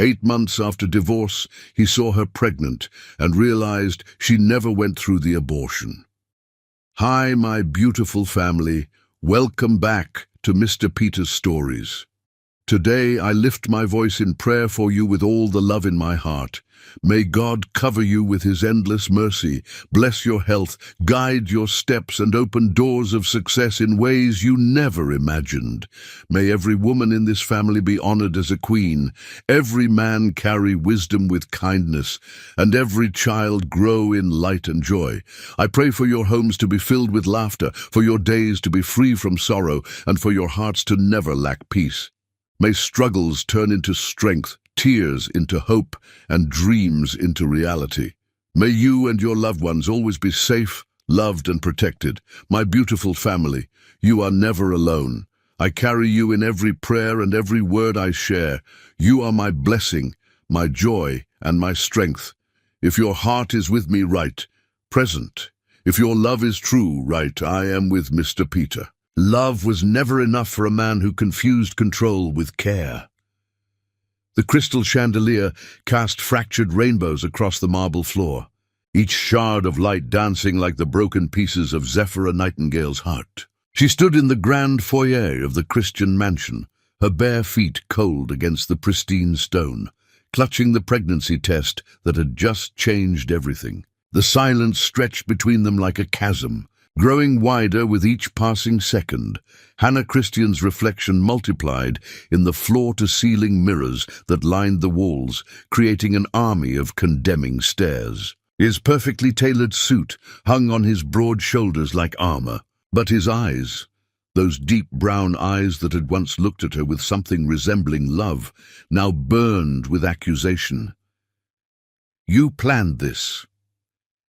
8 months after divorce, he saw her pregnant and realized she never went through the abortion. Hi, my beautiful family. Welcome back to Mr. Peter's Stories. Today I lift my voice in prayer for you with all the love in my heart. May God cover you with his endless mercy, bless your health, guide your steps, and open doors of success in ways you never imagined. May every woman in this family be honored as a queen, every man carry wisdom with kindness, and every child grow in light and joy. I pray for your homes to be filled with laughter, for your days to be free from sorrow, and for your hearts to never lack peace. May struggles turn into strength, tears into hope, and dreams into reality. May you and your loved ones always be safe, loved, and protected. My beautiful family, you are never alone. I carry you in every prayer and every word I share. You are my blessing, my joy, and my strength. If your heart is with me, right, present. If your love is true, right, I am with Mr. Peter. Love was never enough for a man who confused control with care. The crystal chandelier cast fractured rainbows across the marble floor, each shard of light dancing like the broken pieces of Zephyra Nightingale's heart. She stood in the grand foyer of the Christian mansion, her bare feet cold against the pristine stone, clutching the pregnancy test that had just changed everything. The silence stretched between them like a chasm, growing wider with each passing second. Hannah Christian's reflection multiplied in the floor-to-ceiling mirrors that lined the walls, creating an army of condemning stares. His perfectly tailored suit hung on his broad shoulders like armor, but his eyes, those deep brown eyes that had once looked at her with something resembling love, now burned with accusation. "You planned this."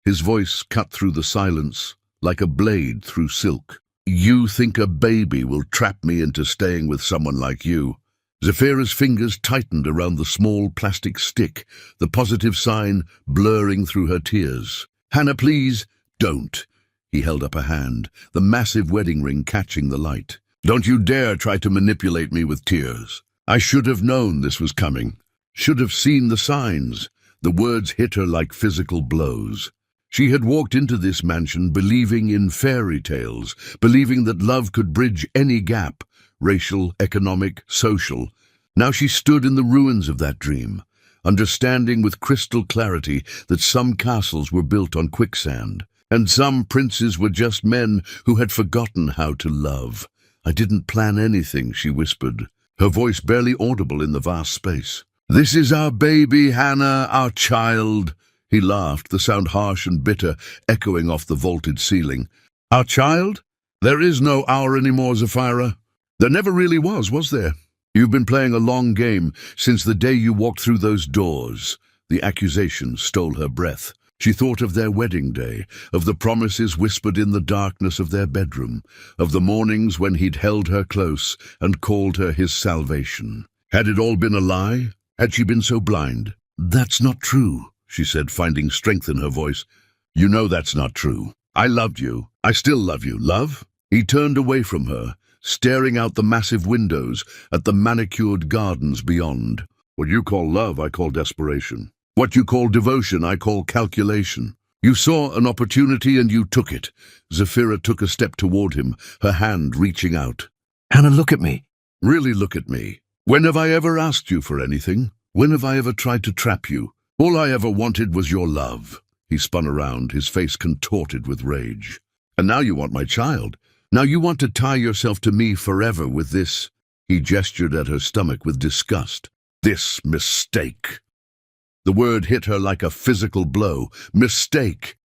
His voice cut through the silence like a blade through silk. "You think a baby will trap me into staying with someone like you?" Zephyra's fingers tightened around the small plastic stick, the positive sign blurring through her tears. "Hannah, please, don't." He held up a hand, the massive wedding ring catching the light. "Don't you dare try to manipulate me with tears. I should have known this was coming. Should have seen the signs." The words hit her like physical blows. She had walked into this mansion believing in fairy tales, believing that love could bridge any gap, racial, economic, social. Now she stood in the ruins of that dream, understanding with crystal clarity that some castles were built on quicksand, and some princes were just men who had forgotten how to love. "I didn't plan anything," she whispered, her voice barely audible in the vast space. "This is our baby, Hannah, our child." He laughed, the sound harsh and bitter, echoing off the vaulted ceiling. "Our child? There is no our anymore, Zephyra. There never really was there? You've been playing a long game since the day you walked through those doors." The accusation stole her breath. She thought of their wedding day, of the promises whispered in the darkness of their bedroom, of the mornings when he'd held her close and called her his salvation. Had it all been a lie? Had she been so blind? "That's not true," she said, finding strength in her voice. "You know that's not true. I loved you. I still love you. Love?" He turned away from her, staring out the massive windows at the manicured gardens beyond. "What you call love, I call desperation. What you call devotion, I call calculation. You saw an opportunity and you took it." Zephyra took a step toward him, her hand reaching out. "Hannah, look at me." "Really look at me. When have I ever asked you for anything? When have I ever tried to trap you? All I ever wanted was your love." He spun around, his face contorted with rage. "And now you want my child. Now you want to tie yourself to me forever with this." He gestured at her stomach with disgust. "This mistake." The word hit her like a physical blow. Mistake.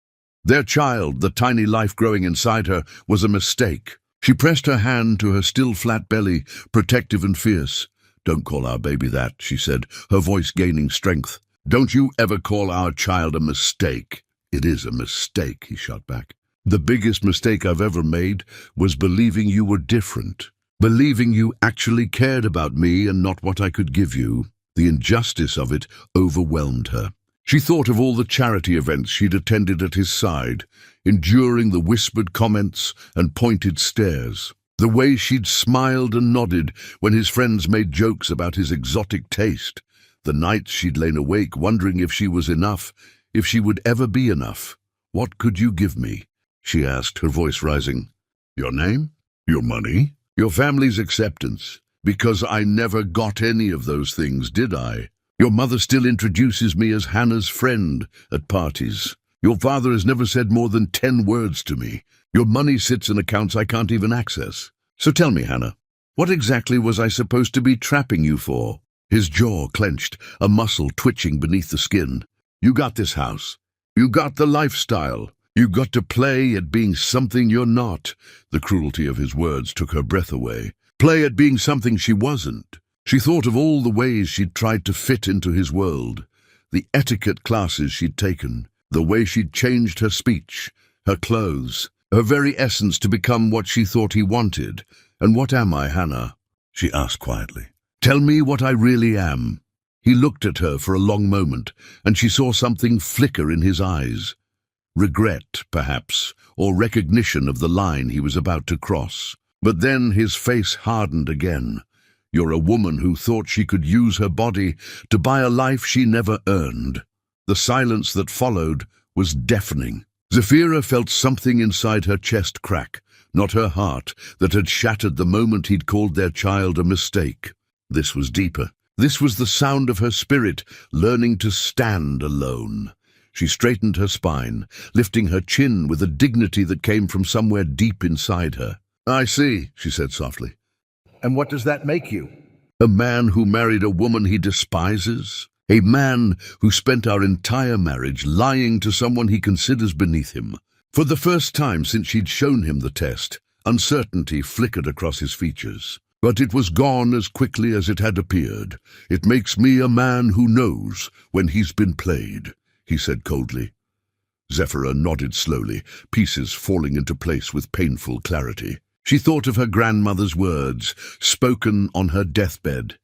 Their child, the tiny life growing inside her, was a mistake. She pressed her hand to her still flat belly, protective and fierce. "Don't call our baby that," she said, her voice gaining strength. "Don't you ever call our child a mistake." "It is a mistake," he shot back. "The biggest mistake I've ever made was believing you were different, believing you actually cared about me and not what I could give you." The injustice of it overwhelmed her. She thought of all the charity events she'd attended at his side, enduring the whispered comments and pointed stares. The way she'd smiled and nodded when his friends made jokes about his exotic taste. The nights she'd lain awake, wondering if she was enough, if she would ever be enough. "What could you give me?" she asked, her voice rising. "Your name? Your money? Your family's acceptance? Because I never got any of those things, did I? Your mother still introduces me as Hannah's friend at parties. Your father has never said more than 10 words to me. Your money sits in accounts I can't even access. So tell me, Hannah, what exactly was I supposed to be trapping you for?" His jaw clenched, a muscle twitching beneath the skin. "You got this house. You got the lifestyle. You got to play at being something you're not." The cruelty of his words took her breath away. Play at being something she wasn't. She thought of all the ways she'd tried to fit into his world, the etiquette classes she'd taken, the way she'd changed her speech, her clothes, her very essence to become what she thought he wanted. "And what am I, Hannah?" she asked quietly. "Tell me what I really am." He looked at her for a long moment, and she saw something flicker in his eyes. Regret, perhaps, or recognition of the line he was about to cross. But then his face hardened again. "You're a woman who thought she could use her body to buy a life she never earned." The silence that followed was deafening. Zafira felt something inside her chest crack, not her heart, that had shattered the moment he'd called their child a mistake. This was deeper. This was the sound of her spirit, learning to stand alone. She straightened her spine, lifting her chin with a dignity that came from somewhere deep inside her. "I see," she said softly. "And what does that make you?" "A man who married a woman he despises? A man who spent our entire marriage lying to someone he considers beneath him?" For the first time since she'd shown him the test, uncertainty flickered across his features. But it was gone as quickly as it had appeared. "It makes me a man who knows when he's been played," he said coldly. Zephyra nodded slowly, pieces falling into place with painful clarity. She thought of her grandmother's words, spoken on her deathbed.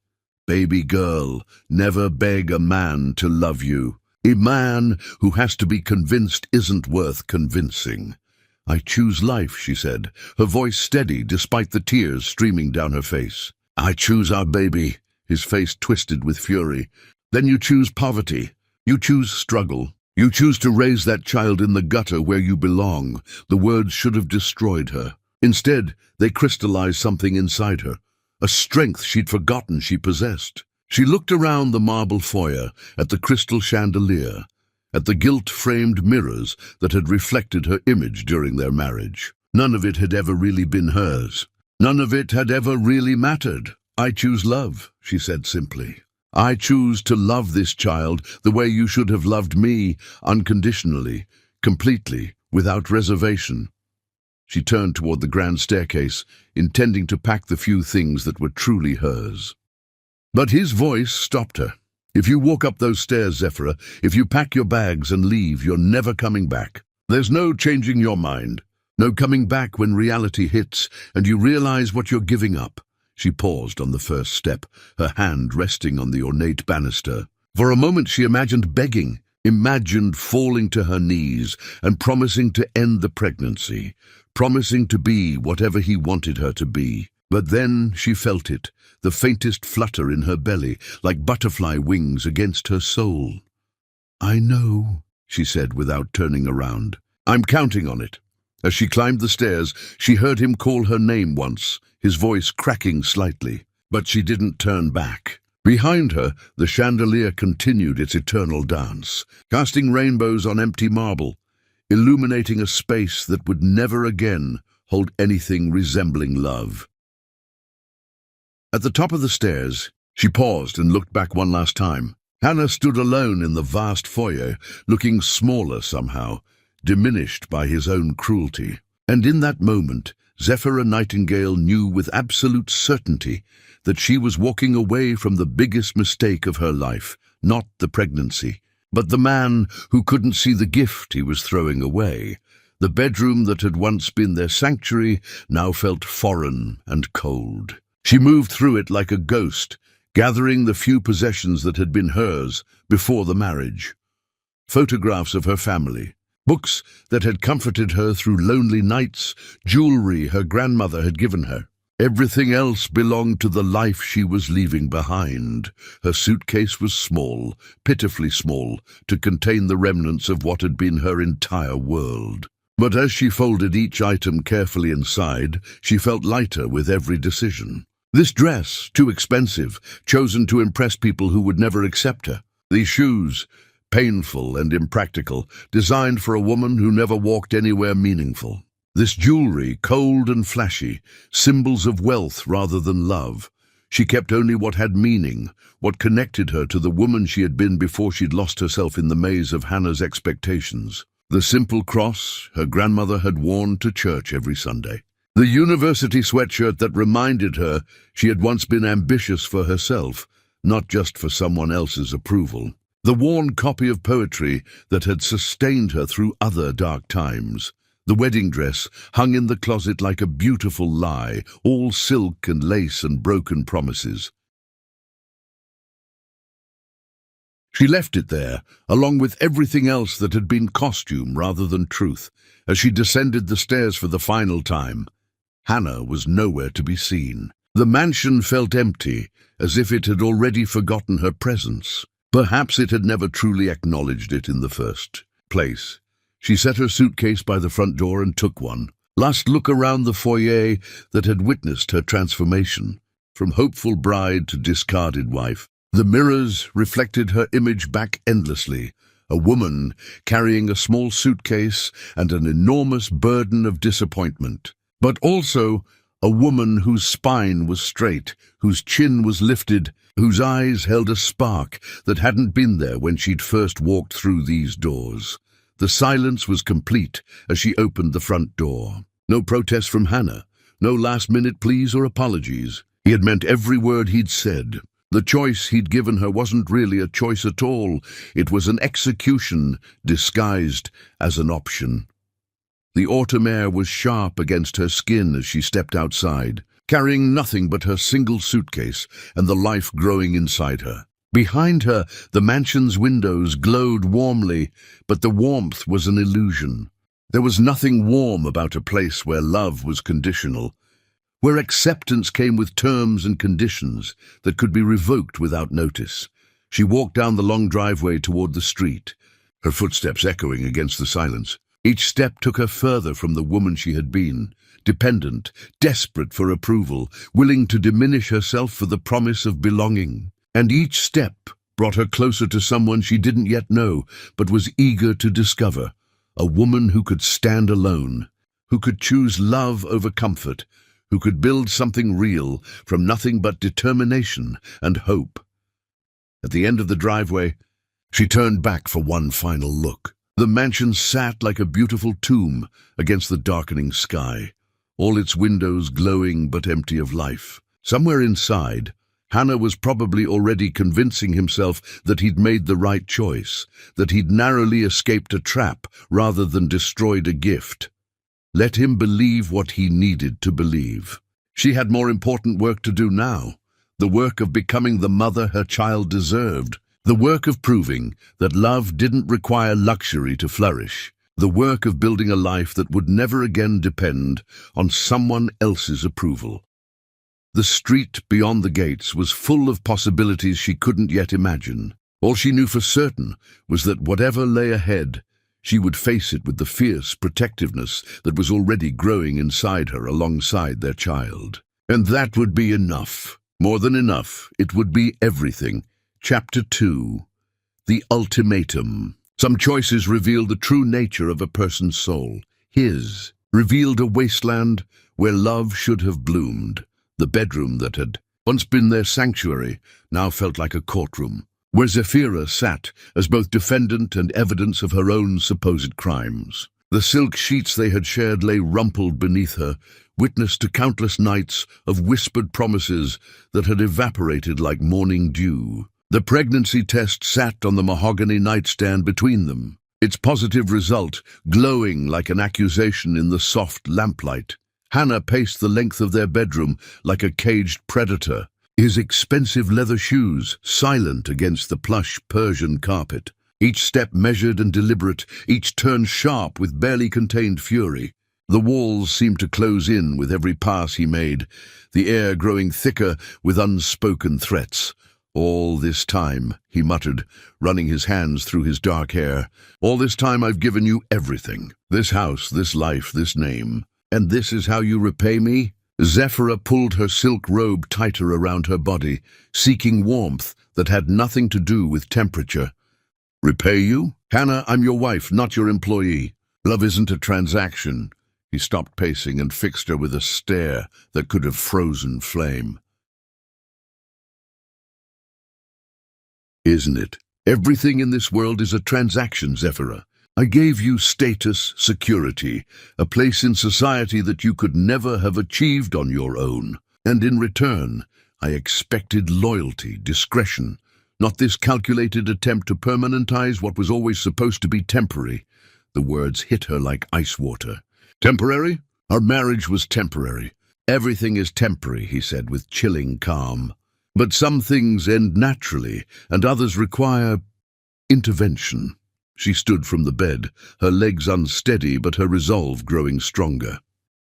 "Baby girl, never beg a man to love you. A man who has to be convinced isn't worth convincing." "I choose life," she said, her voice steady despite the tears streaming down her face. "I choose our baby," his face twisted with fury. "Then you choose poverty. You choose struggle. You choose to raise that child in the gutter where you belong." The words should have destroyed her. Instead, they crystallized something inside her, a strength she'd forgotten she possessed. She looked around the marble foyer, at the crystal chandelier, at the gilt-framed mirrors that had reflected her image during their marriage. None of it had ever really been hers. None of it had ever really mattered. "I choose love," she said simply. "I choose to love this child the way you should have loved me, unconditionally, completely, without reservation." She turned toward the grand staircase, intending to pack the few things that were truly hers. But his voice stopped her. "If you walk up those stairs, Zephyra, if you pack your bags and leave, you're never coming back. There's no changing your mind, no coming back when reality hits and you realize what you're giving up." She paused on the first step, her hand resting on the ornate banister. For a moment she imagined begging, imagined falling to her knees and promising to end the pregnancy, promising to be whatever he wanted her to be. But then she felt it, the faintest flutter in her belly, like butterfly wings against her soul. "I know," she said without turning around. "I'm counting on it." As she climbed the stairs, she heard him call her name once, his voice cracking slightly, but she didn't turn back. Behind her, the chandelier continued its eternal dance, casting rainbows on empty marble, illuminating a space that would never again hold anything resembling love. At the top of the stairs, she paused and looked back one last time. Hannah stood alone in the vast foyer, looking smaller somehow, diminished by his own cruelty. And in that moment, Zephyra Nightingale knew with absolute certainty that she was walking away from the biggest mistake of her life, not the pregnancy, but the man who couldn't see the gift he was throwing away. The bedroom that had once been their sanctuary now felt foreign and cold. She moved through it like a ghost, gathering the few possessions that had been hers before the marriage. Photographs of her family, books that had comforted her through lonely nights, jewelry her grandmother had given her. Everything else belonged to the life she was leaving behind. Her suitcase was small, pitifully small, to contain the remnants of what had been her entire world. But as she folded each item carefully inside, she felt lighter with every decision. This dress, too expensive, chosen to impress people who would never accept her. These shoes, painful and impractical, designed for a woman who never walked anywhere meaningful. This jewelry, cold and flashy, symbols of wealth rather than love. She kept only what had meaning, what connected her to the woman she had been before she'd lost herself in the maze of Hannah's expectations. The simple cross her grandmother had worn to church every Sunday. The university sweatshirt that reminded her she had once been ambitious for herself, not just for someone else's approval. The worn copy of poetry that had sustained her through other dark times. The wedding dress hung in the closet like a beautiful lie, all silk and lace and broken promises. She left it there, along with everything else that had been costume rather than truth. As she descended the stairs for the final time, Hannah was nowhere to be seen. The mansion felt empty, as if it had already forgotten her presence. Perhaps it had never truly acknowledged it in the first place. She set her suitcase by the front door and took one last look around the foyer that had witnessed her transformation, from hopeful bride to discarded wife. The mirrors reflected her image back endlessly, a woman carrying a small suitcase and an enormous burden of disappointment, but also a woman whose spine was straight, whose chin was lifted, whose eyes held a spark that hadn't been there when she'd first walked through these doors. The silence was complete as she opened the front door. No protest from Hannah, no last-minute pleas or apologies. He had meant every word he'd said. The choice he'd given her wasn't really a choice at all. It was an execution disguised as an option. The autumn air was sharp against her skin as she stepped outside, carrying nothing but her single suitcase and the life growing inside her. Behind her, the mansion's windows glowed warmly, but the warmth was an illusion. There was nothing warm about a place where love was conditional, where acceptance came with terms and conditions that could be revoked without notice. She walked down the long driveway toward the street, her footsteps echoing against the silence. Each step took her further from the woman she had been, dependent, desperate for approval, willing to diminish herself for the promise of belonging. And each step brought her closer to someone she didn't yet know, but was eager to discover. A woman who could stand alone, who could choose love over comfort, who could build something real from nothing but determination and hope. At the end of the driveway, she turned back for one final look. The mansion sat like a beautiful tomb against the darkening sky, all its windows glowing but empty of life. Somewhere inside, Hannah was probably already convincing himself that he'd made the right choice, that he'd narrowly escaped a trap rather than destroyed a gift. Let him believe what he needed to believe. She had more important work to do now, the work of becoming the mother her child deserved, the work of proving that love didn't require luxury to flourish, the work of building a life that would never again depend on someone else's approval. The street beyond the gates was full of possibilities she couldn't yet imagine. All she knew for certain was that whatever lay ahead, she would face it with the fierce protectiveness that was already growing inside her alongside their child. And that would be enough. More than enough. It would be everything. Chapter 2. The Ultimatum. Some choices revealed the true nature of a person's soul. His revealed a wasteland where love should have bloomed. The bedroom that had once been their sanctuary now felt like a courtroom, where Zephyra sat as both defendant and evidence of her own supposed crimes. The silk sheets they had shared lay rumpled beneath her, witness to countless nights of whispered promises that had evaporated like morning dew. The pregnancy test sat on the mahogany nightstand between them, its positive result glowing like an accusation in the soft lamplight. Hannah paced the length of their bedroom like a caged predator, his expensive leather shoes silent against the plush Persian carpet. Each step measured and deliberate, each turn sharp with barely contained fury. The walls seemed to close in with every pass he made, the air growing thicker with unspoken threats. "All this time," he muttered, running his hands through his dark hair, "all this time I've given you everything. This house, this life, this name. And this is how you repay me?" Zephyrah pulled her silk robe tighter around her body, seeking warmth that had nothing to do with temperature. "Repay you? Hannah, I'm your wife, not your employee. Love isn't a transaction." He stopped pacing and fixed her with a stare that could have frozen flame. "Isn't it? Everything in this world is a transaction, Zephyrah. I gave you status, security, a place in society that you could never have achieved on your own. And in return, I expected loyalty, discretion, not this calculated attempt to permanentize what was always supposed to be temporary." The words hit her like ice water. "Temporary? Our marriage was temporary." "Everything is temporary," he said with chilling calm. "But some things end naturally, and others require intervention." She stood from the bed, her legs unsteady but her resolve growing stronger.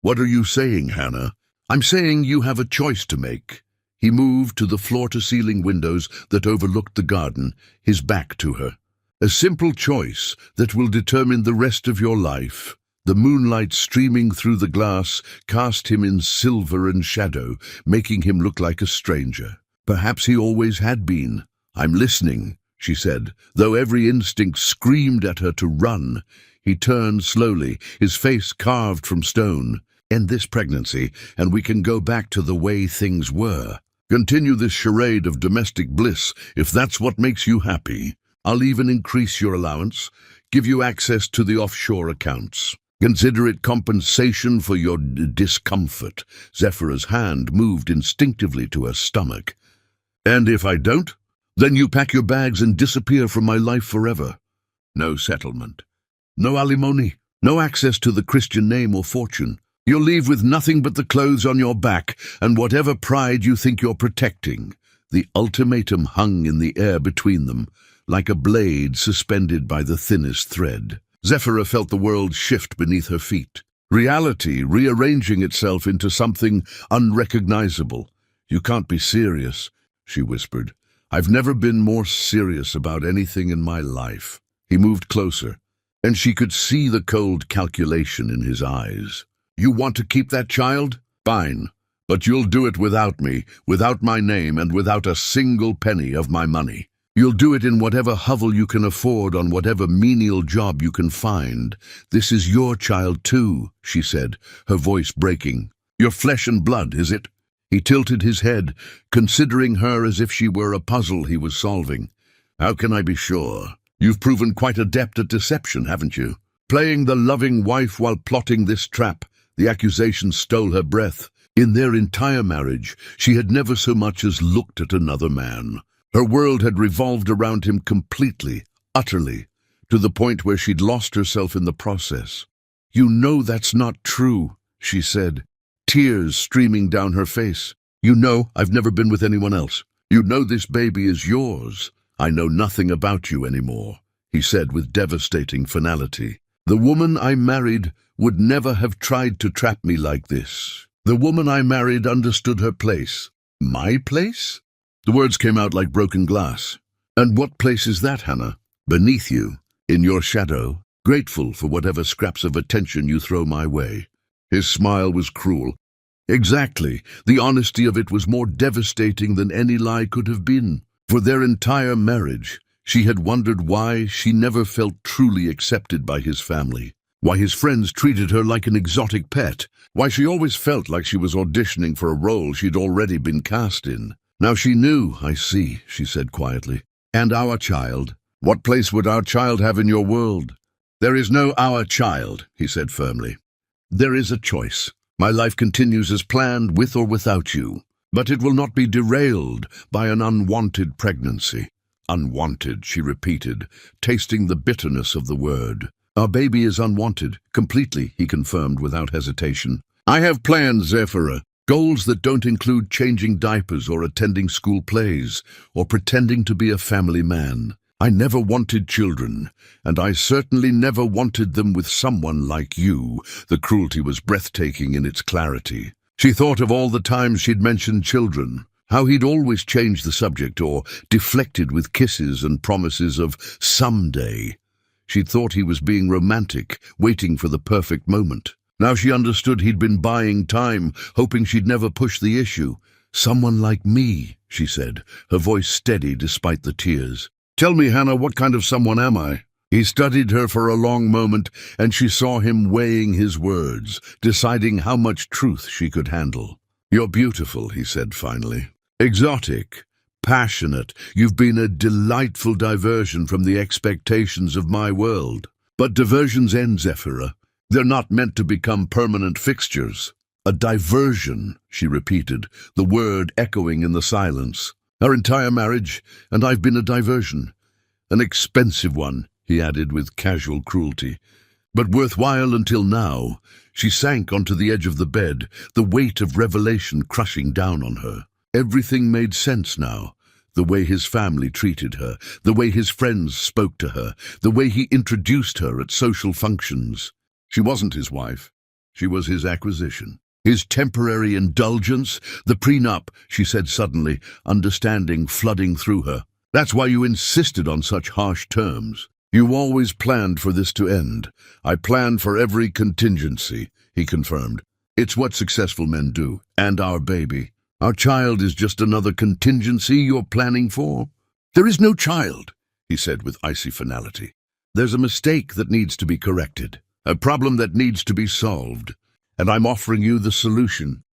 "What are you saying, Hannah?" "I'm saying you have a choice to make." He moved to the floor-to-ceiling windows that overlooked the garden, his back to her. "A simple choice that will determine the rest of your life." The moonlight streaming through the glass cast him in silver and shadow, making him look like a stranger. Perhaps he always had been. "I'm listening," she said, though every instinct screamed at her to run. He turned slowly, his face carved from stone. "End this pregnancy, and we can go back to the way things were. Continue this charade of domestic bliss, if that's what makes you happy. I'll even increase your allowance, give you access to the offshore accounts. Consider it compensation for your discomfort." Zephyrah's hand moved instinctively to her stomach. "And if I don't? Then you pack your bags and disappear from my life forever. No settlement, no alimony, no access to the Christian name or fortune. You'll leave with nothing but the clothes on your back and whatever pride you think you're protecting." The ultimatum hung in the air between them, like a blade suspended by the thinnest thread. Zephyrah felt the world shift beneath her feet, reality rearranging itself into something unrecognizable. "You can't be serious," she whispered. "I've never been more serious about anything in my life." He moved closer, and she could see the cold calculation in his eyes. "You want to keep that child? Fine. But you'll do it without me, without my name, and without a single penny of my money. You'll do it in whatever hovel you can afford, on whatever menial job you can find. This is your child too," she said, her voice breaking. "Your flesh and blood, is it?" He tilted his head, considering her as if she were a puzzle he was solving. "How can I be sure? You've proven quite adept at deception, haven't you? Playing the loving wife while plotting this trap." The accusation stole her breath. In their entire marriage, she had never so much as looked at another man. Her world had revolved around him completely, utterly, to the point where she'd lost herself in the process. "You know that's not true," she said, tears streaming down her face. "You know I've never been with anyone else. You know this baby is yours. I know nothing about you anymore," he said with devastating finality. "The woman I married would never have tried to trap me like this. The woman I married understood her place." "My place?" The words came out like broken glass. "And what place is that, Hannah?" "Beneath you, in your shadow, grateful for whatever scraps of attention you throw my way." His smile was cruel. Exactly. The honesty of it was more devastating than any lie could have been. For their entire marriage, she had wondered why she never felt truly accepted by his family, why his friends treated her like an exotic pet, why she always felt like she was auditioning for a role she'd already been cast in. Now she knew. "I see," she said quietly. "And our child? What place would our child have in your world?" "There is no our child," he said firmly. "There is a choice. My life continues as planned, with or without you. But it will not be derailed by an unwanted pregnancy." "Unwanted," she repeated, tasting the bitterness of the word. "Our baby is unwanted, completely," he confirmed without hesitation. "I have plans, Zephyrah. Goals that don't include changing diapers or attending school plays or pretending to be a family man. I never wanted children, and I certainly never wanted them with someone like you." The cruelty was breathtaking in its clarity. She thought of all the times she'd mentioned children, how he'd always changed the subject or deflected with kisses and promises of someday. She'd thought he was being romantic, waiting for the perfect moment. Now she understood he'd been buying time, hoping she'd never push the issue. "Someone like me," she said, her voice steady despite the tears. "Tell me, Hannah, what kind of someone am I?" He studied her for a long moment, and she saw him weighing his words, deciding how much truth she could handle. "You're beautiful," he said finally. "Exotic, passionate. You've been a delightful diversion from the expectations of my world. But diversions end, Zephyra. They're not meant to become permanent fixtures." "A diversion," she repeated, the word echoing in the silence. "Our entire marriage, and I've been a diversion. An expensive one," he added with casual cruelty. "But worthwhile until now." She sank onto the edge of the bed, the weight of revelation crushing down on her. Everything made sense now. The way his family treated her, the way his friends spoke to her, the way he introduced her at social functions. She wasn't his wife. She was his acquisition. His temporary indulgence, the prenup, she said suddenly, understanding flooding through her. "That's why you insisted on such harsh terms. You always planned for this to end." "I planned for every contingency," he confirmed. "It's what successful men do. And our baby. Our child is just another contingency you're planning for." "There is no child," he said with icy finality. "There's a mistake that needs to be corrected, a problem that needs to be solved. And I'm offering you the solution."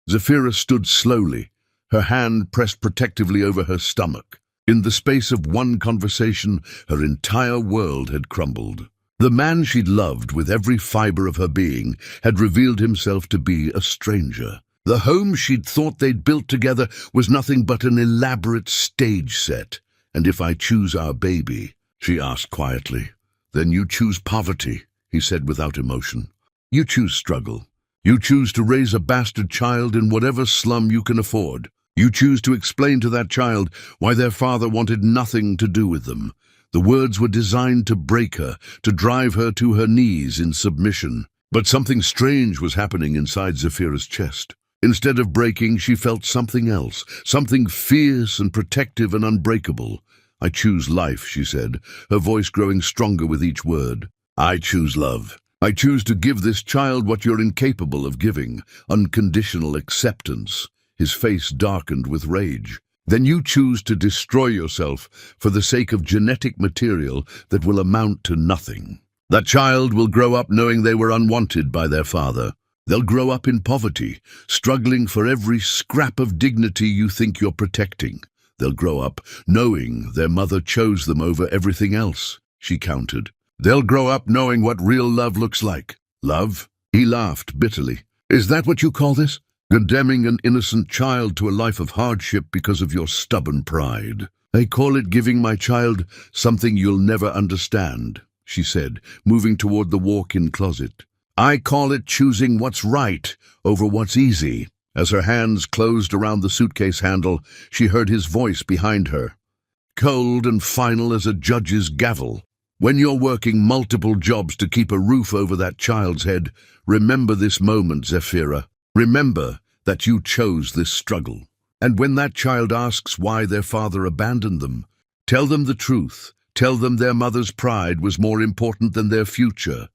Zephyra stood slowly, her hand pressed protectively over her stomach. In the space of one conversation, her entire world had crumbled. The man she'd loved with every fiber of her being had revealed himself to be a stranger. The home she'd thought they'd built together was nothing but an elaborate stage set. "And if I choose our baby," she asked quietly, "then you choose poverty," he said without emotion. "You choose struggle. You choose to raise a bastard child in whatever slum you can afford. You choose to explain to that child why their father wanted nothing to do with them." The words were designed to break her, to drive her to her knees in submission. But something strange was happening inside Zephyra's chest. Instead of breaking, she felt something else, something fierce and protective and unbreakable. "I choose life," she said, her voice growing stronger with each word. "I choose love. I choose to give this child what you're incapable of giving, unconditional acceptance." His face darkened with rage. "Then you choose to destroy yourself for the sake of genetic material that will amount to nothing. That child will grow up knowing they were unwanted by their father. They'll grow up in poverty, struggling for every scrap of dignity you think you're protecting. They'll grow up knowing their mother chose them over everything else," she countered. "They'll grow up knowing what real love looks like." "Love?" He laughed bitterly. "Is that what you call this? Condemning an innocent child to a life of hardship because of your stubborn pride?" "I call it giving my child something you'll never understand," she said, moving toward the walk-in closet. "I call it choosing what's right over what's easy." As her hands closed around the suitcase handle, she heard his voice behind her, cold and final as a judge's gavel. "When you're working multiple jobs to keep a roof over that child's head, remember this moment, Zephyra. Remember that you chose this struggle. And when that child asks why their father abandoned them, tell them the truth. Tell them their mother's pride was more important than their future."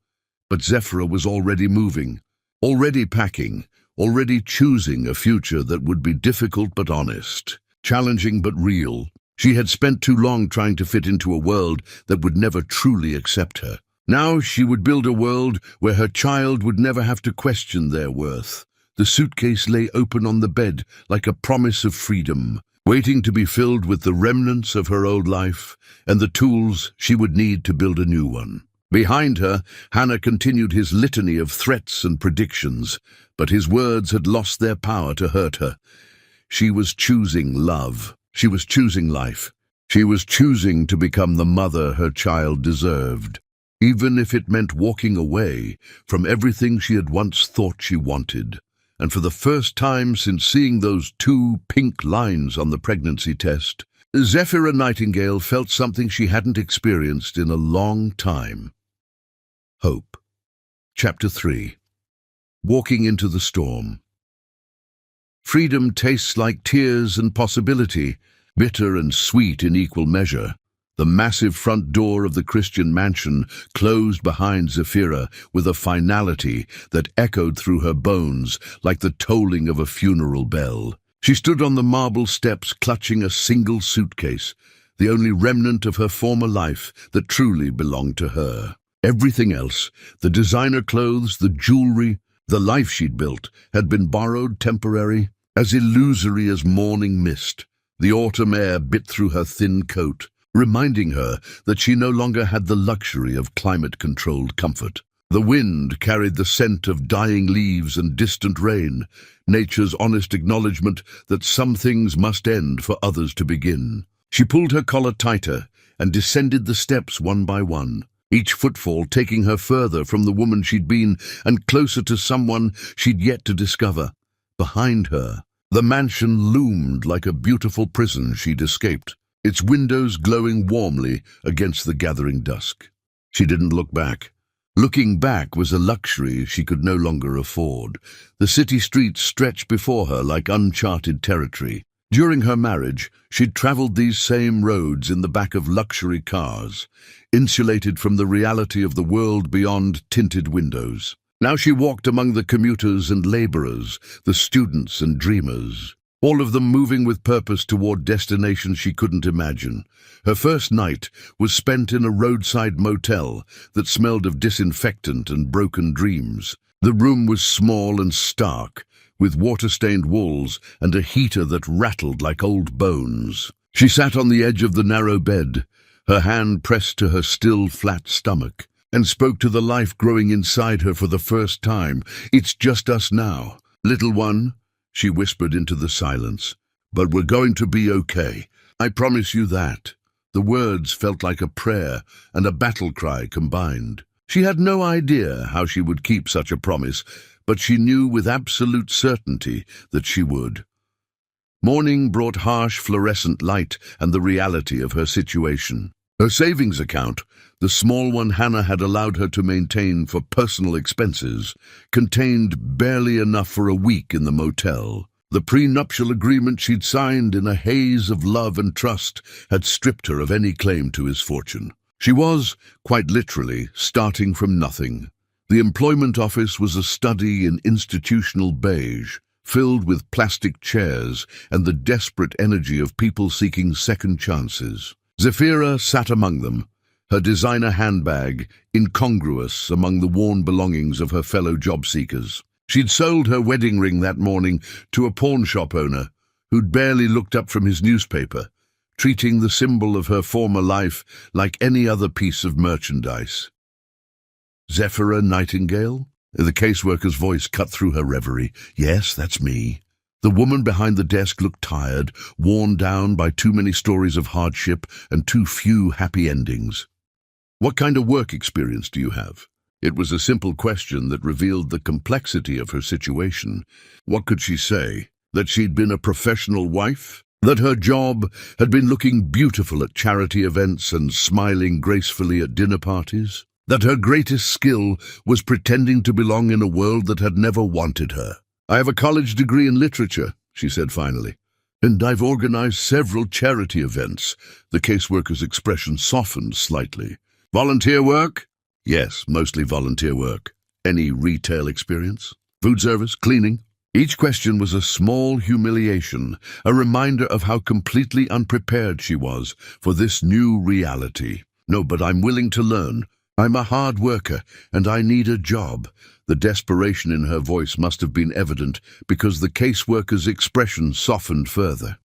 But Zephyra was already moving, already packing, already choosing a future that would be difficult but honest, challenging but real. She had spent too long trying to fit into a world that would never truly accept her. Now she would build a world where her child would never have to question their worth. The suitcase lay open on the bed like a promise of freedom, waiting to be filled with the remnants of her old life and the tools she would need to build a new one. Behind her, Hannah continued his litany of threats and predictions, but his words had lost their power to hurt her. She was choosing love. She was choosing life. She was choosing to become the mother her child deserved, even if it meant walking away from everything she had once thought she wanted. and for the first time since seeing those 2 pink lines on the pregnancy test, Zephyra Nightingale felt something she hadn't experienced in a long time. Hope. Chapter 3. Walking into the storm. Freedom tastes like tears and possibility, bitter and sweet in equal measure. The massive front door of the Christian mansion closed behind Zephyra with a finality that echoed through her bones like the tolling of a funeral bell. She stood on the marble steps clutching a single suitcase, the only remnant of her former life that truly belonged to her. Everything else, the designer clothes, the jewelry, the life she'd built, had been borrowed, temporary, as illusory as morning mist. The autumn air bit through her thin coat, reminding her that she no longer had the luxury of climate-controlled comfort. The wind carried the scent of dying leaves and distant rain, nature's honest acknowledgement that some things must end for others to begin. She pulled her collar tighter and descended the steps one by one, each footfall taking her further from the woman she'd been and closer to someone she'd yet to discover. Behind her, the mansion loomed like a beautiful prison she'd escaped, its windows glowing warmly against the gathering dusk. She didn't look back. Looking back was a luxury she could no longer afford. The city streets stretched before her like uncharted territory. During her marriage, she'd traveled these same roads in the back of luxury cars, insulated from the reality of the world beyond tinted windows. Now she walked among the commuters and laborers, the students and dreamers, all of them moving with purpose toward destinations she couldn't imagine. Her first night was spent in a roadside motel that smelled of disinfectant and broken dreams. The room was small and stark, with water-stained walls and a heater that rattled like old bones. She sat on the edge of the narrow bed, her hand pressed to her still, flat stomach, and spoke to the life growing inside her for the first time. "It's just us now. Little one," she whispered into the silence, "but we're going to be okay. I promise you that." The words felt like a prayer and a battle cry combined. She had no idea how she would keep such a promise, but she knew with absolute certainty that she would. Morning brought harsh fluorescent light and the reality of her situation. Her savings account, the small one Hannah had allowed her to maintain for personal expenses, contained barely enough for a week in the motel. The prenuptial agreement she'd signed in a haze of love and trust had stripped her of any claim to his fortune. She was, quite literally, starting from nothing. The employment office was a study in institutional beige, filled with plastic chairs and the desperate energy of people seeking second chances. Zephyra sat among them, her designer handbag incongruous among the worn belongings of her fellow job seekers. She'd sold her wedding ring that morning to a pawn shop owner who'd barely looked up from his newspaper, treating the symbol of her former life like any other piece of merchandise. "Zephyra Nightingale?" The caseworker's voice cut through her reverie. "Yes, that's me." The woman behind the desk looked tired, worn down by too many stories of hardship and too few happy endings. "What kind of work experience do you have?" It was a simple question that revealed the complexity of her situation. What could she say? That she'd been a professional wife? That her job had been looking beautiful at charity events and smiling gracefully at dinner parties? That her greatest skill was pretending to belong in a world that had never wanted her? "I have a college degree in literature," she said finally, "and I've organized several charity events." The caseworker's expression softened slightly. "Volunteer work?" "Yes, mostly volunteer work." "Any retail experience? Food service? Cleaning?" Each question was a small humiliation, a reminder of how completely unprepared she was for this new reality. "No, but I'm willing to learn. I'm a hard worker, and I need a job." The desperation in her voice must have been evident because the caseworker's expression softened further.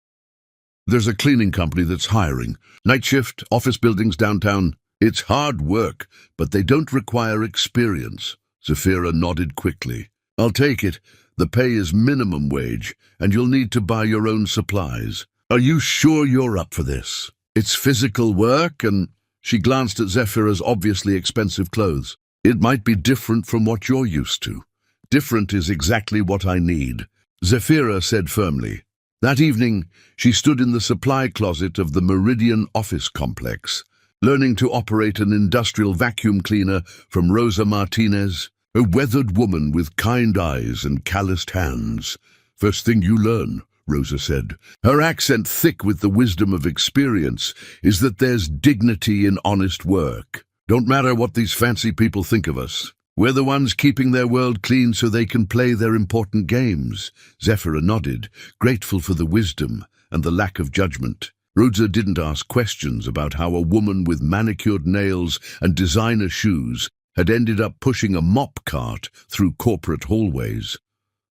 "There's a cleaning company that's hiring. Night shift, office buildings downtown. It's hard work, but they don't require experience." Zephyra nodded quickly. "I'll take it. The pay is minimum wage, and you'll need to buy your own supplies. Are you sure you're up for this? It's physical work, and..." She glanced at Zephyra's obviously expensive clothes. "It might be different from what you're used to." Different is exactly what I need, Zephyra said firmly. That evening, she stood in the supply closet of the Meridian office complex, learning to operate an industrial vacuum cleaner from Rosa Martinez, a weathered woman with kind eyes and calloused hands. First thing you learn, Rosa said, her accent thick with the wisdom of experience, is that there's dignity in honest work. Don't matter what these fancy people think of us. We're the ones keeping their world clean so they can play their important games. Zephyra nodded, grateful for the wisdom and the lack of judgment. Rosa didn't ask questions about how a woman with manicured nails and designer shoes had ended up pushing a mop cart through corporate hallways.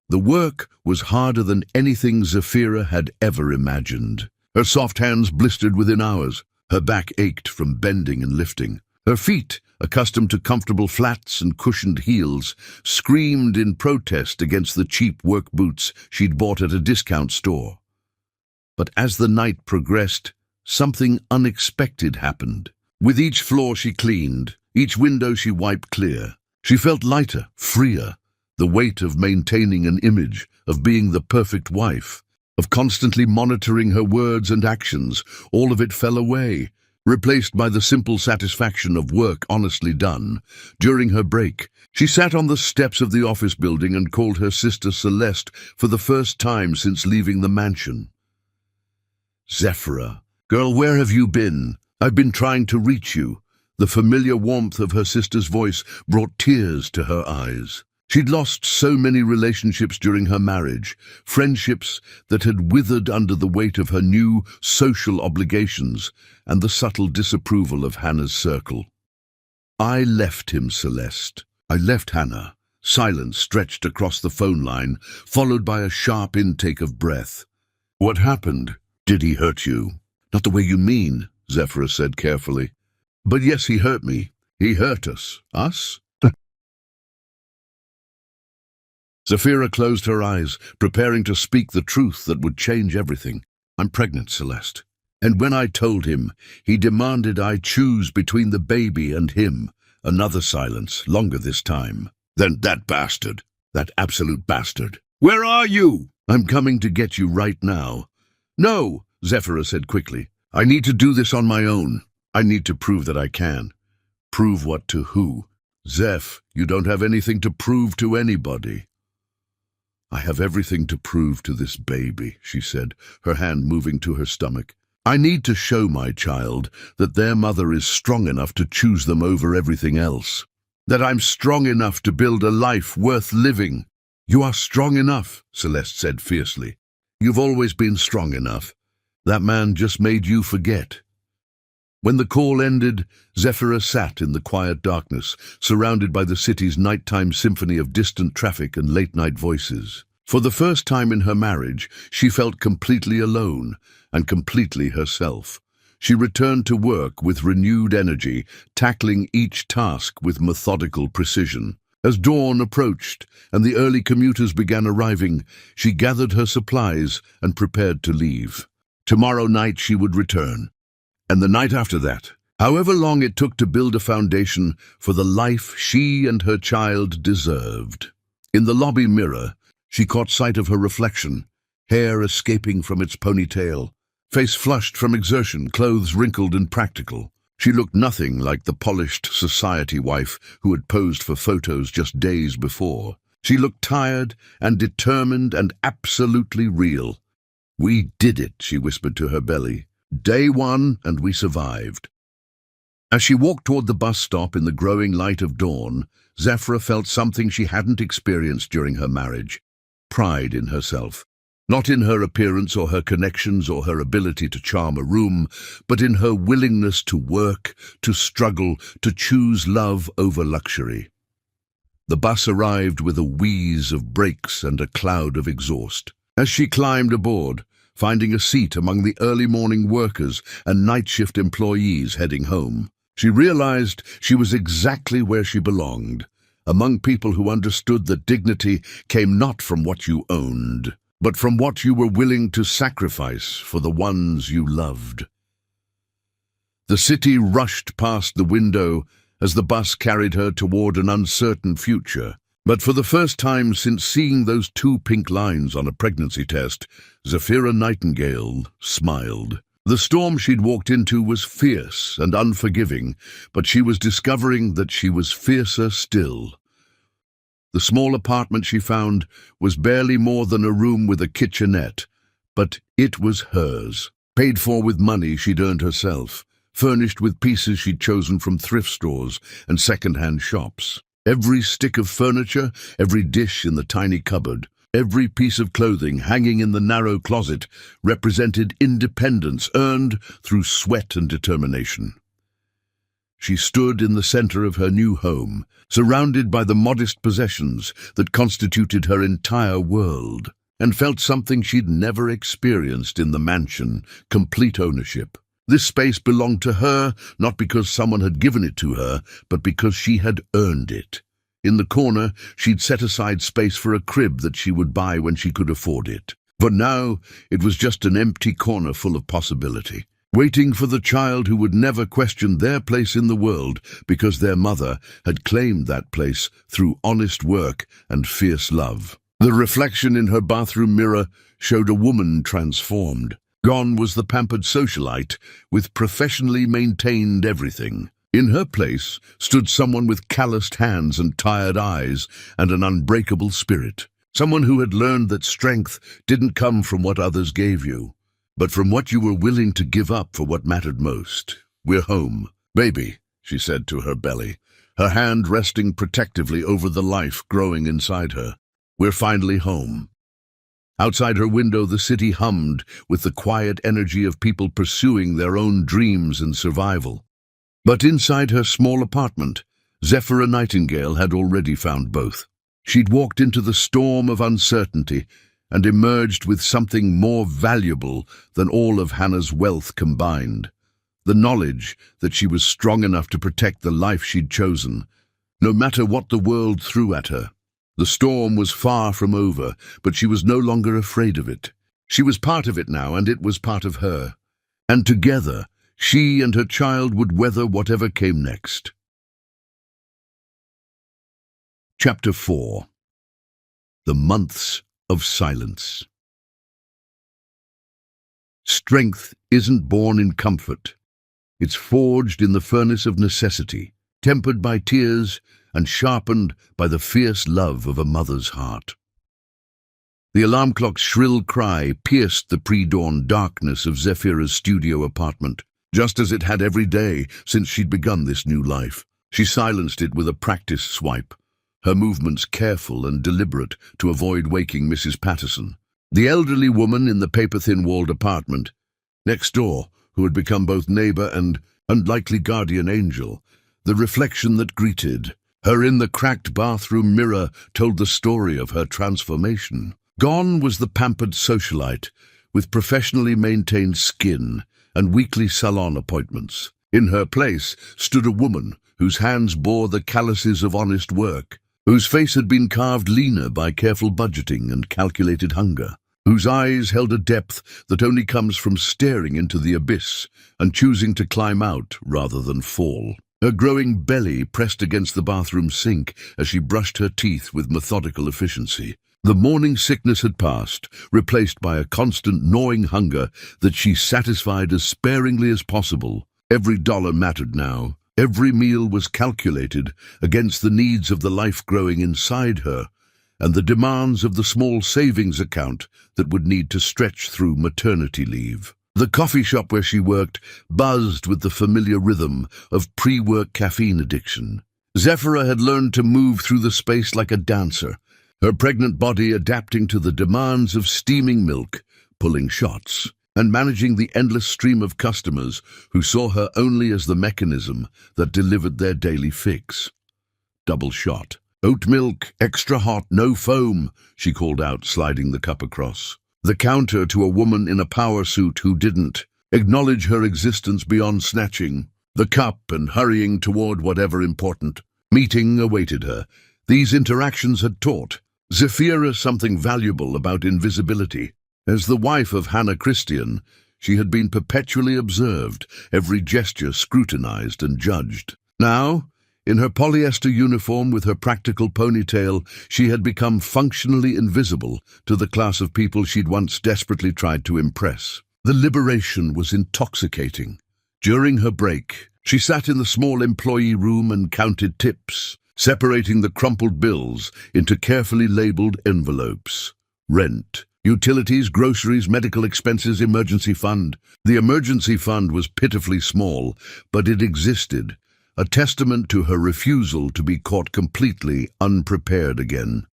The work was harder than anything Zephyra had ever imagined. Her soft hands blistered within hours. Her back ached from bending and lifting. Her feet, accustomed to comfortable flats and cushioned heels, screamed in protest against the cheap work boots she'd bought at a discount store. But as the night progressed, something unexpected happened. With each floor she cleaned, each window she wiped clear, she felt lighter, freer. The weight of maintaining an image, of being the perfect wife, of constantly monitoring her words and actions, all of it fell away, replaced by the simple satisfaction of work honestly done. During her break, she sat on the steps of the office building and called her sister Celeste for the first time since leaving the mansion. Zephyra, girl, where have you been? I've been trying to reach you. The familiar warmth of her sister's voice brought tears to her eyes. She'd lost so many relationships during her marriage, friendships that had withered under the weight of her new social obligations and the subtle disapproval of Hannah's circle. I left him, Celeste. I left Hannah. Silence stretched across the phone line, followed by a sharp intake of breath. What happened? Did he hurt you? Not the way you mean, Zephyra said carefully. But yes, he hurt me. He hurt us. Us? Zephyra closed her eyes, preparing to speak the truth that would change everything. I'm pregnant, Celeste. And when I told him, he demanded I choose between the baby and him. Another silence, longer this time. Then that bastard, that absolute bastard. Where are you? I'm coming to get you right now. No, Zephyra said quickly. I need to do this on my own. I need to prove that I can. Prove what to who? Zeph, you don't have anything to prove to anybody. I have everything to prove to this baby, she said, her hand moving to her stomach. I need to show my child that their mother is strong enough to choose them over everything else. That I'm strong enough to build a life worth living. You are strong enough, Celeste said fiercely. You've always been strong enough. That man just made you forget. When the call ended, Zephyra sat in the quiet darkness, surrounded by the city's nighttime symphony of distant traffic and late-night voices. For the first time in her marriage, she felt completely alone and completely herself. She returned to work with renewed energy, tackling each task with methodical precision. As dawn approached and the early commuters began arriving, she gathered her supplies and prepared to leave. Tomorrow night she would return. And the night after that, however long it took to build a foundation for the life she and her child deserved. In the lobby mirror, she caught sight of her reflection, hair escaping from its ponytail, face flushed from exertion, clothes wrinkled and practical. She looked nothing like the polished society wife who had posed for photos just days before. She looked tired and determined and absolutely real. We did it, she whispered to her belly. Day one, and we survived. As she walked toward the bus stop in the growing light of dawn, Zephyra felt something she hadn't experienced during her marriage. Pride in herself. Not in her appearance or her connections or her ability to charm a room, but in her willingness to work, to struggle, to choose love over luxury. The bus arrived with a wheeze of brakes and a cloud of exhaust. As she climbed aboard, finding a seat among the early morning workers and night shift employees heading home, she realized she was exactly where she belonged, among people who understood that dignity came not from what you owned, but from what you were willing to sacrifice for the ones you loved. The city rushed past the window as the bus carried her toward an uncertain future. But for the first time since seeing those two pink lines on a pregnancy test, Zephyra Nightingale smiled. The storm she'd walked into was fierce and unforgiving, but she was discovering that she was fiercer still. The small apartment she found was barely more than a room with a kitchenette, but it was hers, paid for with money she'd earned herself, furnished with pieces she'd chosen from thrift stores and second-hand shops. Every stick of furniture, every dish in the tiny cupboard, every piece of clothing hanging in the narrow closet represented independence earned through sweat and determination. She stood in the center of her new home, surrounded by the modest possessions that constituted her entire world, and felt something she'd never experienced in the mansion: complete ownership. This space belonged to her, not because someone had given it to her, but because she had earned it. In the corner, she'd set aside space for a crib that she would buy when she could afford it. But now, it was just an empty corner full of possibility, waiting for the child who would never question their place in the world because their mother had claimed that place through honest work and fierce love. The reflection in her bathroom mirror showed a woman transformed. Gone was the pampered socialite with professionally maintained everything. In her place stood someone with calloused hands and tired eyes and an unbreakable spirit. Someone who had learned that strength didn't come from what others gave you, but from what you were willing to give up for what mattered most. "We're home, baby," she said to her belly, her hand resting protectively over the life growing inside her. "We're finally home." Outside her window, the city hummed with the quiet energy of people pursuing their own dreams and survival. But inside her small apartment, Zephyra Nightingale had already found both. She'd walked into the storm of uncertainty and emerged with something more valuable than all of Hannah's wealth combined: the knowledge that she was strong enough to protect the life she'd chosen, no matter what the world threw at her. The storm was far from over, but she was no longer afraid of it. She was part of it now, and it was part of her. And together, she and her child would weather whatever came next. Chapter 4. The Months of Silence. Strength isn't born in comfort. It's forged in the furnace of necessity, tempered by tears and sharpened by the fierce love of a mother's heart. The alarm clock's shrill cry pierced the pre-dawn darkness of Zephyra's studio apartment, just as it had every day since she'd begun this new life. She silenced it with a practiced swipe, her movements careful and deliberate to avoid waking Mrs. Patterson, the elderly woman in the paper-thin walled apartment next door, who had become both neighbor and unlikely guardian angel. The reflection that greeted her in the cracked bathroom mirror told the story of her transformation. Gone was the pampered socialite with professionally maintained skin and weekly salon appointments. In her place stood a woman whose hands bore the calluses of honest work, whose face had been carved leaner by careful budgeting and calculated hunger, whose eyes held a depth that only comes from staring into the abyss and choosing to climb out rather than fall. Her growing belly pressed against the bathroom sink as she brushed her teeth with methodical efficiency. The morning sickness had passed, replaced by a constant gnawing hunger that she satisfied as sparingly as possible. Every dollar mattered now. Every meal was calculated against the needs of the life growing inside her and the demands of the small savings account that would need to stretch through maternity leave. The coffee shop where she worked buzzed with the familiar rhythm of pre-work caffeine addiction. Zephyra had learned to move through the space like a dancer, her pregnant body adapting to the demands of steaming milk, pulling shots, and managing the endless stream of customers who saw her only as the mechanism that delivered their daily fix. "Double shot. Oat milk, extra hot, no foam," she called out, sliding the cup across. The counter to a woman in a power suit who didn't acknowledge her existence beyond snatching the cup and hurrying toward whatever important meeting awaited her. These interactions had taught Zephyra something valuable about invisibility. As the wife of Hannah Christian, she had been perpetually observed, every gesture scrutinized and judged. Now, In her polyester uniform with her practical ponytail, she had become functionally invisible to the class of people she'd once desperately tried to impress. The liberation was intoxicating. During her break, she sat in the small employee room and counted tips, separating the crumpled bills into carefully labeled envelopes. Rent, utilities, groceries, medical expenses, emergency fund. The emergency fund was pitifully small, but it existed, a testament to her refusal to be caught completely unprepared again.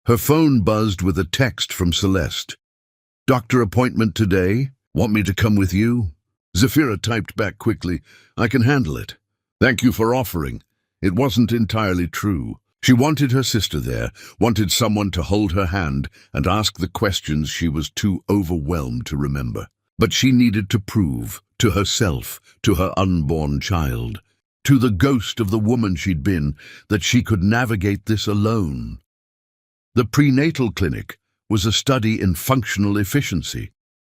Her phone buzzed with a text from Celeste. "Doctor appointment today? Want me to come with you?" Zafira typed back quickly, "I can handle it. Thank you for offering." It wasn't entirely true. She wanted her sister there, wanted someone to hold her hand and ask the questions she was too overwhelmed to remember. But she needed to prove, to herself, to her unborn child, to the ghost of the woman she'd been, that she could navigate this alone. The prenatal clinic was a study in functional efficiency.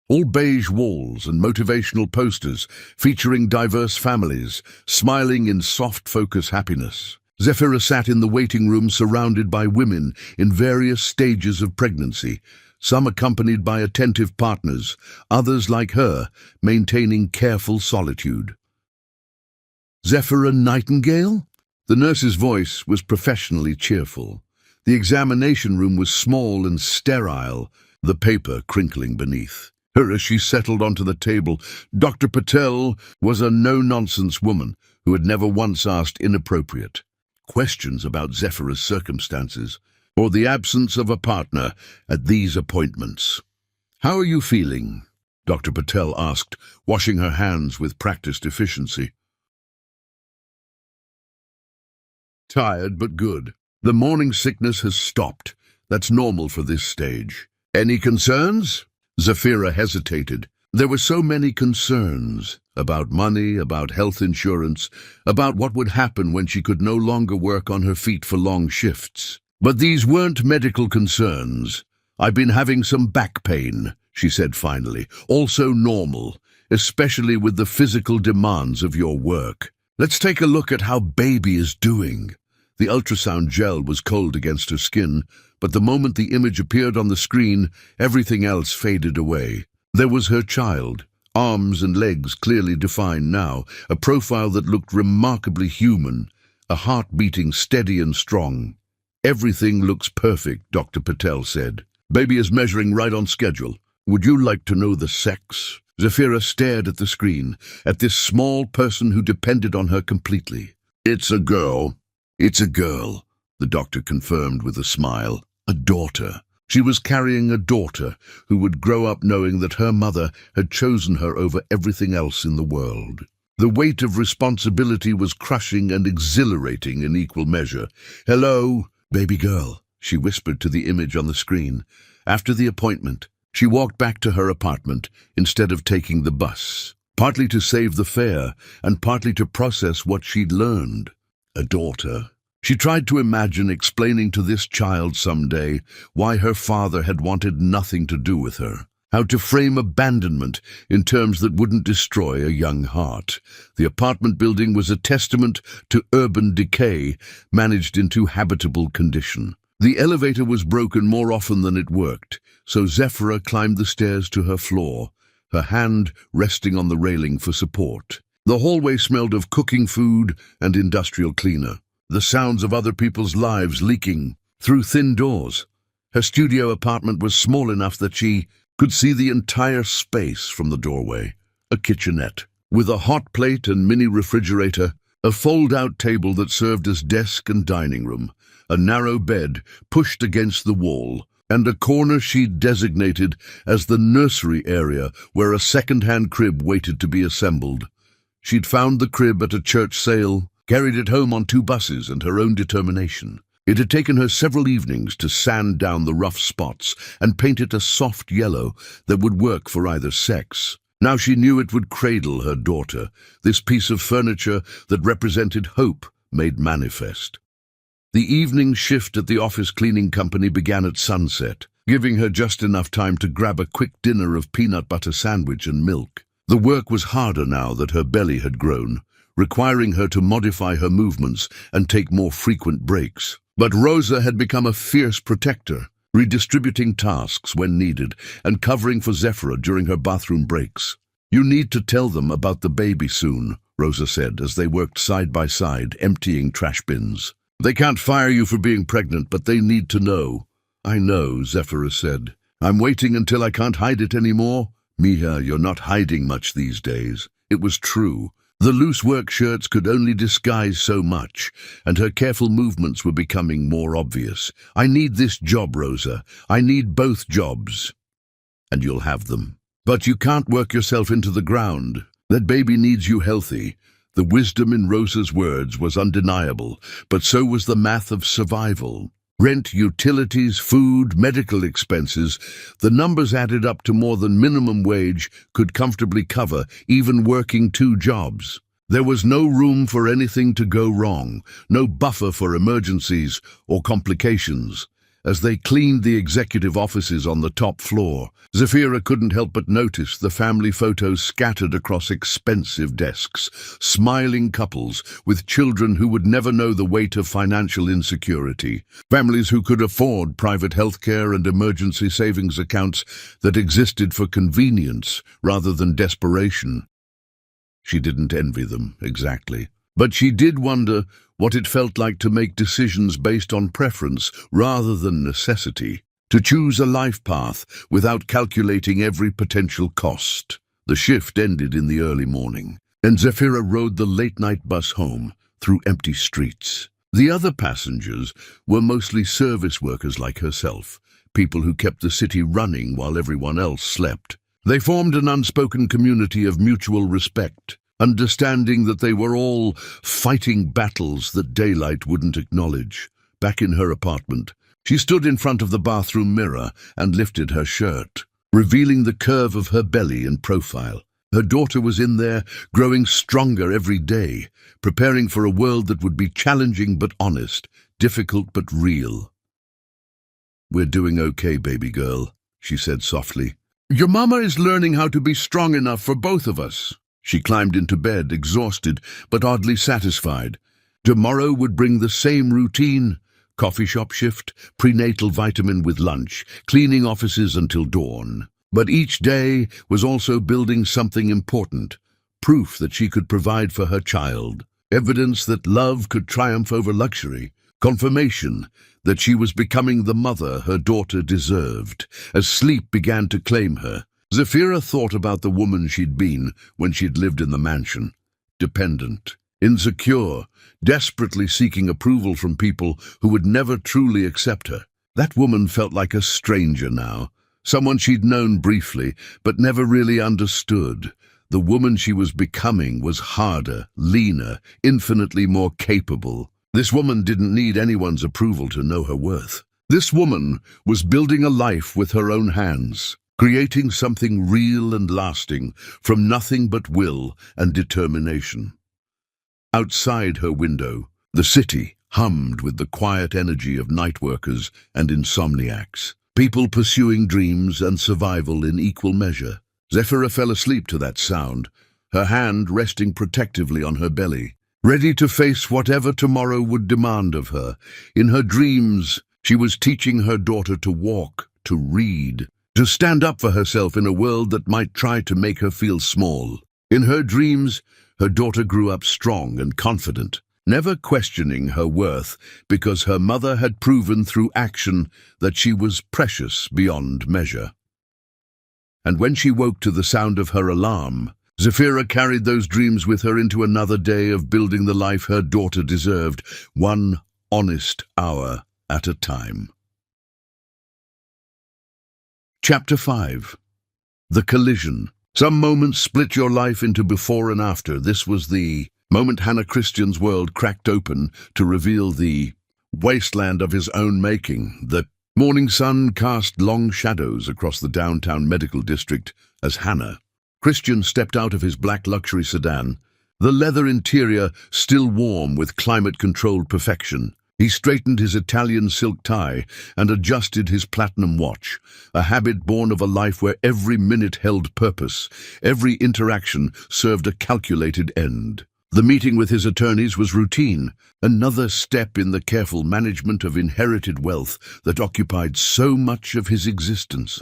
All beige walls and motivational posters featuring diverse families, smiling in soft focus happiness. Zafira sat in the waiting room surrounded by women in various stages of pregnancy, some accompanied by attentive partners, others like her, maintaining careful solitude. "Zafira Nightingale?" The nurse's voice was professionally cheerful. The examination room was small and sterile, the paper crinkling beneath. Her as she settled onto the table, Dr. Patel was a no-nonsense woman who had never once asked inappropriate questions about Zafira's circumstances or the absence of a partner at these appointments. "How are you feeling?" Dr. Patel asked, washing her hands with practiced efficiency. "Tired, but good. The morning sickness has stopped. That's normal for this stage. Any concerns?" Zafira hesitated. There were so many concerns about money, about health insurance, about what would happen when she could no longer work on her feet for long shifts. But these weren't medical concerns. "I've been having some back pain," she said finally. "Also normal, especially with the physical demands of your work. Let's take a look at how baby is doing." The ultrasound gel was cold against her skin, but the moment the image appeared on the screen, everything else faded away. There was her child, arms and legs clearly defined now, a profile that looked remarkably human, a heart beating steady and strong. "Everything looks perfect," Dr. Patel said. "Baby is measuring right on schedule. Would you like to know the sex?" Zafira stared at the screen, at this small person who depended on her completely. "It's a girl." "It's a girl," the doctor confirmed with a smile. "A daughter." She was carrying a daughter who would grow up knowing that her mother had chosen her over everything else in the world. The weight of responsibility was crushing and exhilarating in equal measure. "Hello, baby girl," she whispered to the image on the screen. After the appointment, she walked back to her apartment instead of taking the bus, partly to save the fare and partly to process what she'd learned. A daughter. She tried to imagine explaining to this child someday why her father had wanted nothing to do with her, how to frame abandonment in terms that wouldn't destroy a young heart. The apartment building was a testament to urban decay managed into habitable condition. The elevator was broken more often than it worked, so Zafira climbed the stairs to her floor, her hand resting on the railing for support. The hallway smelled of cooking food and industrial cleaner, the sounds of other people's lives leaking through thin doors. Her studio apartment was small enough that she could see the entire space from the doorway. A kitchenette, with a hot plate and mini refrigerator, a fold-out table that served as desk and dining room, a narrow bed pushed against the wall, and a corner she'd designated as the nursery area where a second-hand crib waited to be assembled. She'd found the crib at a church sale, carried it home on 2 buses and her own determination. It had taken her several evenings to sand down the rough spots and paint it a soft yellow that would work for either sex. Now she knew it would cradle her daughter, this piece of furniture that represented hope made manifest. The evening shift at the office cleaning company began at sunset, giving her just enough time to grab a quick dinner of peanut butter sandwich and milk. The work was harder now that her belly had grown. requiring her to modify her movements and take more frequent breaks. But Rosa had become a fierce protector, redistributing tasks when needed and covering for Zephyra during her bathroom breaks. "You need to tell them about the baby soon," Rosa said as they worked side by side, emptying trash bins. "They can't fire you for being pregnant, but they need to know." "I know," Zephyra said. "I'm waiting until I can't hide it anymore." "Mija, you're not hiding much these days." It was true. The loose work shirts could only disguise so much, and her careful movements were becoming more obvious. "I need this job, Rosa. I need both jobs." "And you'll have them. But you can't work yourself into the ground. That baby needs you healthy." The wisdom in Rosa's words was undeniable, but so was the math of survival. Rent, utilities, food, medical expenses, the numbers added up to more than minimum wage could comfortably cover, even working 2 jobs. There was no room for anything to go wrong, no buffer for emergencies or complications. As they cleaned the executive offices on the top floor, Zephyra couldn't help but notice the family photos scattered across expensive desks, smiling couples with children who would never know the weight of financial insecurity, families who could afford private healthcare and emergency savings accounts that existed for convenience rather than desperation. She didn't envy them, exactly. But she did wonder what it felt like to make decisions based on preference rather than necessity, to choose a life path without calculating every potential cost. The shift ended in the early morning, and Zephyra rode the late-night bus home through empty streets. The other passengers were mostly service workers like herself, people who kept the city running while everyone else slept. They formed an unspoken community of mutual respect, understanding that they were all fighting battles that daylight wouldn't acknowledge. Back in her apartment, she stood in front of the bathroom mirror and lifted her shirt, revealing the curve of her belly and profile. Her daughter was in there, growing stronger every day, preparing for a world that would be challenging but honest, difficult but real. "We're doing okay, baby girl," she said softly. "Your mama is learning how to be strong enough for both of us." She climbed into bed, exhausted but oddly satisfied. Tomorrow would bring the same routine: coffee shop shift, prenatal vitamin with lunch, cleaning offices until dawn. But each day was also building something important, proof that she could provide for her child, evidence that love could triumph over luxury, confirmation that she was becoming the mother her daughter deserved. As sleep began to claim her, Zephyra thought about the woman she'd been when she'd lived in the mansion. Dependent, insecure, desperately seeking approval from people who would never truly accept her. That woman felt like a stranger now, someone she'd known briefly but never really understood. The woman she was becoming was harder, leaner, infinitely more capable. This woman didn't need anyone's approval to know her worth. This woman was building a life with her own hands, creating something real and lasting from nothing but will and determination. Outside her window, the city hummed with the quiet energy of night workers and insomniacs, people pursuing dreams and survival in equal measure. Zephyra fell asleep to that sound, her hand resting protectively on her belly, ready to face whatever tomorrow would demand of her. In her dreams, she was teaching her daughter to walk, to read, to stand up for herself in a world that might try to make her feel small. In her dreams, her daughter grew up strong and confident, never questioning her worth because her mother had proven through action that she was precious beyond measure. And when she woke to the sound of her alarm, Zephyra carried those dreams with her into another day of building the life her daughter deserved, one honest hour at a time. Chapter 5. The Collision. Some moments split your life into before and after. This was the moment Hannah Christian's world cracked open to reveal the wasteland of his own making. The morning sun cast long shadows across the downtown medical district as Hannah Christian stepped out of his black luxury sedan, the leather interior still warm with climate-controlled perfection. He straightened his Italian silk tie and adjusted his platinum watch, a habit born of a life where every minute held purpose, every interaction served a calculated end. The meeting with his attorneys was routine, another step in the careful management of inherited wealth that occupied so much of his existence.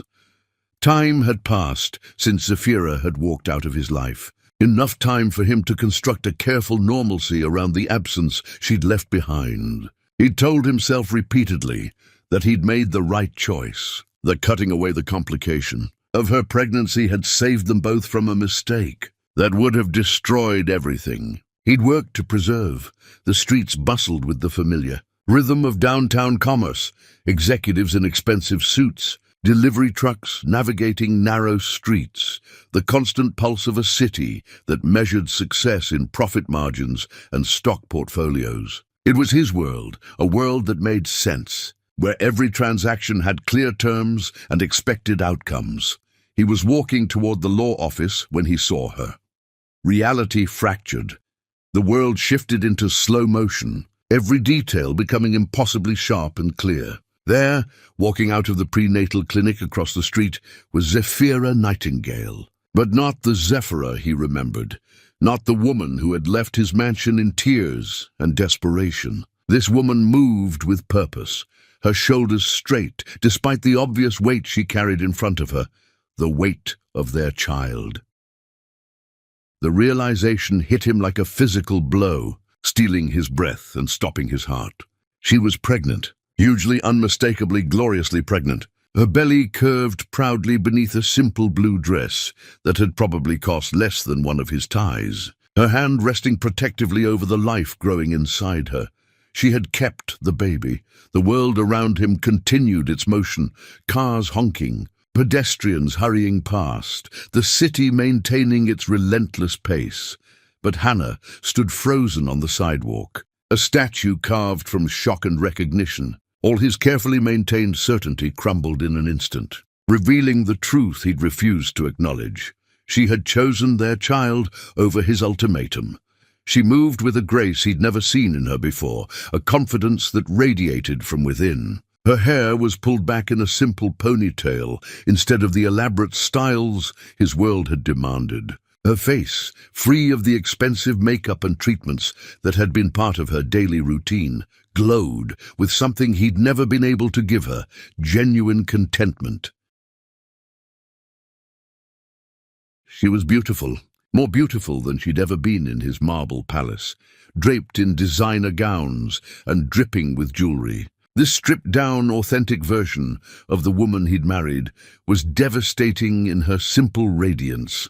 Time had passed since Zafira had walked out of his life. Enough time for him to construct a careful normalcy around the absence she'd left behind. He'd told himself repeatedly that he'd made the right choice, that cutting away the complication of her pregnancy had saved them both from a mistake that would have destroyed everything. He'd worked to preserve. The streets bustled with the familiar rhythm of downtown commerce, executives in expensive suits, delivery trucks navigating narrow streets, the constant pulse of a city that measured success in profit margins and stock portfolios. It was his world, a world that made sense, where every transaction had clear terms and expected outcomes. He was walking toward the law office when he saw her. Reality fractured. The world shifted into slow motion, every detail becoming impossibly sharp and clear. There, walking out of the prenatal clinic across the street, was Zafira Nightingale. But not the Zephyra he remembered, not the woman who had left his mansion in tears and desperation. This woman moved with purpose, her shoulders straight, despite the obvious weight she carried in front of her, the weight of their child. The realization hit him like a physical blow, stealing his breath and stopping his heart. She was pregnant. Hugely, unmistakably, gloriously pregnant. Her belly curved proudly beneath a simple blue dress that had probably cost less than one of his ties. Her hand resting protectively over the life growing inside her. She had kept the baby. The world around him continued its motion, cars honking, pedestrians hurrying past, the city maintaining its relentless pace. But Hannah stood frozen on the sidewalk, a statue carved from shock and recognition. All his carefully maintained certainty crumbled in an instant, revealing the truth he'd refused to acknowledge. She had chosen their child over his ultimatum. She moved with a grace he'd never seen in her before, a confidence that radiated from within. Her hair was pulled back in a simple ponytail instead of the elaborate styles his world had demanded. Her face, free of the expensive makeup and treatments that had been part of her daily routine, glowed with something he'd never been able to give her, genuine contentment. She was beautiful, more beautiful than she'd ever been in his marble palace, draped in designer gowns and dripping with jewelry. This stripped-down, authentic version of the woman he'd married was devastating in her simple radiance.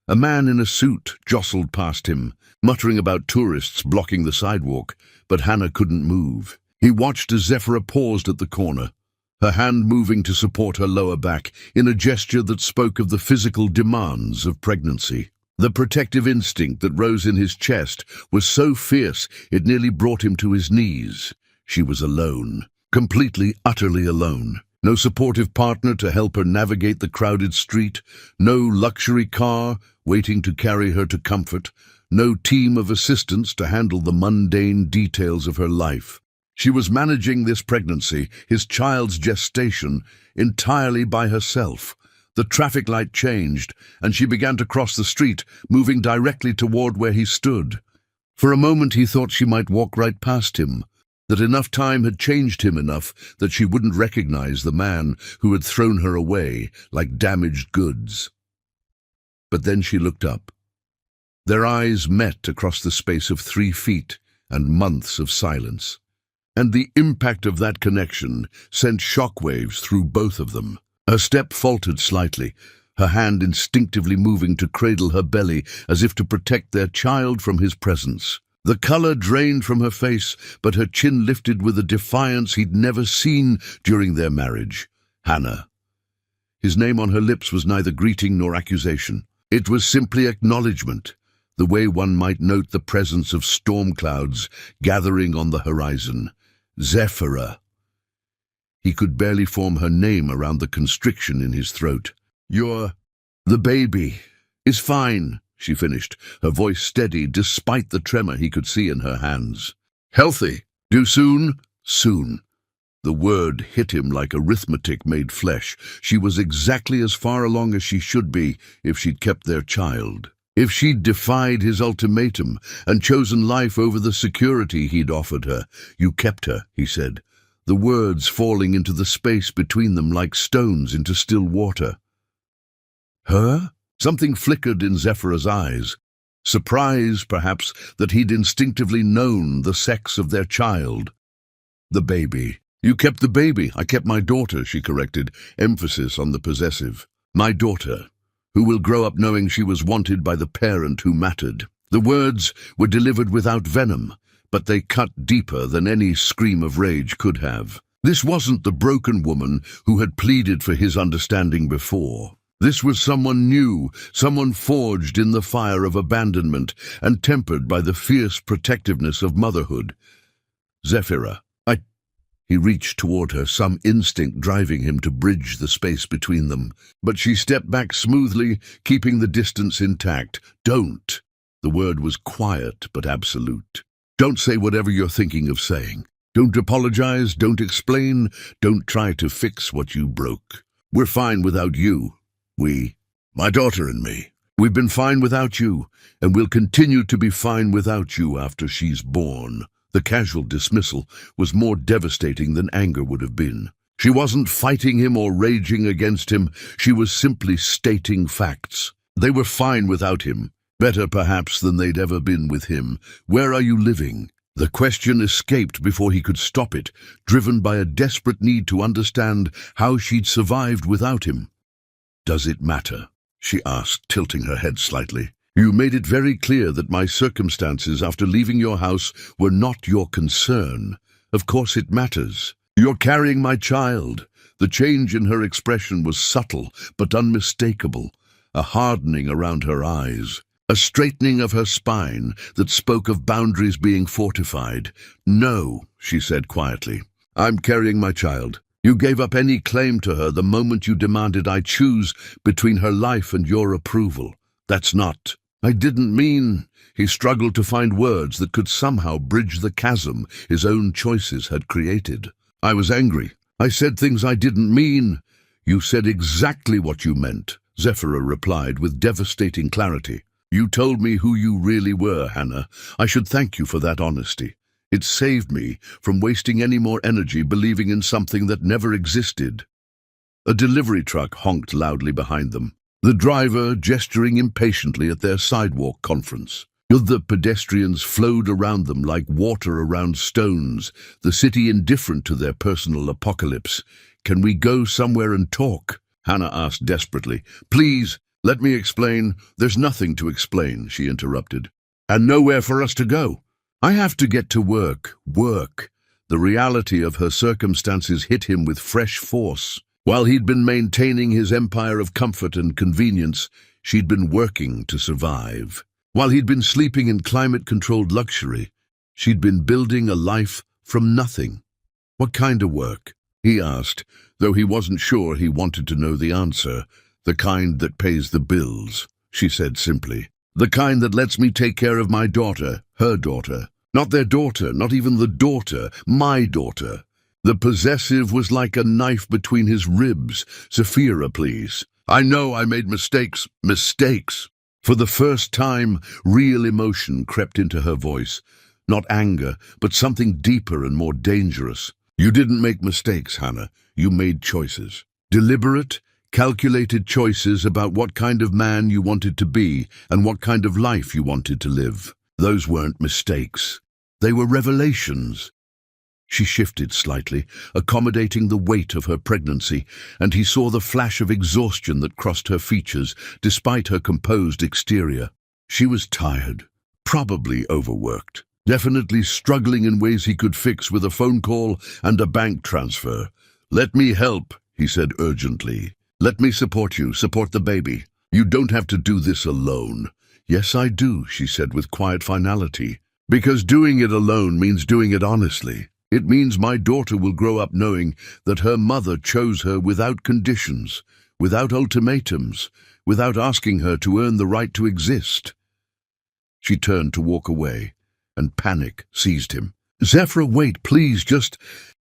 A man in a suit jostled past him, muttering about tourists blocking the sidewalk, but Hannah couldn't move. He watched as Zafira paused at the corner, her hand moving to support her lower back in a gesture that spoke of the physical demands of pregnancy. The protective instinct that rose in his chest was so fierce it nearly brought him to his knees. She was alone, completely, utterly alone. No supportive partner to help her navigate the crowded street, no luxury car waiting to carry her to comfort, no team of assistants to handle the mundane details of her life. She was managing this pregnancy, his child's gestation, entirely by herself. The traffic light changed, and she began to cross the street, moving directly toward where he stood. For a moment he thought she might walk right past him, that enough time had changed him enough that she wouldn't recognize the man who had thrown her away like damaged goods. But then she looked up. Their eyes met across the space of 3 feet and months of silence. And the impact of that connection sent shockwaves through both of them. Her step faltered slightly, her hand instinctively moving to cradle her belly as if to protect their child from his presence. The color drained from her face, but her chin lifted with a defiance he'd never seen during their marriage. Hannah. His name on her lips was neither greeting nor accusation. It was simply acknowledgement, the way one might note the presence of storm clouds gathering on the horizon. Zafira. He could barely form her name around the constriction in his throat. The baby is fine, she finished, her voice steady despite the tremor he could see in her hands. Healthy. Due soon? Soon. The word hit him like arithmetic made flesh. She was exactly as far along as she should be if she'd kept their child. If she'd defied his ultimatum and chosen life over the security he'd offered her, "You kept her," he said, the words falling into the space between them like stones into still water. Her? Something flickered in Zephyr's eyes. Surprise, perhaps, that he'd instinctively known the sex of their child. The baby. "You kept the baby. I kept my daughter," she corrected, emphasis on the possessive. "My daughter, who will grow up knowing she was wanted by the parent who mattered." The words were delivered without venom, but they cut deeper than any scream of rage could have. This wasn't the broken woman who had pleaded for his understanding before. This was someone new, someone forged in the fire of abandonment and tempered by the fierce protectiveness of motherhood. "Zephyra, He reached toward her, some instinct driving him to bridge the space between them. But she stepped back smoothly, keeping the distance intact. "Don't." The word was quiet but absolute. "Don't say whatever you're thinking of saying. Don't apologize, don't explain, don't try to fix what you broke. We're fine without you. My daughter and me. We've been fine without you, and we'll continue to be fine without you after she's born." The casual dismissal was more devastating than anger would have been. She wasn't fighting him or raging against him. She was simply stating facts. They were fine without him, better perhaps than they'd ever been with him. "Where are you living?" The question escaped before he could stop it, driven by a desperate need to understand how she'd survived without him. "Does it matter?" she asked, tilting her head slightly. "You made it very clear that my circumstances after leaving your house were not your concern. Of course it matters. You're carrying my child." The change in her expression was subtle but unmistakable, a hardening around her eyes, a straightening of her spine that spoke of boundaries being fortified. "No," she said quietly. "I'm carrying my child. You gave up any claim to her the moment you demanded I choose between her life and your approval. That's not—" "I didn't mean—" He struggled to find words that could somehow bridge the chasm his own choices had created. "I was angry. I said things I didn't mean." "You said exactly what you meant," Zephyra replied with devastating clarity. "You told me who you really were, Hannah. I should thank you for that honesty. It saved me from wasting any more energy believing in something that never existed." A delivery truck honked loudly behind them, the driver gesturing impatiently at their sidewalk conference. The pedestrians flowed around them like water around stones, the city indifferent to their personal apocalypse. "Can we go somewhere and talk?" Hannah asked desperately. "Please, let me explain." "There's nothing to explain," she interrupted. "And nowhere for us to go. I have to get to work." The reality of her circumstances hit him with fresh force. While he'd been maintaining his empire of comfort and convenience, she'd been working to survive. While he'd been sleeping in climate-controlled luxury, she'd been building a life from nothing. "What kind of work?" he asked, though he wasn't sure he wanted to know the answer. "The kind that pays the bills," she said simply. "The kind that lets me take care of my daughter, her daughter. Not their daughter, not even the daughter, my daughter." The possessive was like a knife between his ribs. "Zephyra, please. I know I made mistakes." "Mistakes?" For the first time, real emotion crept into her voice. Not anger, but something deeper and more dangerous. "You didn't make mistakes, Hannah. You made choices. Deliberate, calculated choices about what kind of man you wanted to be and what kind of life you wanted to live. Those weren't mistakes. They were revelations." She shifted slightly, accommodating the weight of her pregnancy, and he saw the flash of exhaustion that crossed her features, despite her composed exterior. She was tired, probably overworked, definitely struggling in ways he could fix with a phone call and a bank transfer. "Let me help," he said urgently. "Let me support you, support the baby. You don't have to do this alone." "Yes, I do," she said with quiet finality. "Because doing it alone means doing it honestly. It means my daughter will grow up knowing that her mother chose her without conditions, without ultimatums, without asking her to earn the right to exist." She turned to walk away, and panic seized him. "Zephyra, wait, please,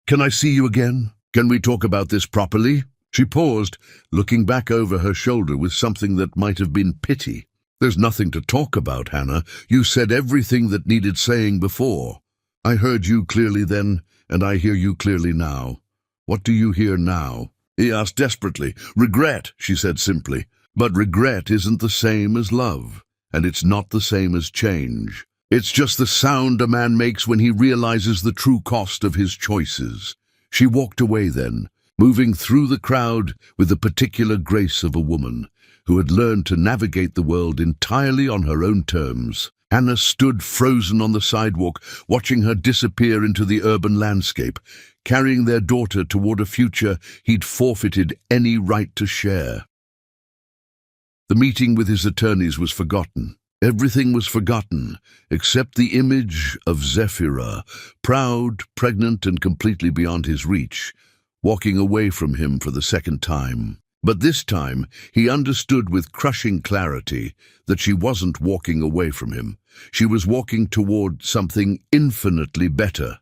can I see you again? Can we talk about this properly?" She paused, looking back over her shoulder with something that might have been pity. There's nothing to talk about, Hannah. You said everything that needed saying before. I heard you clearly then, and I hear you clearly now. What do you hear now? He asked desperately. Regret, she said simply. But regret isn't the same as love, and it's not the same as change. It's just the sound a man makes when he realizes the true cost of his choices. She walked away then, moving through the crowd with the particular grace of a woman who had learned to navigate the world entirely on her own terms. Hannah stood frozen on the sidewalk, watching her disappear into the urban landscape, carrying their daughter toward a future he'd forfeited any right to share. The meeting with his attorneys was forgotten. Everything was forgotten, except the image of Zephira, proud, pregnant, and completely beyond his reach, walking away from him for the second time. But this time, he understood with crushing clarity that she wasn't walking away from him. She was walking toward something infinitely better.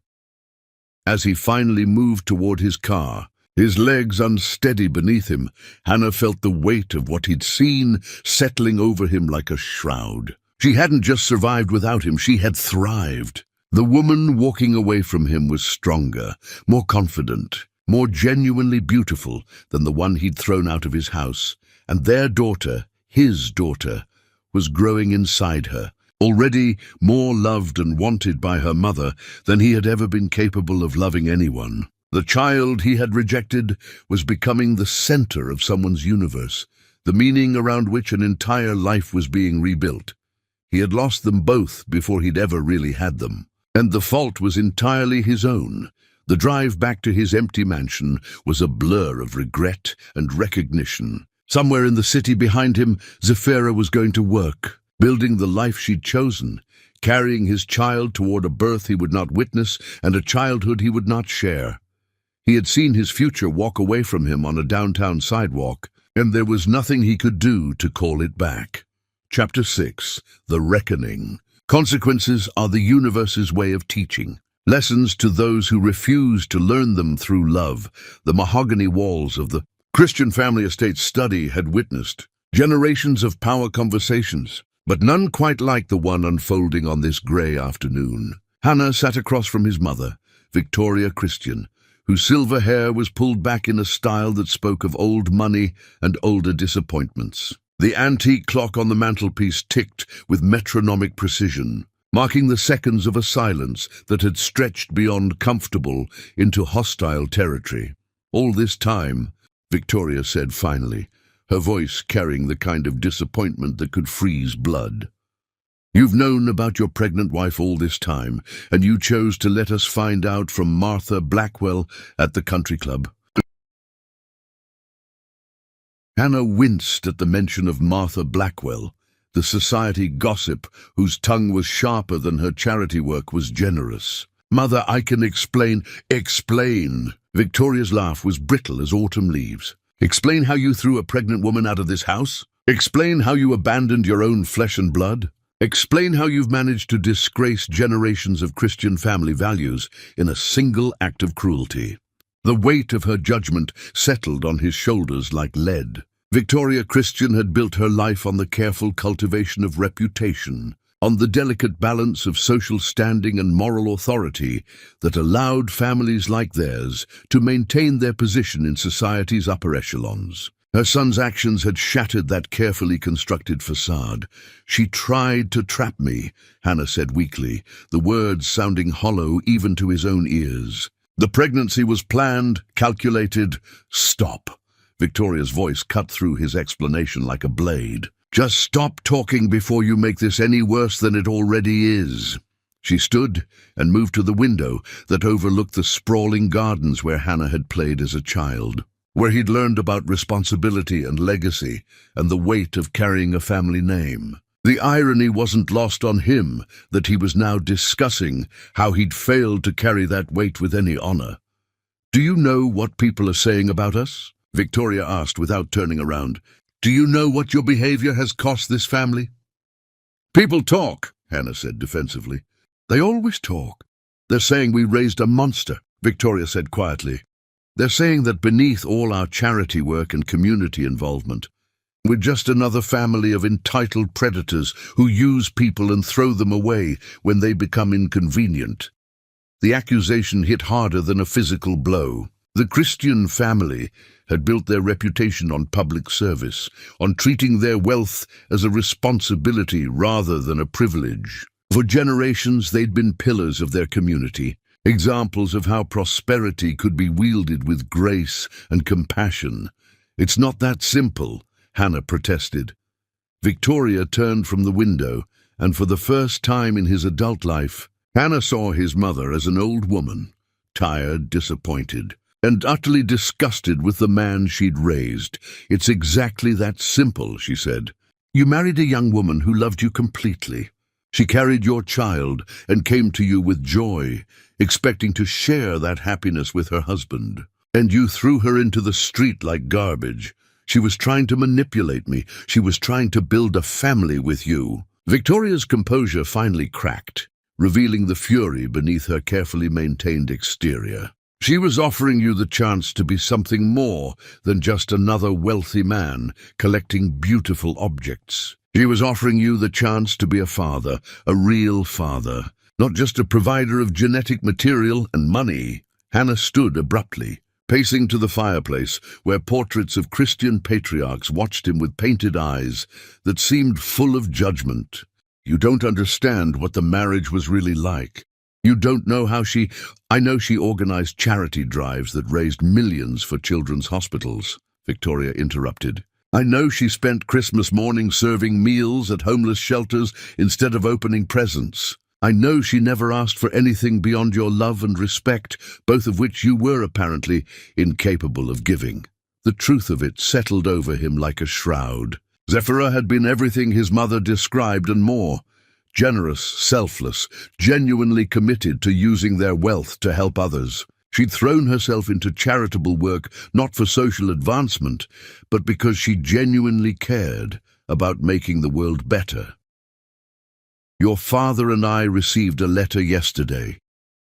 As he finally moved toward his car, his legs unsteady beneath him, Hannah felt the weight of what he'd seen settling over him like a shroud. She hadn't just survived without him, she had thrived. The woman walking away from him was stronger, more confident, more genuinely beautiful than the one he'd thrown out of his house, and their daughter, his daughter, was growing inside her, already more loved and wanted by her mother than he had ever been capable of loving anyone. The child he had rejected was becoming the center of someone's universe, the meaning around which an entire life was being rebuilt. He had lost them both before he'd ever really had them, and the fault was entirely his own. The drive back to his empty mansion was a blur of regret and recognition. Somewhere in the city behind him, Zephira was going to work, building the life she'd chosen, carrying his child toward a birth he would not witness and a childhood he would not share. He had seen his future walk away from him on a downtown sidewalk, and there was nothing he could do to call it back. Chapter 6. The Reckoning. Consequences are the universe's way of teaching. Lessons to those who refuse to learn them through love. The mahogany walls of the Christian family estate study had witnessed generations of power conversations, but none quite like the one unfolding on this grey afternoon. Hannah sat across from his mother, Victoria Christian, whose silver hair was pulled back in a style that spoke of old money and older disappointments. The antique clock on the mantelpiece ticked with metronomic precision, marking the seconds of a silence that had stretched beyond comfortable into hostile territory. All this time, Victoria said finally, her voice carrying the kind of disappointment that could freeze blood. You've known about your pregnant wife all this time, and you chose to let us find out from Martha Blackwell at the country club. Hannah winced at the mention of Martha Blackwell, the society gossip whose tongue was sharper than her charity work was generous. Mother, I can explain. Explain! Victoria's laugh was brittle as autumn leaves. Explain how you threw a pregnant woman out of this house? Explain how you abandoned your own flesh and blood? Explain how you've managed to disgrace generations of Christian family values in a single act of cruelty. The weight of her judgment settled on his shoulders like lead. Victoria Christian had built her life on the careful cultivation of reputation, on the delicate balance of social standing and moral authority that allowed families like theirs to maintain their position in society's upper echelons. Her son's actions had shattered that carefully constructed facade. She tried to trap me, Hannah said weakly, the words sounding hollow even to his own ears. The pregnancy was planned, calculated. Stop. Victoria's voice cut through his explanation like a blade. Just stop talking before you make this any worse than it already is. She stood and moved to the window that overlooked the sprawling gardens where Hannah had played as a child, where he'd learned about responsibility and legacy and the weight of carrying a family name. The irony wasn't lost on him that he was now discussing how he'd failed to carry that weight with any honor. Do you know what people are saying about us? Victoria asked without turning around. Do you know what your behavior has cost this family? People talk, Hannah said defensively. They always talk. They're saying we raised a monster, Victoria said quietly. They're saying that beneath all our charity work and community involvement, We're just another family of entitled predators who use people and throw them away when they become inconvenient. The accusation hit harder than a physical blow. The Christian family had built their reputation on public service, on treating their wealth as a responsibility rather than a privilege. For generations, they'd been pillars of their community, examples of how prosperity could be wielded with grace and compassion. "It's not that simple," Hannah protested. Victoria turned from the window, and for the first time in his adult life, Hannah saw his mother as an old woman, tired, disappointed, and utterly disgusted with the man she'd raised. "It's exactly that simple," she said. "You married a young woman who loved you completely. She carried your child and came to you with joy, expecting to share that happiness with her husband. And you threw her into the street like garbage. She was trying to manipulate me. She was trying to build a family with you." Victoria's composure finally cracked, revealing the fury beneath her carefully maintained exterior. She was offering you the chance to be something more than just another wealthy man collecting beautiful objects. She was offering you the chance to be a father, a real father, not just a provider of genetic material and money. Hannah stood abruptly, pacing to the fireplace where portraits of Christian patriarchs watched him with painted eyes that seemed full of judgment. "You don't understand what the marriage was really like. You don't know how I know she organized charity drives that raised millions for children's hospitals," Victoria interrupted. "I know she spent Christmas morning serving meals at homeless shelters instead of opening presents. I know she never asked for anything beyond your love and respect, both of which you were apparently incapable of giving." The truth of it settled over him like a shroud. Zephyra had been everything his mother described and more. Generous, selfless, genuinely committed to using their wealth to help others. She'd thrown herself into charitable work not for social advancement, but because she genuinely cared about making the world better. "Your father and I received a letter yesterday,"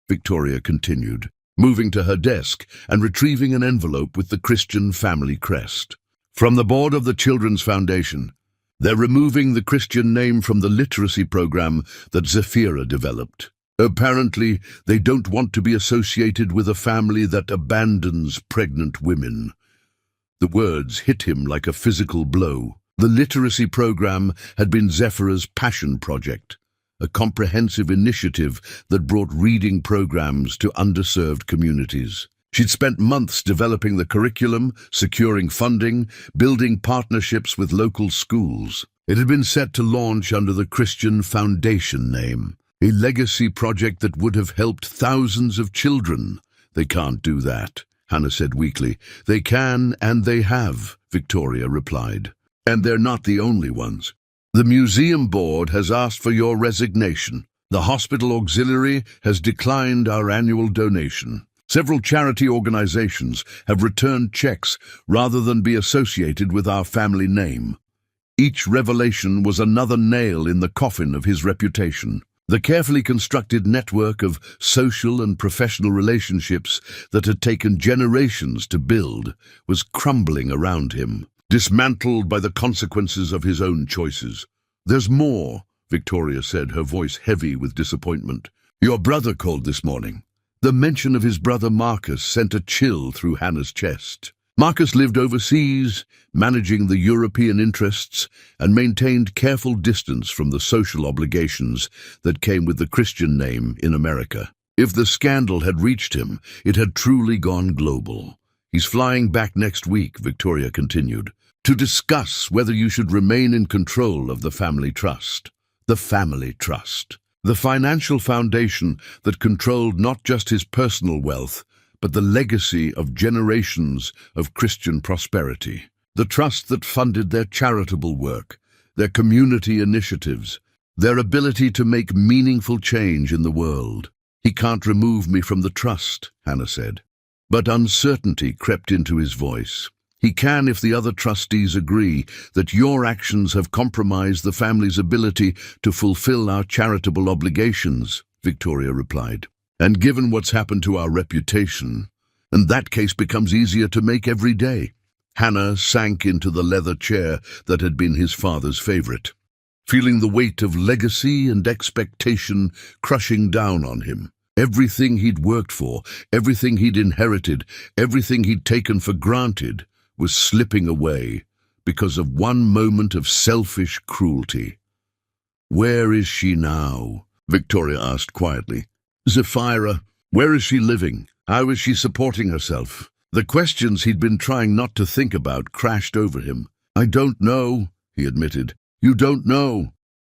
Victoria continued, moving to her desk and retrieving an envelope with the Christian family crest. "From the board of the Children's Foundation. They're removing the Christian name from the literacy program that Zephyra developed. Apparently, they don't want to be associated with a family that abandons pregnant women." The words hit him like a physical blow. The literacy program had been Zephyra's passion project, a comprehensive initiative that brought reading programs to underserved communities. She'd spent months developing the curriculum, securing funding, building partnerships with local schools. It had been set to launch under the Christian Foundation name, a legacy project that would have helped thousands of children. "They can't do that," Hannah said weakly. "They can, and they have," Victoria replied. "And they're not the only ones. The museum board has asked for your resignation. The hospital auxiliary has declined our annual donation. Several charity organizations have returned checks rather than be associated with our family name." Each revelation was another nail in the coffin of his reputation. The carefully constructed network of social and professional relationships that had taken generations to build was crumbling around him, dismantled by the consequences of his own choices. "There's more," Victoria said, her voice heavy with disappointment. "Your brother called this morning." The mention of his brother Marcus sent a chill through Hannah's chest. Marcus lived overseas, managing the European interests, and maintained careful distance from the social obligations that came with the Christian name in America. If the scandal had reached him, it had truly gone global. "He's flying back next week," Victoria continued, "to discuss whether you should remain in control of the family trust." The family trust. The financial foundation that controlled not just his personal wealth, but the legacy of generations of Christian prosperity. The trust that funded their charitable work, their community initiatives, their ability to make meaningful change in the world. "He can't remove me from the trust," Hannah said. But uncertainty crept into his voice. "He can if the other trustees agree that your actions have compromised the family's ability to fulfill our charitable obligations," Victoria replied. "And given what's happened to our reputation, and that case becomes easier to make every day." Hannah sank into the leather chair that had been his father's favorite, feeling the weight of legacy and expectation crushing down on him. Everything he'd worked for, everything he'd inherited, everything he'd taken for granted was slipping away because of one moment of selfish cruelty. "Where is she now?" Victoria asked quietly. "Zephyra, where is she living? How is she supporting herself?" The questions he'd been trying not to think about crashed over him. "I don't know," he admitted. "You don't know."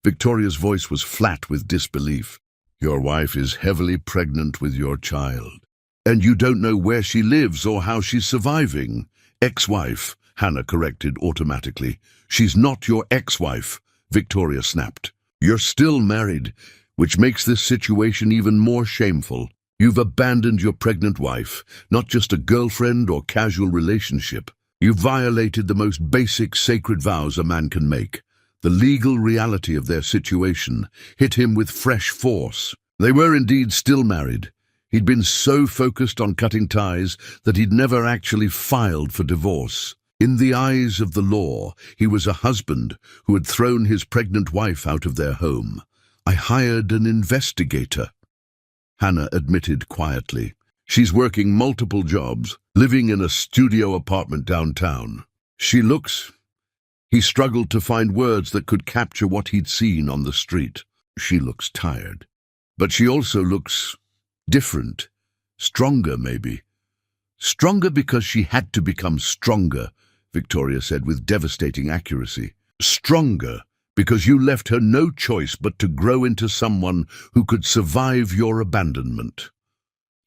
Victoria's voice was flat with disbelief. "Your wife is heavily pregnant with your child. And you don't know where she lives or how she's surviving." "Ex-wife," Hannah corrected automatically. "She's not your ex-wife," Victoria snapped. "You're still married, which makes this situation even more shameful. You've abandoned your pregnant wife, not just a girlfriend or casual relationship. You've violated the most basic sacred vows a man can make." The legal reality of their situation hit him with fresh force. They were indeed still married. He'd been so focused on cutting ties that he'd never actually filed for divorce. In the eyes of the law, he was a husband who had thrown his pregnant wife out of their home. "I hired an investigator," Hannah admitted quietly. "She's working multiple jobs, living in a studio apartment downtown. She looks—" He struggled to find words that could capture what he'd seen on the street. "She looks tired. But she also looks different. Stronger, maybe." "Stronger because she had to become stronger," Victoria said with devastating accuracy. "Stronger because you left her no choice but to grow into someone who could survive your abandonment."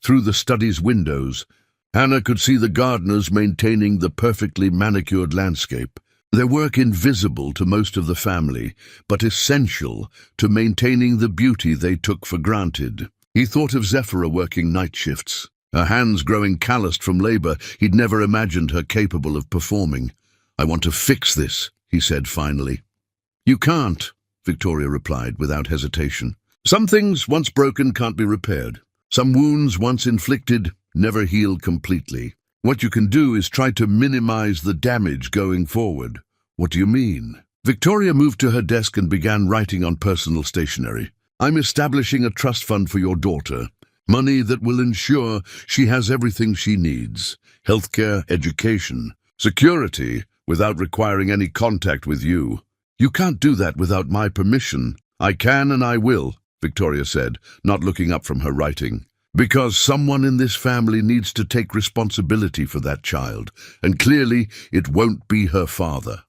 Through the study's windows, Hannah could see the gardeners maintaining the perfectly manicured landscape, their work invisible to most of the family, but essential to maintaining the beauty they took for granted. He thought of Zephyra working night shifts, her hands growing calloused from labor he'd never imagined her capable of performing. "I want to fix this," he said finally. "You can't," Victoria replied without hesitation. "Some things, once broken, can't be repaired. Some wounds, once inflicted, never heal completely. What you can do is try to minimize the damage going forward." "What do you mean?" Victoria moved to her desk and began writing on personal stationery. "I'm establishing a trust fund for your daughter. Money that will ensure she has everything she needs. Healthcare, education, security, without requiring any contact with you." "You can't do that without my permission." "I can and I will," Victoria said, not looking up from her writing. "Because someone in this family needs to take responsibility for that child, and clearly it won't be her father."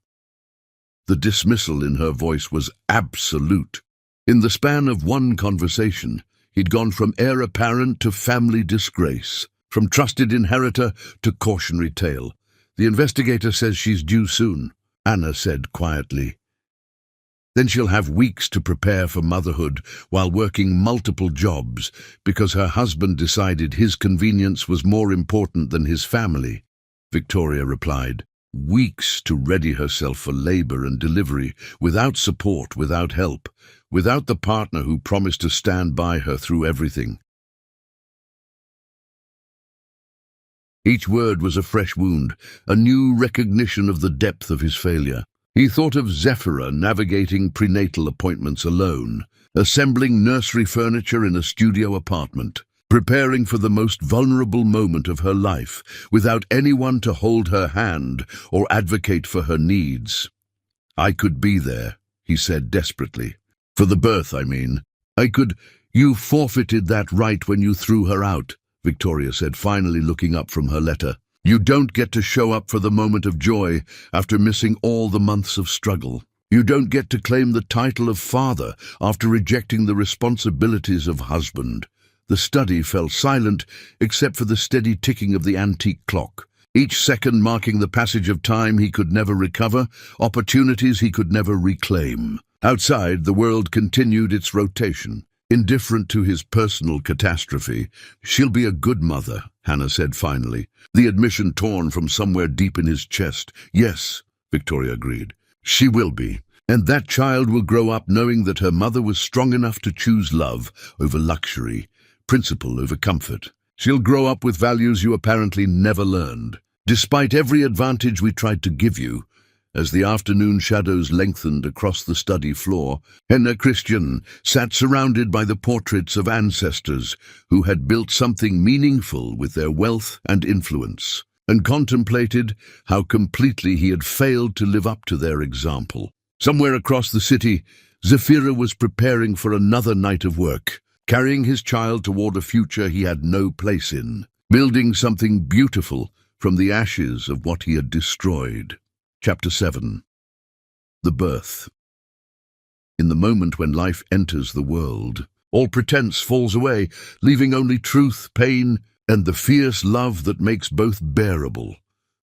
The dismissal in her voice was absolute. In the span of one conversation, he'd gone from heir apparent to family disgrace, from trusted inheritor to cautionary tale. "The investigator says she's due soon," Anna said quietly. "Then she'll have weeks to prepare for motherhood while working multiple jobs because her husband decided his convenience was more important than his family," Victoria replied. "Weeks to ready herself for labor and delivery, without support, without help, without the partner who promised to stand by her through everything." Each word was a fresh wound, a new recognition of the depth of his failure. He thought of Zephyra navigating prenatal appointments alone, assembling nursery furniture in a studio apartment, preparing for the most vulnerable moment of her life, without anyone to hold her hand or advocate for her needs. "I could be there," he said desperately. "For the birth, I mean. I could—" "You forfeited that right when you threw her out," Victoria said, finally looking up from her letter. "You don't get to show up for the moment of joy after missing all the months of struggle. You don't get to claim the title of father after rejecting the responsibilities of husband." The study fell silent except for the steady ticking of the antique clock, each second marking the passage of time he could never recover, opportunities he could never reclaim. Outside, the world continued its rotation. Indifferent to his personal catastrophe, "She'll be a good mother," Hannah said finally, the admission torn from somewhere deep in his chest. "Yes," Victoria agreed, "she will be. And that child will grow up knowing that her mother was strong enough to choose love over luxury, principle over comfort. She'll grow up with values you apparently never learned." Despite every advantage we tried to give you, as the afternoon shadows lengthened across the study floor, Henna Christian sat surrounded by the portraits of ancestors who had built something meaningful with their wealth and influence, and contemplated how completely he had failed to live up to their example. Somewhere across the city, Zafira was preparing for another night of work, carrying his child toward a future he had no place in, building something beautiful from the ashes of what he had destroyed. Chapter 7. The Birth. In the moment when life enters the world, all pretense falls away, leaving only truth, pain, and the fierce love that makes both bearable.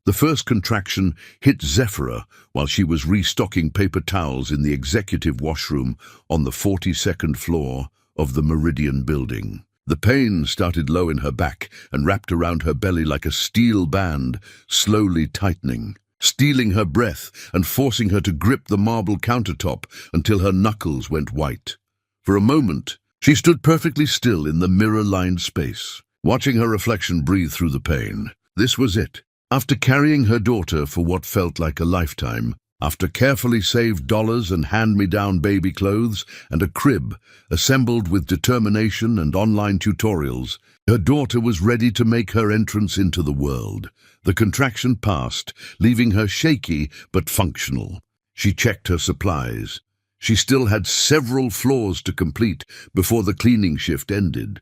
The first contraction hit Zafira while she was restocking paper towels in the executive washroom on the 42nd floor of the Meridian building. The pain started low in her back and wrapped around her belly like a steel band, slowly tightening, stealing her breath and forcing her to grip the marble countertop until her knuckles went white. For a moment, she stood perfectly still in the mirror-lined space, watching her reflection breathe through the pain. This was it. After carrying her daughter for what felt like a lifetime, after carefully saved dollars and hand-me-down baby clothes and a crib assembled with determination and online tutorials, her daughter was ready to make her entrance into the world. The contraction passed, leaving her shaky but functional. She checked her supplies. She still had several floors to complete before the cleaning shift ended.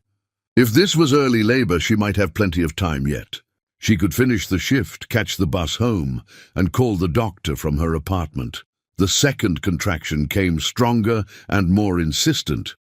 If this was early labor, she might have plenty of time yet. She could finish the shift, catch the bus home, and call the doctor from her apartment. The second contraction came stronger and more insistent.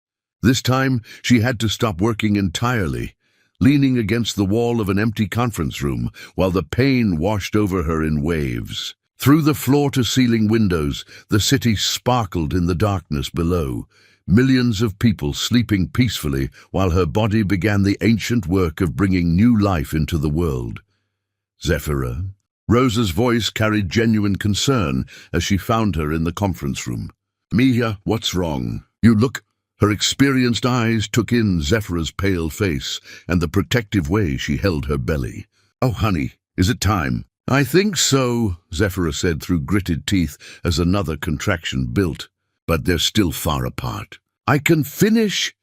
This time, she had to stop working entirely, leaning against the wall of an empty conference room while the pain washed over her in waves. Through the floor-to-ceiling windows, the city sparkled in the darkness below, millions of people sleeping peacefully while her body began the ancient work of bringing new life into the world. Zafira. Rosa's voice carried genuine concern as she found her in the conference room. Mia, what's wrong? You look... Her experienced eyes took in Zafira's pale face and the protective way she held her belly. Oh, honey, is it time? I think so, Zafira said through gritted teeth as another contraction built. But they're still far apart. I can finish...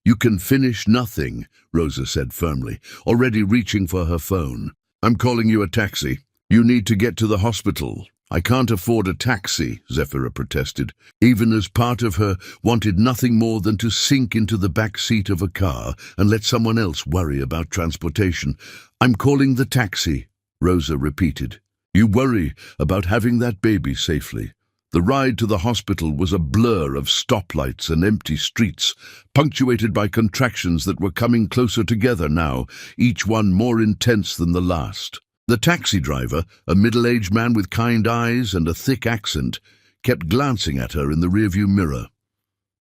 You can finish nothing, Rosa said firmly, already reaching for her phone. I'm calling you a taxi. You need to get to the hospital. I can't afford a taxi, Zafira protested, even as part of her wanted nothing more than to sink into the back seat of a car and let someone else worry about transportation. I'm calling the taxi, Rosa repeated. You worry about having that baby safely. The ride to the hospital was a blur of stoplights and empty streets, punctuated by contractions that were coming closer together now, each one more intense than the last. The taxi driver, a middle-aged man with kind eyes and a thick accent, kept glancing at her in the rearview mirror.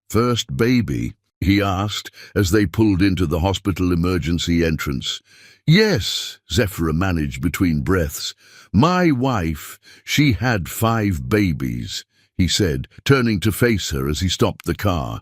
First baby? He asked as they pulled into the hospital emergency entrance. Yes, Zafira managed between breaths. My wife, she had 5 babies, he said, turning to face her as he stopped the car.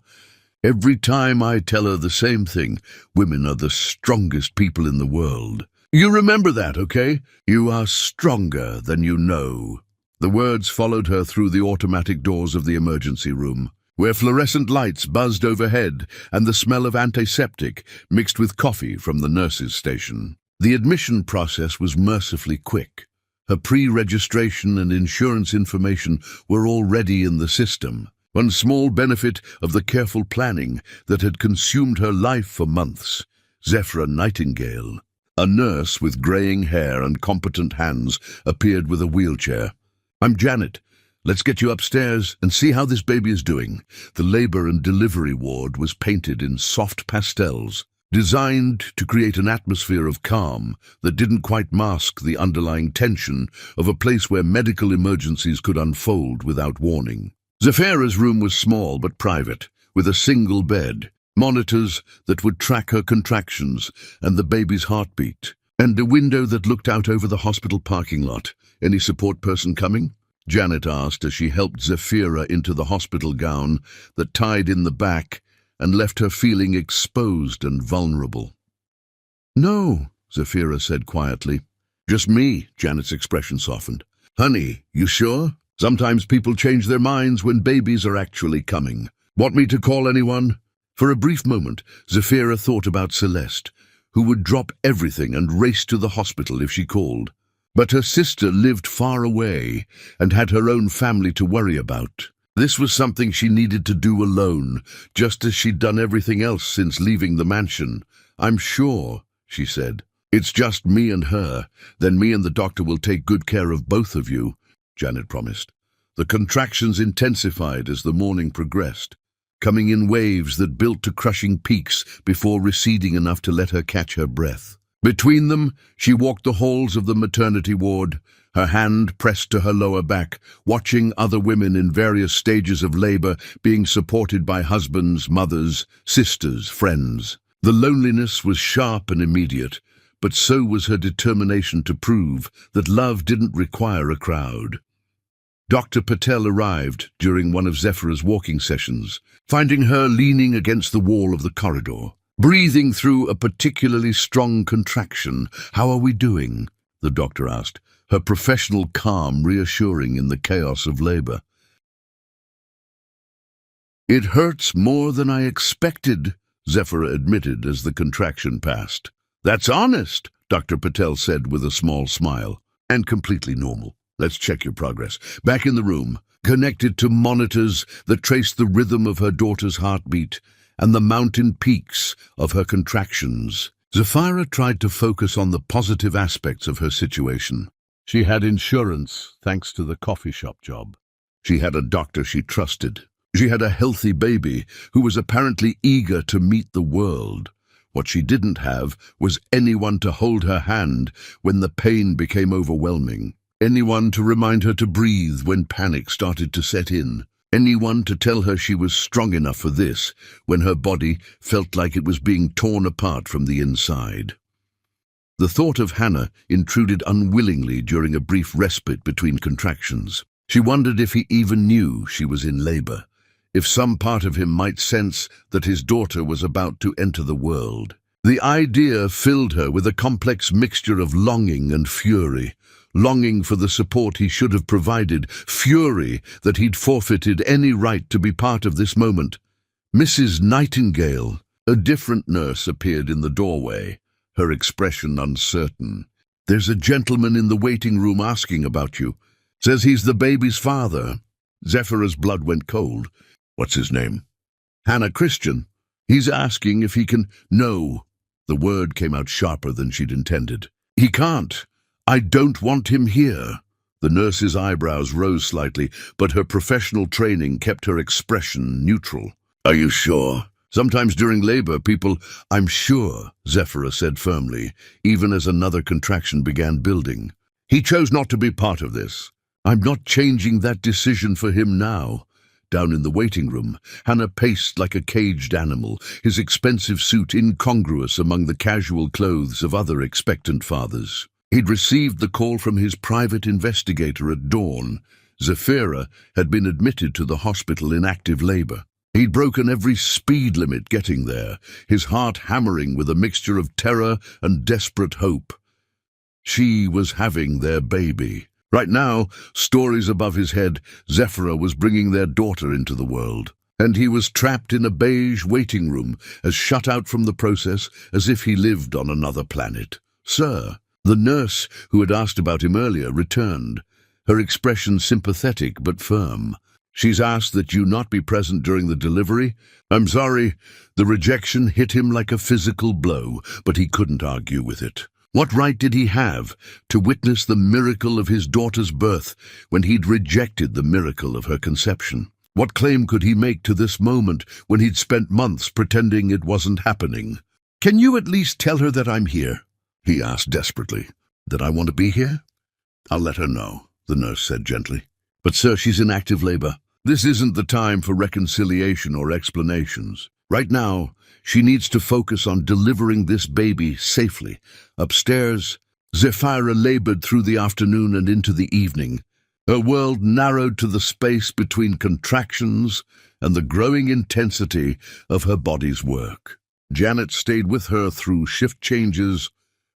Every time I tell her the same thing, women are the strongest people in the world. You remember that, okay? You are stronger than you know. The words followed her through the automatic doors of the emergency room, where fluorescent lights buzzed overhead and the smell of antiseptic mixed with coffee from the nurse's station. The admission process was mercifully quick. Her pre-registration and insurance information were already in the system, one small benefit of the careful planning that had consumed her life for months. Zafira Nightingale, a nurse with graying hair and competent hands, appeared with a wheelchair. I'm Janet. Let's get you upstairs and see how this baby is doing. The labor and delivery ward was painted in soft pastels, designed to create an atmosphere of calm that didn't quite mask the underlying tension of a place where medical emergencies could unfold without warning. Zafira's room was small but private, with a single bed, monitors that would track her contractions and the baby's heartbeat, and a window that looked out over the hospital parking lot. Any support person coming? Janet asked as she helped Zafira into the hospital gown that tied in the back and left her feeling exposed and vulnerable. No, Zafira said quietly. Just me, Janet's expression softened. Honey, you sure? Sometimes people change their minds when babies are actually coming. Want me to call anyone? For a brief moment, Zafira thought about Celeste, who would drop everything and race to the hospital if she called. But her sister lived far away and had her own family to worry about. This was something she needed to do alone, just as she'd done everything else since leaving the mansion. I'm sure, she said. It's just me and her. Then me and the doctor will take good care of both of you, Janet promised. The contractions intensified as the morning progressed, coming in waves that built to crushing peaks before receding enough to let her catch her breath. Between them, she walked the halls of the maternity ward, her hand pressed to her lower back, watching other women in various stages of labor being supported by husbands, mothers, sisters, friends. The loneliness was sharp and immediate, but so was her determination to prove that love didn't require a crowd. Dr. Patel arrived during one of Zephyra's walking sessions, finding her leaning against the wall of the corridor, breathing through a particularly strong contraction. "How are we doing?" the doctor asked, her professional calm reassuring in the chaos of labor. "It hurts more than I expected," Zephyra admitted as the contraction passed. "That's honest," Dr. Patel said with a small smile, "and completely normal. Let's check your progress." Back in the room, connected to monitors that traced the rhythm of her daughter's heartbeat and the mountain peaks of her contractions, Zafira tried to focus on the positive aspects of her situation. She had insurance, thanks to the coffee shop job. She had a doctor she trusted. She had a healthy baby who was apparently eager to meet the world. What she didn't have was anyone to hold her hand when the pain became overwhelming. Anyone to remind her to breathe when panic started to set in. Anyone to tell her she was strong enough for this when her body felt like it was being torn apart from the inside. The thought of Hannah intruded unwillingly during a brief respite between contractions. She wondered if he even knew she was in labor, if some part of him might sense that his daughter was about to enter the world. The idea filled her with a complex mixture of longing and fury. Longing for the support he should have provided, fury that he'd forfeited any right to be part of this moment. Mrs. Nightingale, a different nurse, appeared in the doorway, her expression uncertain. "There's a gentleman in the waiting room asking about you. Says he's the baby's father." Zephyra's blood went cold. "What's his name?" "Hannah Christian. He's asking if he can—" "No." The word came out sharper than she'd intended. "He can't. I don't want him here." The nurse's eyebrows rose slightly, but her professional training kept her expression neutral. "Are you sure?" "Sometimes during labor, people—" "I'm sure," Zephyra said firmly, even as another contraction began building. "He chose not to be part of this. I'm not changing that decision for him now." Down in the waiting room, Hannah paced like a caged animal, his expensive suit incongruous among the casual clothes of other expectant fathers. He'd received the call from his private investigator at dawn. Zafira had been admitted to the hospital in active labor. He'd broken every speed limit getting there, his heart hammering with a mixture of terror and desperate hope. She was having their baby. Right now, stories above his head, Zafira was bringing their daughter into the world. And he was trapped in a beige waiting room, as shut out from the process as if he lived on another planet. "Sir," the nurse who had asked about him earlier returned, her expression sympathetic but firm. "She's asked that you not be present during the delivery." "I'm sorry." The rejection hit him like a physical blow, but he couldn't argue with it. What right did he have to witness the miracle of his daughter's birth when he'd rejected the miracle of her conception? What claim could he make to this moment when he'd spent months pretending it wasn't happening? "Can you at least tell her that I'm here?" he asked desperately. "That I want to be here?" "I'll let her know," the nurse said gently. "But sir, she's in active labor. This isn't the time for reconciliation or explanations. Right now, she needs to focus on delivering this baby safely." Upstairs, Zafira labored through the afternoon and into the evening. Her world narrowed to the space between contractions and the growing intensity of her body's work. Janet stayed with her through shift changes,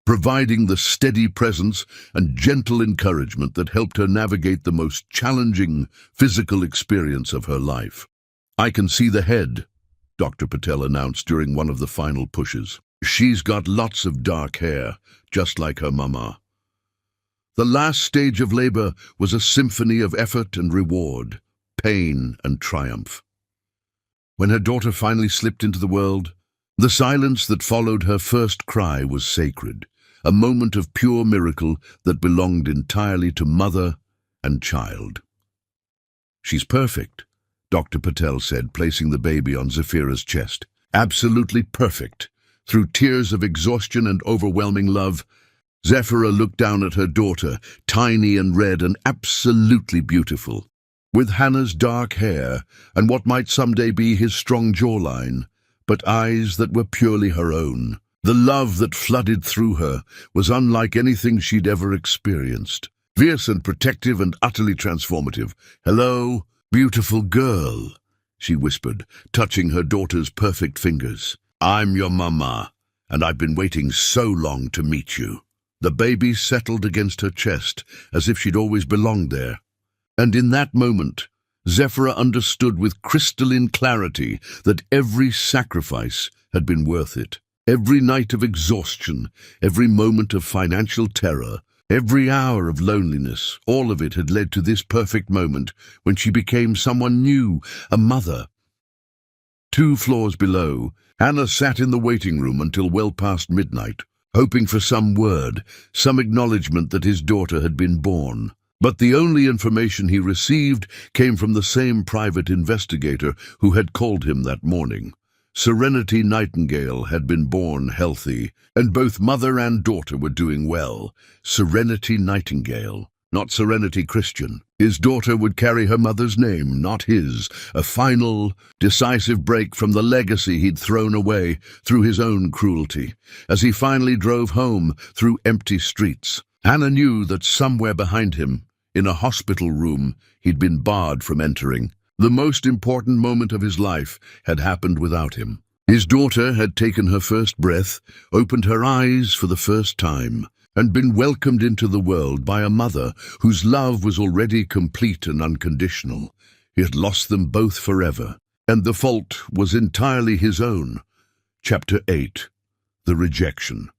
providing the steady presence and gentle encouragement that helped her navigate the most challenging physical experience of her life. "I can see the head," Dr. Patel announced during one of the final pushes. "She's got lots of dark hair, just like her mama." The last stage of labor was a symphony of effort and reward, pain and triumph. When her daughter finally slipped into the world, the silence that followed her first cry was sacred, a moment of pure miracle that belonged entirely to mother and child. "She's perfect," Dr. Patel said, placing the baby on Zafira's chest. "Absolutely perfect." Through tears of exhaustion and overwhelming love, Zafira looked down at her daughter, tiny and red and absolutely beautiful. With Hannah's dark hair and what might someday be his strong jawline, but eyes that were purely her own. The love that flooded through her was unlike anything she'd ever experienced. Fierce and protective and utterly transformative. "Hello, beautiful girl," she whispered, touching her daughter's perfect fingers. "I'm your mama, and I've been waiting so long to meet you." The baby settled against her chest, as if she'd always belonged there. And in that moment, Zafira understood with crystalline clarity that every sacrifice had been worth it. Every night of exhaustion, every moment of financial terror, every hour of loneliness, all of it had led to this perfect moment when she became someone new, a mother. 2 floors below, Hannah sat in the waiting room until well past midnight, hoping for some word, some acknowledgement that his daughter had been born. But the only information he received came from the same private investigator who had called him that morning. Serenity Nightingale had been born healthy, and both mother and daughter were doing well. Serenity Nightingale, not Serenity Christian. His daughter would carry her mother's name, not his, a final, decisive break from the legacy he'd thrown away through his own cruelty. As he finally drove home through empty streets, Hannah knew that somewhere behind him, in a hospital room he'd been barred from entering, the most important moment of his life had happened without him. His daughter had taken her first breath, opened her eyes for the first time, and been welcomed into the world by a mother whose love was already complete and unconditional. He had lost them both forever, and the fault was entirely his own. Chapter 8. The Rejection.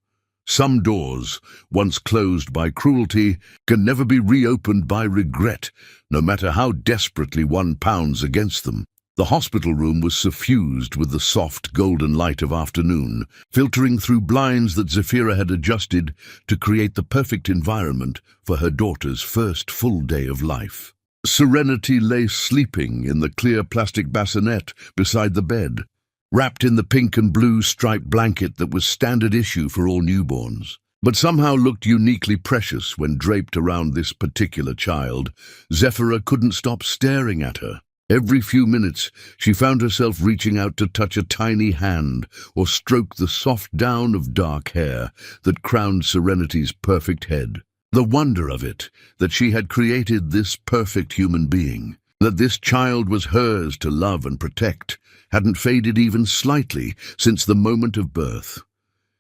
Some doors, once closed by cruelty, can never be reopened by regret, no matter how desperately one pounds against them. The hospital room was suffused with the soft golden light of afternoon, filtering through blinds that Zafira had adjusted to create the perfect environment for her daughter's first full day of life. Serenity lay sleeping in the clear plastic bassinet beside the bed, wrapped in the pink and blue striped blanket that was standard issue for all newborns, but somehow looked uniquely precious when draped around this particular child. Zafira couldn't stop staring at her. Every few minutes, she found herself reaching out to touch a tiny hand or stroke the soft down of dark hair that crowned Serenity's perfect head. The wonder of it, that she had created this perfect human being, that this child was hers to love and protect, hadn't faded even slightly since the moment of birth.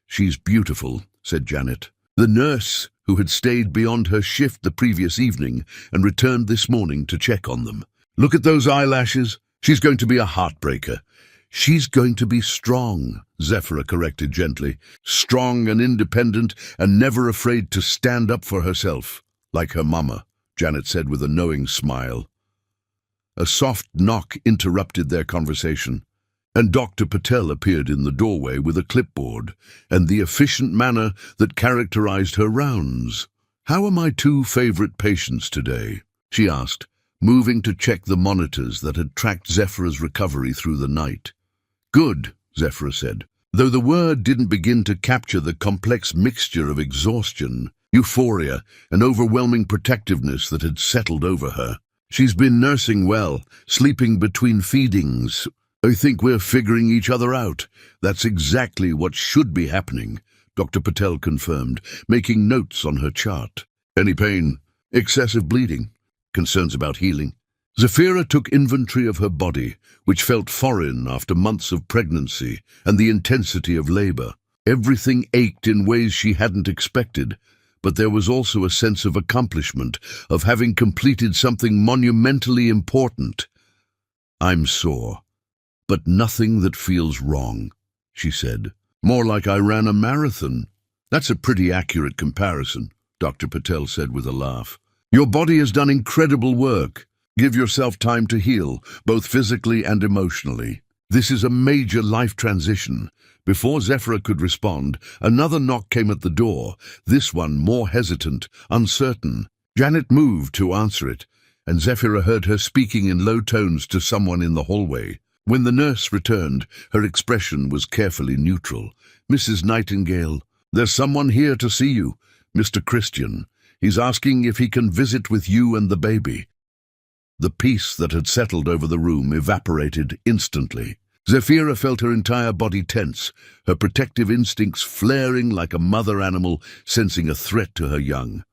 "She's beautiful," said Janet, the nurse who had stayed beyond her shift the previous evening and returned this morning to check on them. "Look at those eyelashes. She's going to be a heartbreaker." "She's going to be strong," Zafira corrected gently. "Strong and independent and never afraid to stand up for herself, like her mama," Janet said with a knowing smile. A soft knock interrupted their conversation, and Dr. Patel appeared in the doorway with a clipboard and the efficient manner that characterized her rounds. "How are my 2 favorite patients today?" she asked, moving to check the monitors that had tracked Zafira's recovery through the night. "Good," Zafira said, though the word didn't begin to capture the complex mixture of exhaustion, euphoria, and overwhelming protectiveness that had settled over her. "She's been nursing well, sleeping between feedings. I think we're figuring each other out. That's exactly what should be happening," Dr. Patel confirmed, making notes on her chart. "Any pain? Excessive bleeding? Concerns about healing?" Zafira took inventory of her body, which felt foreign after months of pregnancy and the intensity of labor. Everything ached in ways she hadn't expected, but there was also a sense of accomplishment, of having completed something monumentally important. "I'm sore, but nothing that feels wrong," she said. "More like I ran a marathon." "That's a pretty accurate comparison," Dr. Patel said with a laugh. "Your body has done incredible work. Give yourself time to heal, both physically and emotionally. This is a major life transition." Before Zephyra could respond, another knock came at the door, this one more hesitant, uncertain. Janet moved to answer it, and Zephyra heard her speaking in low tones to someone in the hallway. When the nurse returned, her expression was carefully neutral. "Mrs. Nightingale, there's someone here to see you, Mr. Christian. He's asking if he can visit with you and the baby." The peace that had settled over the room evaporated instantly. Zephyra felt her entire body tense, her protective instincts flaring like a mother animal sensing a threat to her young.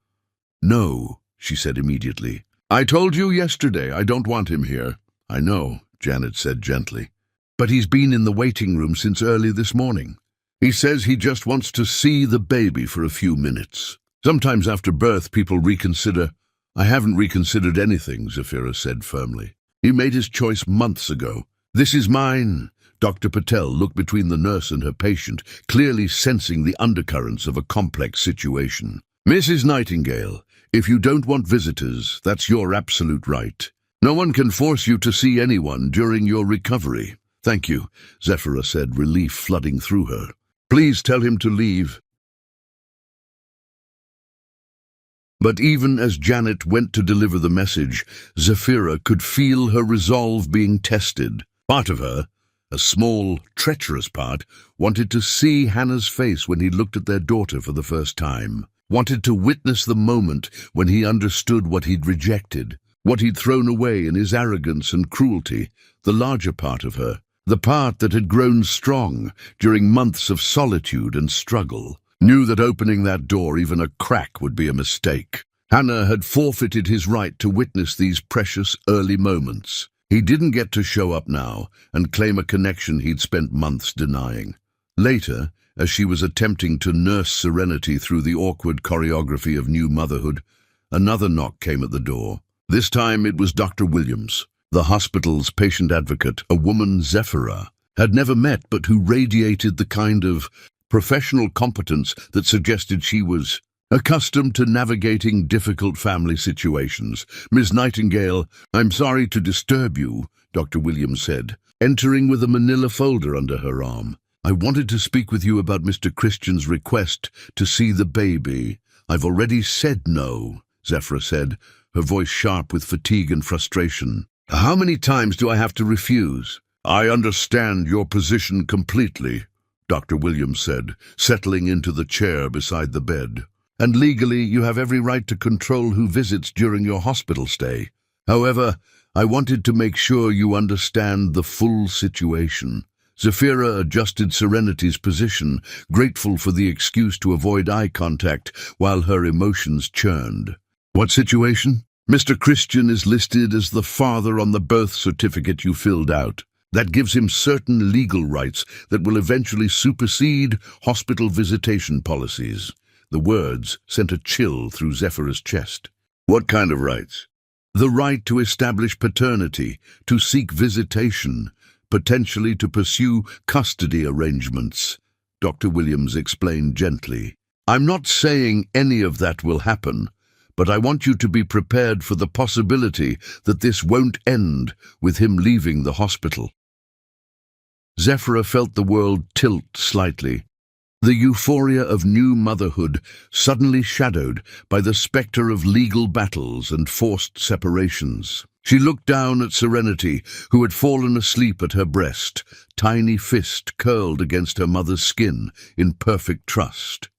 "No," she said immediately. "I told you yesterday I don't want him here." "I know," Janet said gently. "But he's been in the waiting room since early this morning. He says he just wants to see the baby for a few minutes. Sometimes after birth people reconsider." "I haven't reconsidered anything," Zephyra said firmly. "He made his choice months ago. This is mine." Dr. Patel looked between the nurse and her patient, clearly sensing the undercurrents of a complex situation. "Mrs. Nightingale, if you don't want visitors, that's your absolute right. No one can force you to see anyone during your recovery." "Thank you," Zephyra said, relief flooding through her. "Please tell him to leave." But even as Janet went to deliver the message, Zephyra could feel her resolve being tested. Part of her, a small, treacherous part, wanted to see Hannah's face when he looked at their daughter for the first time, wanted to witness the moment when he understood what he'd rejected, what he'd thrown away in his arrogance and cruelty. The larger part of her, the part that had grown strong during months of solitude and struggle, knew that opening that door even a crack would be a mistake. Hannah had forfeited his right to witness these precious early moments. He didn't get to show up now and claim a connection he'd spent months denying. Later, as she was attempting to nurse serenity through the awkward choreography of new motherhood, another knock came at the door. This time it was Dr. Williams, the hospital's patient advocate, a woman Zephyra had never met but who radiated the kind of professional competence that suggested she was accustomed to navigating difficult family situations. "Miss Nightingale, I'm sorry to disturb you," Dr. Williams said, entering with a manila folder under her arm. "I wanted to speak with you about Mr. Christian's request to see the baby." "I've already said no," Zephyra said, her voice sharp with fatigue and frustration. "How many times do I have to refuse?" "I understand your position completely," Dr. Williams said, settling into the chair beside the bed. "And legally you have every right to control who visits during your hospital stay. However, I wanted to make sure you understand the full situation." Zephyra adjusted Serenity's position, grateful for the excuse to avoid eye contact while her emotions churned. "What situation?" "Mr. Christian is listed as the father on the birth certificate you filled out. That gives him certain legal rights that will eventually supersede hospital visitation policies." The words sent a chill through Zephyra's chest. "What kind of rights?" "The right to establish paternity, to seek visitation, potentially to pursue custody arrangements," Dr. Williams explained gently. "I'm not saying any of that will happen, but I want you to be prepared for the possibility that this won't end with him leaving the hospital." Zephyra felt the world tilt slightly. The euphoria of new motherhood suddenly shadowed by the spectre of legal battles and forced separations. She looked down at Serenity, who had fallen asleep at her breast, tiny fist curled against her mother's skin in perfect trust.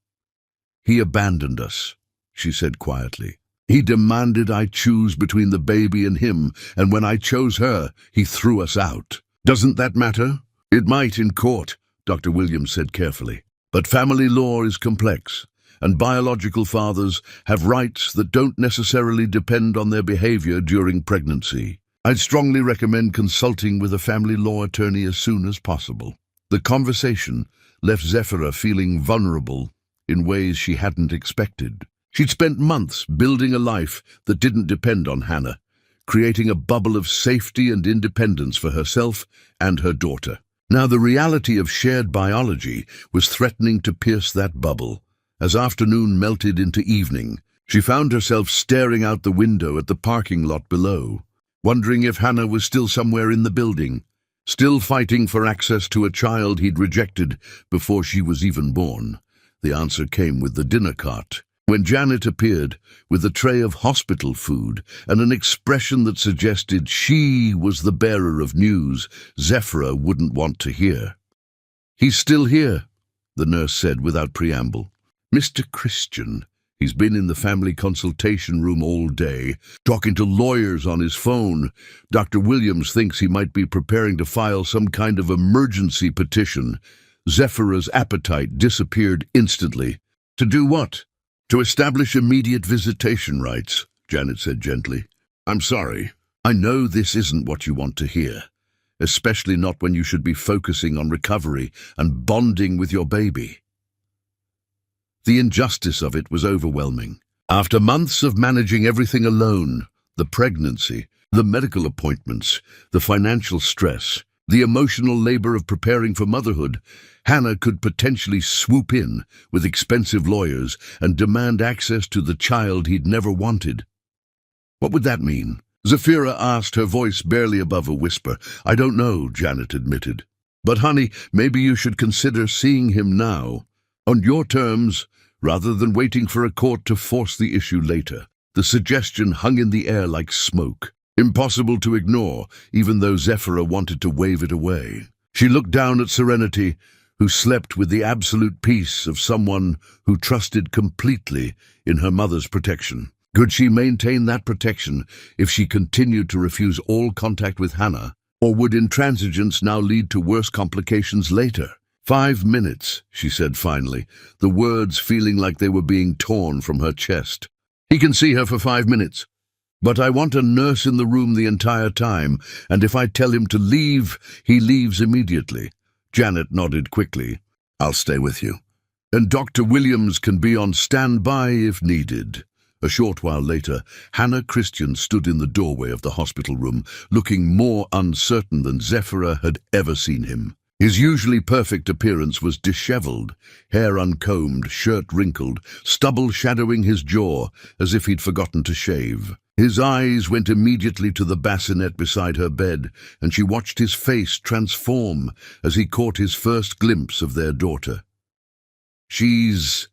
"He abandoned us," she said quietly. "He demanded I choose between the baby and him, and when I chose her, he threw us out. Doesn't that matter?" "It might in court," Dr. Williams said carefully. "But family law is complex, and biological fathers have rights that don't necessarily depend on their behavior during pregnancy. I'd strongly recommend consulting with a family law attorney as soon as possible." The conversation left Zephyra feeling vulnerable in ways she hadn't expected. She'd spent months building a life that didn't depend on Hannah, creating a bubble of safety and independence for herself and her daughter. Now the reality of shared biology was threatening to pierce that bubble. As afternoon melted into evening, she found herself staring out the window at the parking lot below, wondering if Hannah was still somewhere in the building, still fighting for access to a child he'd rejected before she was even born. The answer came with the dinner cart, when Janet appeared with a tray of hospital food and an expression that suggested she was the bearer of news Zephyra wouldn't want to hear. "He's still here," the nurse said without preamble. "Mr. Christian. He's been in the family consultation room all day, talking to lawyers on his phone. Dr. Williams thinks he might be preparing to file some kind of emergency petition." Zephyra's appetite disappeared instantly. "To do what?" "To establish immediate visitation rights," Janet said gently. "I'm sorry. I know this isn't what you want to hear, especially not when you should be focusing on recovery and bonding with your baby." The injustice of it was overwhelming. After months of managing everything alone, the pregnancy, the medical appointments, the financial stress, the emotional labor of preparing for motherhood, Hannah could potentially swoop in with expensive lawyers and demand access to the child he'd never wanted. What would that mean? Zephyra asked, her voice barely above a whisper. "I don't know," Janet admitted. "But honey, maybe you should consider seeing him now, on your terms, rather than waiting for a court to force the issue later." The suggestion hung in the air like smoke, impossible to ignore, even though Zephyra wanted to wave it away. She looked down at Serenity, who slept with the absolute peace of someone who trusted completely in her mother's protection. Could she maintain that protection if she continued to refuse all contact with Hannah, or would intransigence now lead to worse complications later? "5 minutes," she said finally, the words feeling like they were being torn from her chest. "He can see her for 5 minutes. But I want a nurse in the room the entire time, and if I tell him to leave, he leaves immediately." Janet nodded quickly. "I'll stay with you. And Dr. Williams can be on standby if needed." A short while later, Hannah Christian stood in the doorway of the hospital room, looking more uncertain than Zephyra had ever seen him. His usually perfect appearance was disheveled, hair uncombed, shirt wrinkled, stubble shadowing his jaw as if he'd forgotten to shave. His eyes went immediately to the bassinet beside her bed, and she watched his face transform as he caught his first glimpse of their daughter. "She's—"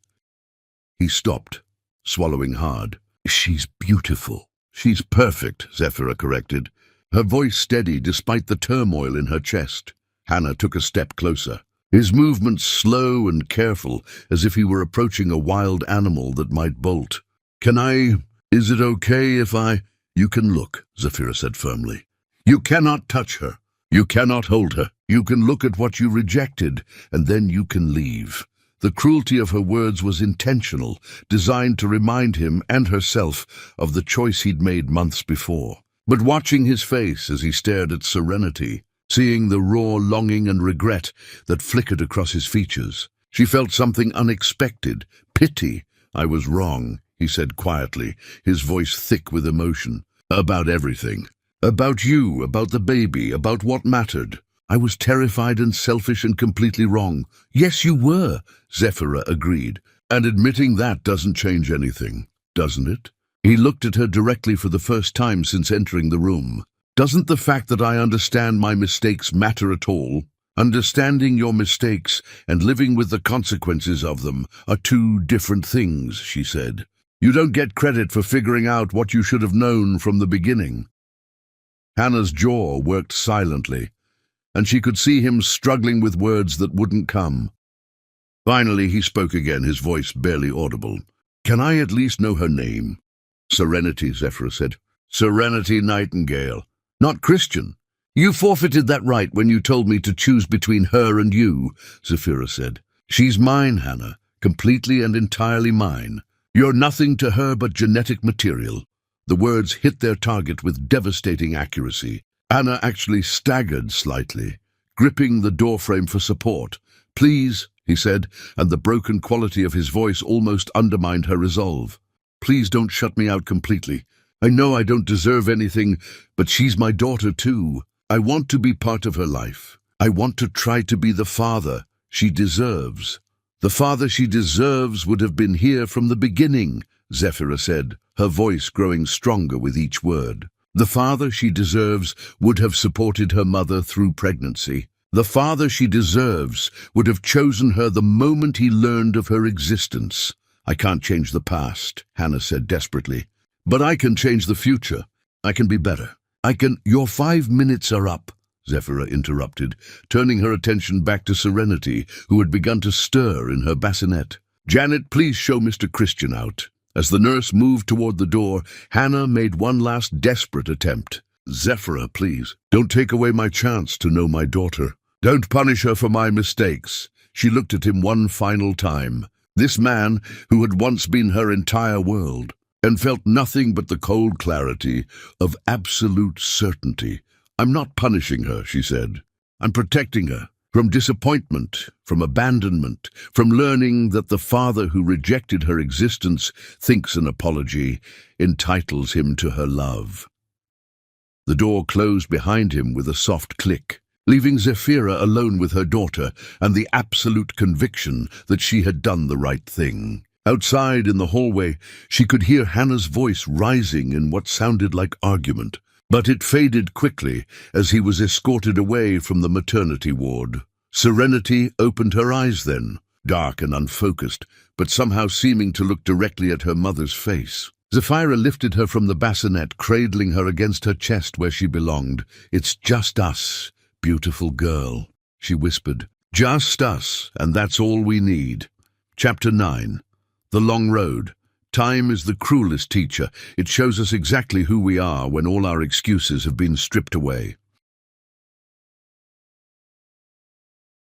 He stopped, swallowing hard. "She's beautiful." "She's perfect," Zephyra corrected, her voice steady despite the turmoil in her chest. Hannah took a step closer, his movements slow and careful, as if he were approaching a wild animal that might bolt. Is it okay if I—" "You can look," Zephyra said firmly. "You cannot touch her. You cannot hold her. You can look at what you rejected, and then you can leave." The cruelty of her words was intentional, designed to remind him and herself of the choice he'd made months before. But watching his face as he stared at Serenity, seeing the raw longing and regret that flickered across his features, she felt something unexpected. Pity. "I was wrong," he said quietly, his voice thick with emotion. "About everything. About you, about the baby, about what mattered. I was terrified and selfish and completely wrong." "Yes, you were," Zephyra agreed. "And admitting that doesn't change anything, doesn't it?" He looked at her directly for the first time since entering the room. "Doesn't the fact that I understand my mistakes matter at all? Understanding your mistakes and living with the consequences of them are two different things," she said. "You don't get credit for figuring out what you should have known from the beginning." Hannah's jaw worked silently, and she could see him struggling with words that wouldn't come. Finally, he spoke again, his voice barely audible. "Can I at least know her name?" "Serenity," Zephyra said. "Serenity Nightingale. Not Christian." "You forfeited that right when you told me to choose between her and you," Zephyra said. "She's mine, Hannah, completely and entirely mine. You're nothing to her but genetic material." The words hit their target with devastating accuracy. Hannah actually staggered slightly, gripping the doorframe for support. "Please," he said, and the broken quality of his voice almost undermined her resolve. "Please don't shut me out completely. I know I don't deserve anything, but she's my daughter too. I want to be part of her life. I want to try to be the father she deserves." "The father she deserves would have been here from the beginning," Zephyra said, her voice growing stronger with each word. "The father she deserves would have supported her mother through pregnancy. The father she deserves would have chosen her the moment he learned of her existence." "I can't change the past," Hannah said desperately. "But I can change the future. I can be better. I can—" "Your 5 minutes are up," Zephyra interrupted, turning her attention back to Serenity, who had begun to stir in her bassinet. "Janet, please show Mr. Christian out." As the nurse moved toward the door, Hannah made one last desperate attempt. "Zephyra, please, don't take away my chance to know my daughter. Don't punish her for my mistakes." She looked at him one final time. This man, who had once been her entire world, and felt nothing but the cold clarity of absolute certainty. "I'm not punishing her," she said. "I'm protecting her from disappointment, from abandonment, from learning that the father who rejected her existence thinks an apology entitles him to her love." The door closed behind him with a soft click, leaving Zephyra alone with her daughter and the absolute conviction that she had done the right thing. Outside in the hallway, she could hear Hannah's voice rising in what sounded like argument, but it faded quickly as he was escorted away from the maternity ward. Serenity opened her eyes then, dark and unfocused, but somehow seeming to look directly at her mother's face. Zephyra lifted her from the bassinet, cradling her against her chest where she belonged. "It's just us, beautiful girl," she whispered. "Just us, and that's all we need." Chapter 9. The Long Road. Time is the cruelest teacher. It shows us exactly who we are when all our excuses have been stripped away.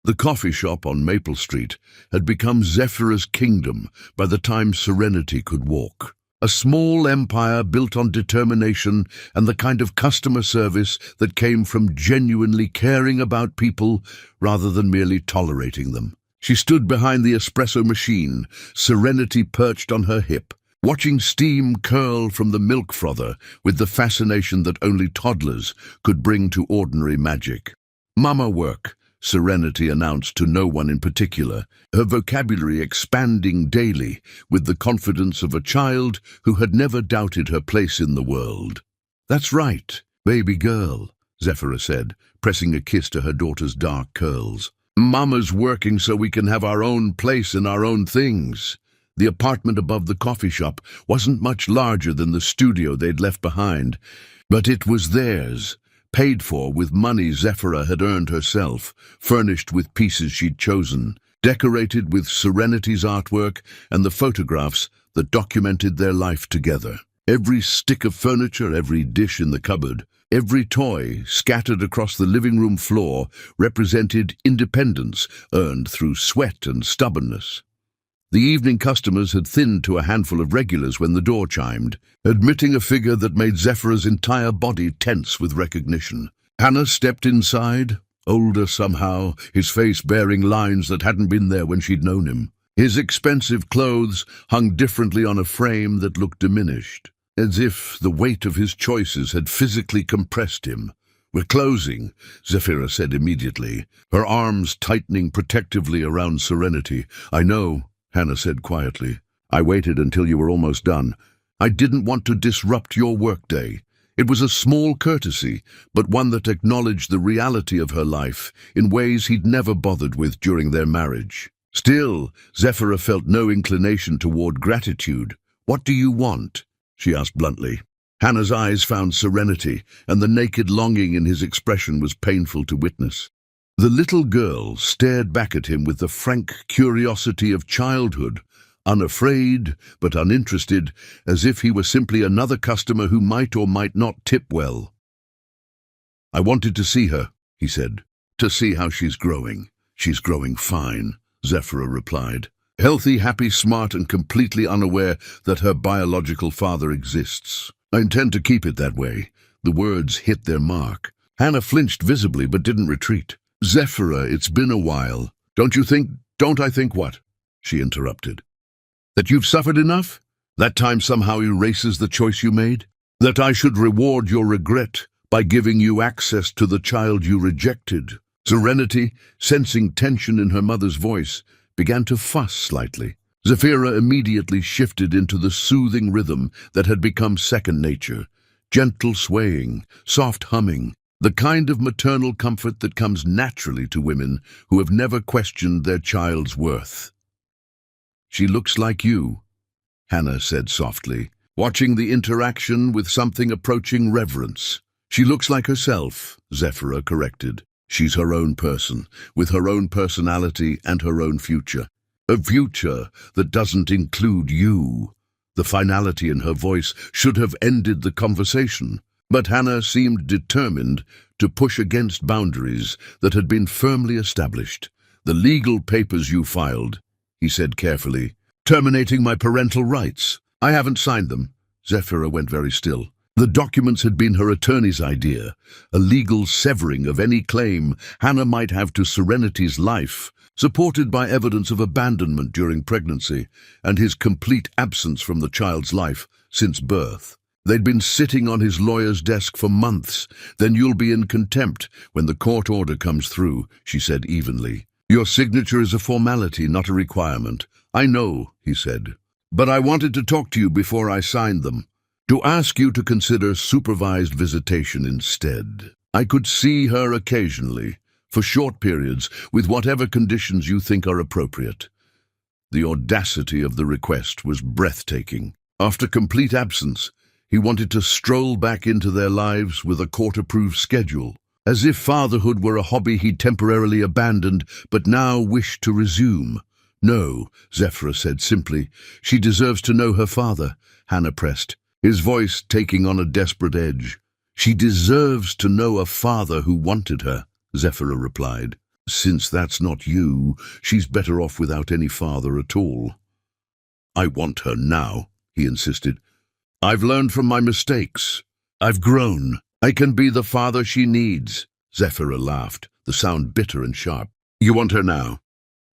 The coffee shop on Maple Street had become Zephyra's kingdom by the time Serenity could walk. A small empire built on determination and the kind of customer service that came from genuinely caring about people rather than merely tolerating them. She stood behind the espresso machine, Serenity perched on her hip, watching steam curl from the milk frother with the fascination that only toddlers could bring to ordinary magic. "Mama work," Serenity announced to no one in particular, her vocabulary expanding daily with the confidence of a child who had never doubted her place in the world. "That's right, baby girl," Zephyra said, pressing a kiss to her daughter's dark curls. "Mama's working so we can have our own place and our own things." The apartment above the coffee shop wasn't much larger than the studio they'd left behind, but it was theirs, paid for with money Zephyra had earned herself, furnished with pieces she'd chosen, decorated with Serenity's artwork and the photographs that documented their life together. Every stick of furniture, every dish in the cupboard, every toy scattered across the living room floor represented independence earned through sweat and stubbornness. The evening customers had thinned to a handful of regulars when the door chimed, admitting a figure that made Zephyra's entire body tense with recognition. Hannah stepped inside, older somehow, his face bearing lines that hadn't been there when she'd known him. His expensive clothes hung differently on a frame that looked diminished, as if the weight of his choices had physically compressed him. "We're closing," Zephyra said immediately, her arms tightening protectively around Serenity. "I know," Hannah said quietly. "I waited until you were almost done. I didn't want to disrupt your workday." It was a small courtesy, but one that acknowledged the reality of her life in ways he'd never bothered with during their marriage. Still, Zephyra felt no inclination toward gratitude. "What do you want?" she asked bluntly. Hannah's eyes found Serenity, and the naked longing in his expression was painful to witness. The little girl stared back at him with the frank curiosity of childhood, unafraid but uninterested, as if he were simply another customer who might or might not tip well. "I wanted to see her," he said, "to see how she's growing." "She's growing fine," Zephyra replied. "Healthy, happy, smart, and completely unaware that her biological father exists. I intend to keep it that way." The words hit their mark. Hannah flinched visibly but didn't retreat. Zephyra, it's been a while. Don't I think what? She interrupted. That you've suffered enough? That time somehow erases the choice you made? That I should reward your regret by giving you access to the child you rejected? Serenity, sensing tension in her mother's voice, began to fuss slightly. Zephyra immediately shifted into the soothing rhythm that had become second nature. Gentle swaying, soft humming, the kind of maternal comfort that comes naturally to women who have never questioned their child's worth. She looks like you, Hannah said softly, watching the interaction with something approaching reverence. She looks like herself, Zephyra corrected. She's her own person, with her own personality and her own future. A future that doesn't include you. The finality in her voice should have ended the conversation, but Hannah seemed determined to push against boundaries that had been firmly established. The legal papers you filed, he said carefully, terminating my parental rights. I haven't signed them. Zephyra went very still. The documents had been her attorney's idea, a legal severing of any claim Hannah might have to Serenity's life, supported by evidence of abandonment during pregnancy and his complete absence from the child's life since birth. They'd been sitting on his lawyer's desk for months. Then you'll be in contempt when the court order comes through, she said evenly. Your signature is a formality, not a requirement. I know, he said, but I wanted to talk to you before I signed them. To ask you to consider supervised visitation instead. I could see her occasionally, for short periods, with whatever conditions you think are appropriate. The audacity of the request was breathtaking. After complete absence, he wanted to stroll back into their lives with a court-approved schedule, as if fatherhood were a hobby he'd temporarily abandoned but now wished to resume. No, Zephyra said simply. She deserves to know her father, Hannah pressed, his voice taking on a desperate edge. She deserves to know a father who wanted her, Zephyra replied. Since that's not you, she's better off without any father at all. I want her now, he insisted. I've learned from my mistakes. I've grown. I can be the father she needs. Zephyra laughed, the sound bitter and sharp. You want her now?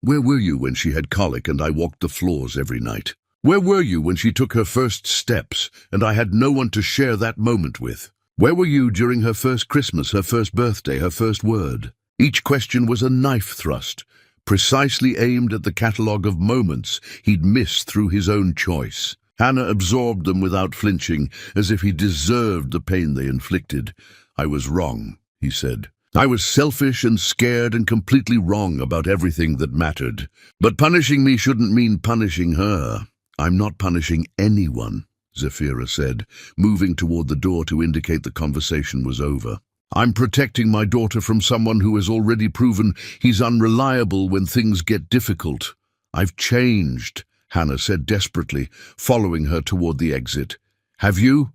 Where were you when she had colic and I walked the floors every night? Where were you when she took her first steps and I had no one to share that moment with? Where were you during her first Christmas, her first birthday, her first word? Each question was a knife thrust, precisely aimed at the catalogue of moments he'd missed through his own choice. Hannah absorbed them without flinching, as if he deserved the pain they inflicted. I was wrong, he said. I was selfish and scared and completely wrong about everything that mattered. But punishing me shouldn't mean punishing her. I'm not punishing anyone, Zephyra said, moving toward the door to indicate the conversation was over. I'm protecting my daughter from someone who has already proven he's unreliable when things get difficult. I've changed, Hannah said desperately, following her toward the exit. Have you?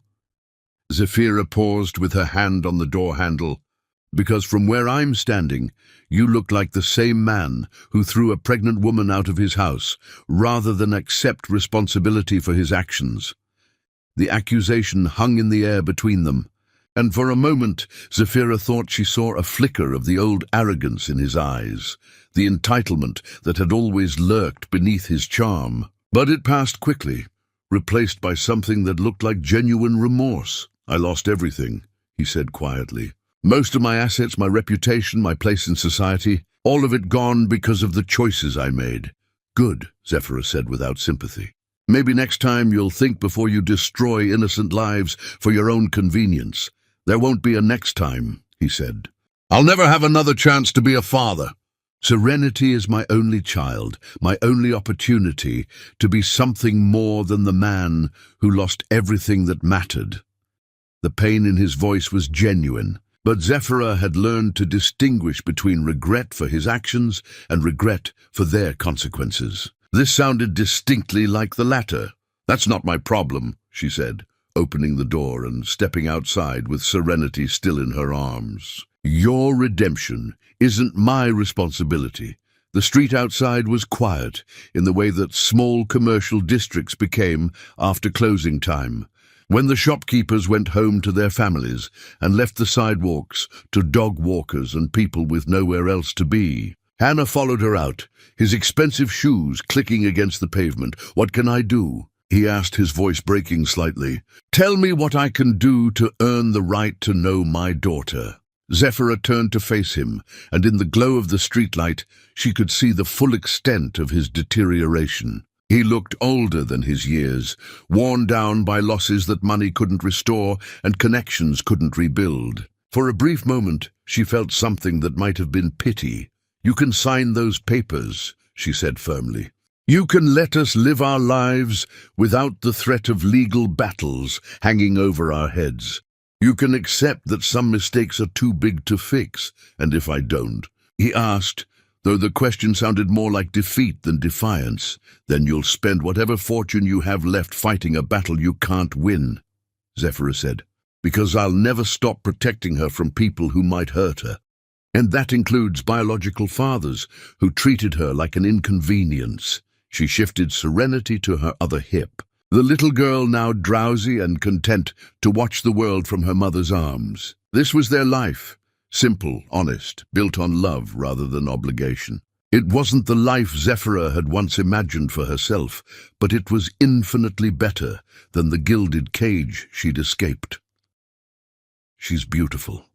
Zephyra paused with her hand on the door handle. Because from where I'm standing, you look like the same man who threw a pregnant woman out of his house, rather than accept responsibility for his actions. The accusation hung in the air between them, and for a moment Zephyra thought she saw a flicker of the old arrogance in his eyes, the entitlement that had always lurked beneath his charm. But it passed quickly, replaced by something that looked like genuine remorse. I lost everything, he said quietly. Most of my assets, my reputation, my place in society, all of it gone because of the choices I made. Good, Zephyra said without sympathy. Maybe next time you'll think before you destroy innocent lives for your own convenience. There won't be a next time, he said. I'll never have another chance to be a father. Serenity is my only child, my only opportunity to be something more than the man who lost everything that mattered. The pain in his voice was genuine. But Zephyra had learned to distinguish between regret for his actions and regret for their consequences. This sounded distinctly like the latter. That's not my problem, she said, opening the door and stepping outside with Serenity still in her arms. Your redemption isn't my responsibility. The street outside was quiet in the way that small commercial districts became after closing time. When the shopkeepers went home to their families and left the sidewalks to dog walkers and people with nowhere else to be, Hannah followed her out, his expensive shoes clicking against the pavement. "What can I do?" he asked, his voice breaking slightly. "Tell me what I can do to earn the right to know my daughter." Zephyra turned to face him, and in the glow of the streetlight, she could see the full extent of his deterioration. He looked older than his years, worn down by losses that money couldn't restore and connections couldn't rebuild. For a brief moment, she felt something that might have been pity. "You can sign those papers," she said firmly. "You can let us live our lives without the threat of legal battles hanging over our heads. You can accept that some mistakes are too big to fix, and if I don't," he asked, though the question sounded more like defeat than defiance, "then you'll spend whatever fortune you have left fighting a battle you can't win," Zephyra said, "because I'll never stop protecting her from people who might hurt her. And that includes biological fathers who treated her like an inconvenience." She shifted Serenity to her other hip, the little girl now drowsy and content to watch the world from her mother's arms. This was their life. Simple, honest, built on love rather than obligation. It wasn't the life Zephyra had once imagined for herself, but it was infinitely better than the gilded cage she'd escaped. "She's beautiful,"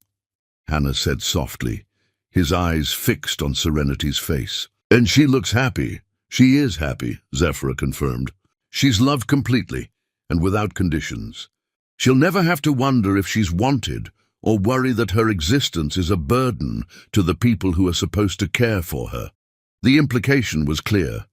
Hannah said softly, his eyes fixed on Serenity's face. "And she looks happy." "She is happy," Zephyra confirmed. "She's loved completely and without conditions. She'll never have to wonder if she's wanted or worry that her existence is a burden to the people who are supposed to care for her." The implication was clear.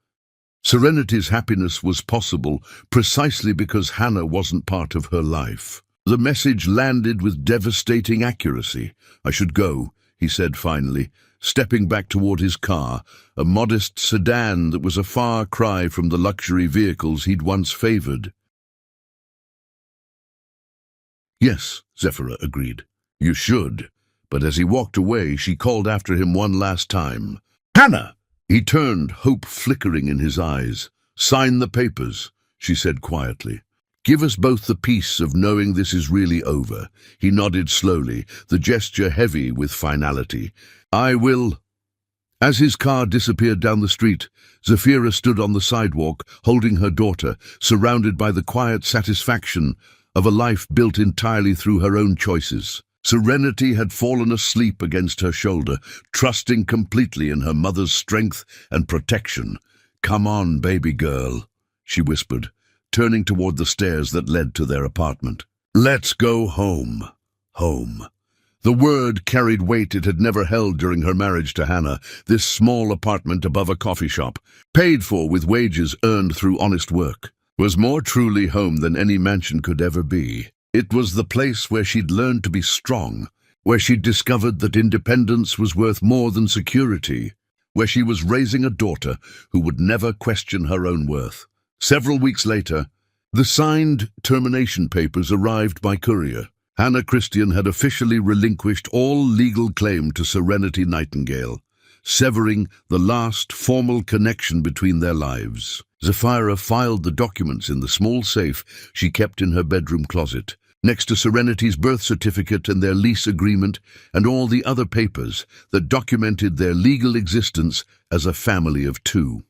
Serenity's happiness was possible precisely because Hannah wasn't part of her life. The message landed with devastating accuracy. "I should go," he said finally, stepping back toward his car, a modest sedan that was a far cry from the luxury vehicles he'd once favored. "Yes," Zephyra agreed. "You should." But as he walked away, she called after him one last time. "Hannah!" He turned, hope flickering in his eyes. "Sign the papers," she said quietly. "Give us both the peace of knowing this is really over." He nodded slowly, the gesture heavy with finality. "I will." As his car disappeared down the street, Zephyra stood on the sidewalk, holding her daughter, surrounded by the quiet satisfaction of a life built entirely through her own choices. Serenity had fallen asleep against her shoulder, trusting completely in her mother's strength and protection. "Come on, baby girl," she whispered, turning toward the stairs that led to their apartment. "Let's go home." Home. The word carried weight it had never held during her marriage to Hannah. This small apartment above a coffee shop, paid for with wages earned through honest work, was more truly home than any mansion could ever be. It was the place where she'd learned to be strong, where she'd discovered that independence was worth more than security, where she was raising a daughter who would never question her own worth. Several weeks later, the signed termination papers arrived by courier. Hannah Christian had officially relinquished all legal claim to Serenity Nightingale, severing the last formal connection between their lives. Zephyra filed the documents in the small safe she kept in her bedroom closet, next to Serenity's birth certificate and their lease agreement and all the other papers that documented their legal existence as a family of two.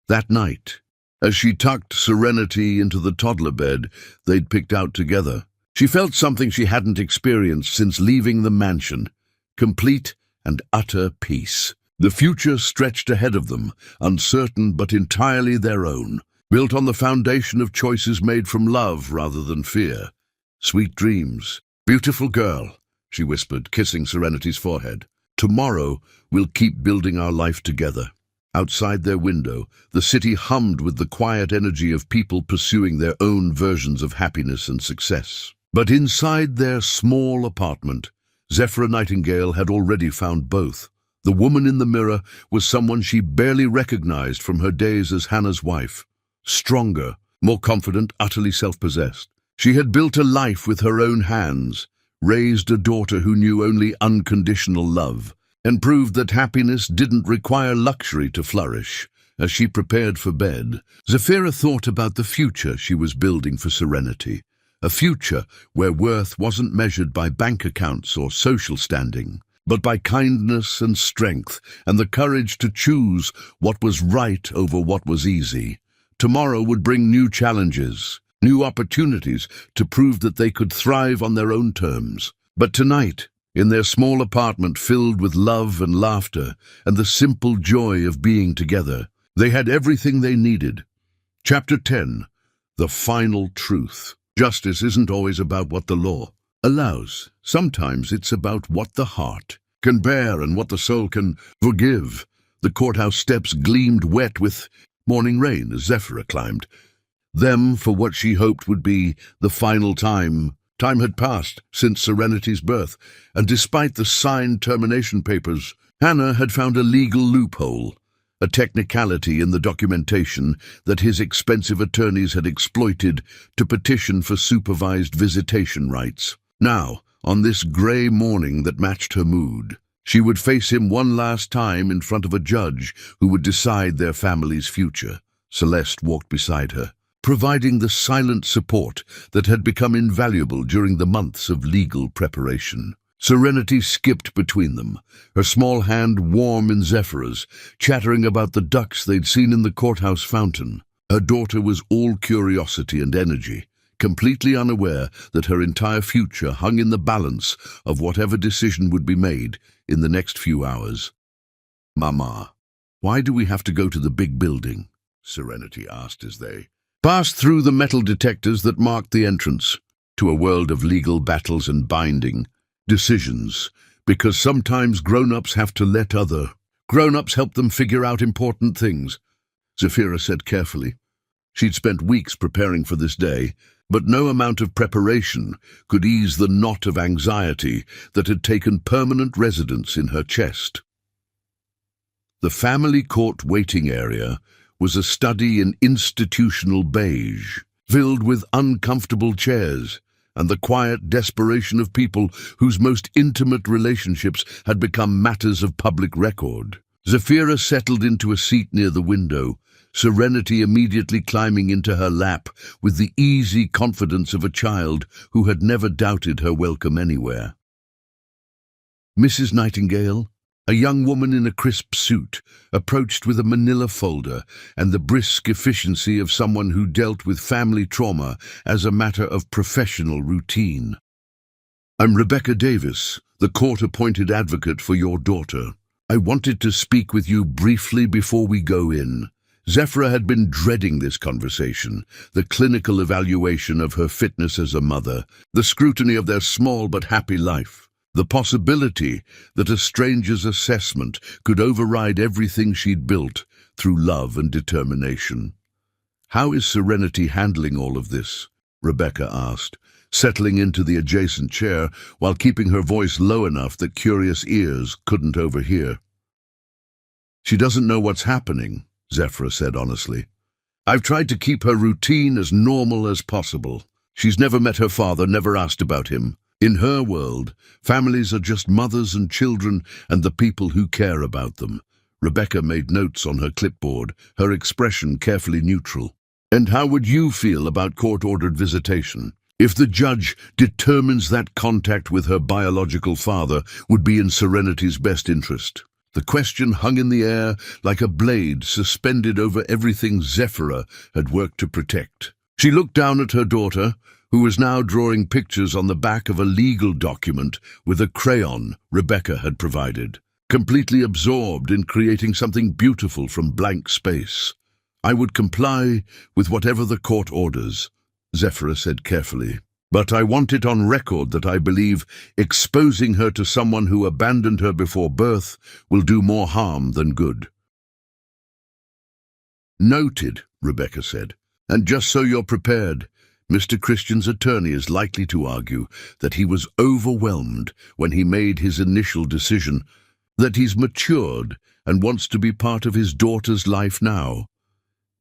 That night, as she tucked Serenity into the toddler bed they'd picked out together, she felt something she hadn't experienced since leaving the mansion: complete and utter peace. The future stretched ahead of them, uncertain but entirely their own, built on the foundation of choices made from love rather than fear. "Sweet dreams. Beautiful girl," she whispered, kissing Serenity's forehead. "Tomorrow we'll keep building our life together." Outside their window, the city hummed with the quiet energy of people pursuing their own versions of happiness and success. But inside their small apartment, Zephyra Nightingale had already found both. The woman in the mirror was someone she barely recognized from her days as Hannah's wife. Stronger, more confident, utterly self-possessed. She had built a life with her own hands, raised a daughter who knew only unconditional love, and proved that happiness didn't require luxury to flourish. As she prepared for bed, Zephyra thought about the future she was building for Serenity. a future where worth wasn't measured by bank accounts or social standing, but by kindness and strength and the courage to choose what was right over what was easy. Tomorrow would bring new challenges, new opportunities to prove that they could thrive on their own terms. But tonight, in their small apartment filled with love and laughter and the simple joy of being together, they had everything they needed. Chapter 10. The Final Truth. Justice isn't always about what the law allows. Sometimes it's about what the heart can bear and what the soul can forgive. The courthouse steps gleamed wet with morning rain as Zephyra climbed them for what she hoped would be the final time. Time had passed since Serenity's birth, and despite the signed termination papers, Hannah had found a legal loophole, a technicality in the documentation that his expensive attorneys had exploited to petition for supervised visitation rights. Now, on this grey morning that matched her mood, she would face him one last time in front of a judge who would decide their family's future. Celeste walked beside her, providing the silent support that had become invaluable during the months of legal preparation. Serenity skipped between them, her small hand warm in Zephyra's, chattering about the ducks they'd seen in the courthouse fountain. Her daughter was all curiosity and energy, completely unaware that her entire future hung in the balance of whatever decision would be made in the next few hours. "Mama, why do we have to go to the big building?" Serenity asked as they passed through the metal detectors that marked the entrance to a world of legal battles and binding decisions, because sometimes grown-ups have to let other grown-ups help them figure out important things, Zephyra said carefully. She'd spent weeks preparing for this day, but no amount of preparation could ease the knot of anxiety that had taken permanent residence in her chest. The family court waiting area was a study in institutional beige, filled with uncomfortable chairs and the quiet desperation of people whose most intimate relationships had become matters of public record. Zephyra settled into a seat near the window, Serenity immediately climbing into her lap with the easy confidence of a child who had never doubted her welcome anywhere. Mrs. Nightingale, a young woman in a crisp suit, approached with a manila folder and the brisk efficiency of someone who dealt with family trauma as a matter of professional routine. "I'm Rebecca Davis, the court-appointed advocate for your daughter. I wanted to speak with you briefly before we go in." Zephyra had been dreading this conversation, the clinical evaluation of her fitness as a mother, the scrutiny of their small but happy life, the possibility that a stranger's assessment could override everything she'd built through love and determination. "How is Serenity handling all of this?" Rebecca asked, settling into the adjacent chair while keeping her voice low enough that curious ears couldn't overhear. "She doesn't know what's happening," Zephyra said honestly. "I've tried to keep her routine as normal as possible. She's never met her father, never asked about him. In her world, families are just mothers and children and the people who care about them." Rebecca made notes on her clipboard, her expression carefully neutral. "And how would you feel about court-ordered visitation? If the judge determines that contact with her biological father would be in Serenity's best interest?" The question hung in the air like a blade suspended over everything Zephyra had worked to protect. She looked down at her daughter, who was now drawing pictures on the back of a legal document with a crayon Rebecca had provided, completely absorbed in creating something beautiful from blank space. "I would comply with whatever the court orders," Zephyra said carefully. "But I want it on record that I believe exposing her to someone who abandoned her before birth will do more harm than good." "Noted," Rebecca said. "And just so you're prepared, Mr. Christian's attorney is likely to argue that he was overwhelmed when he made his initial decision, that he's matured and wants to be part of his daughter's life now."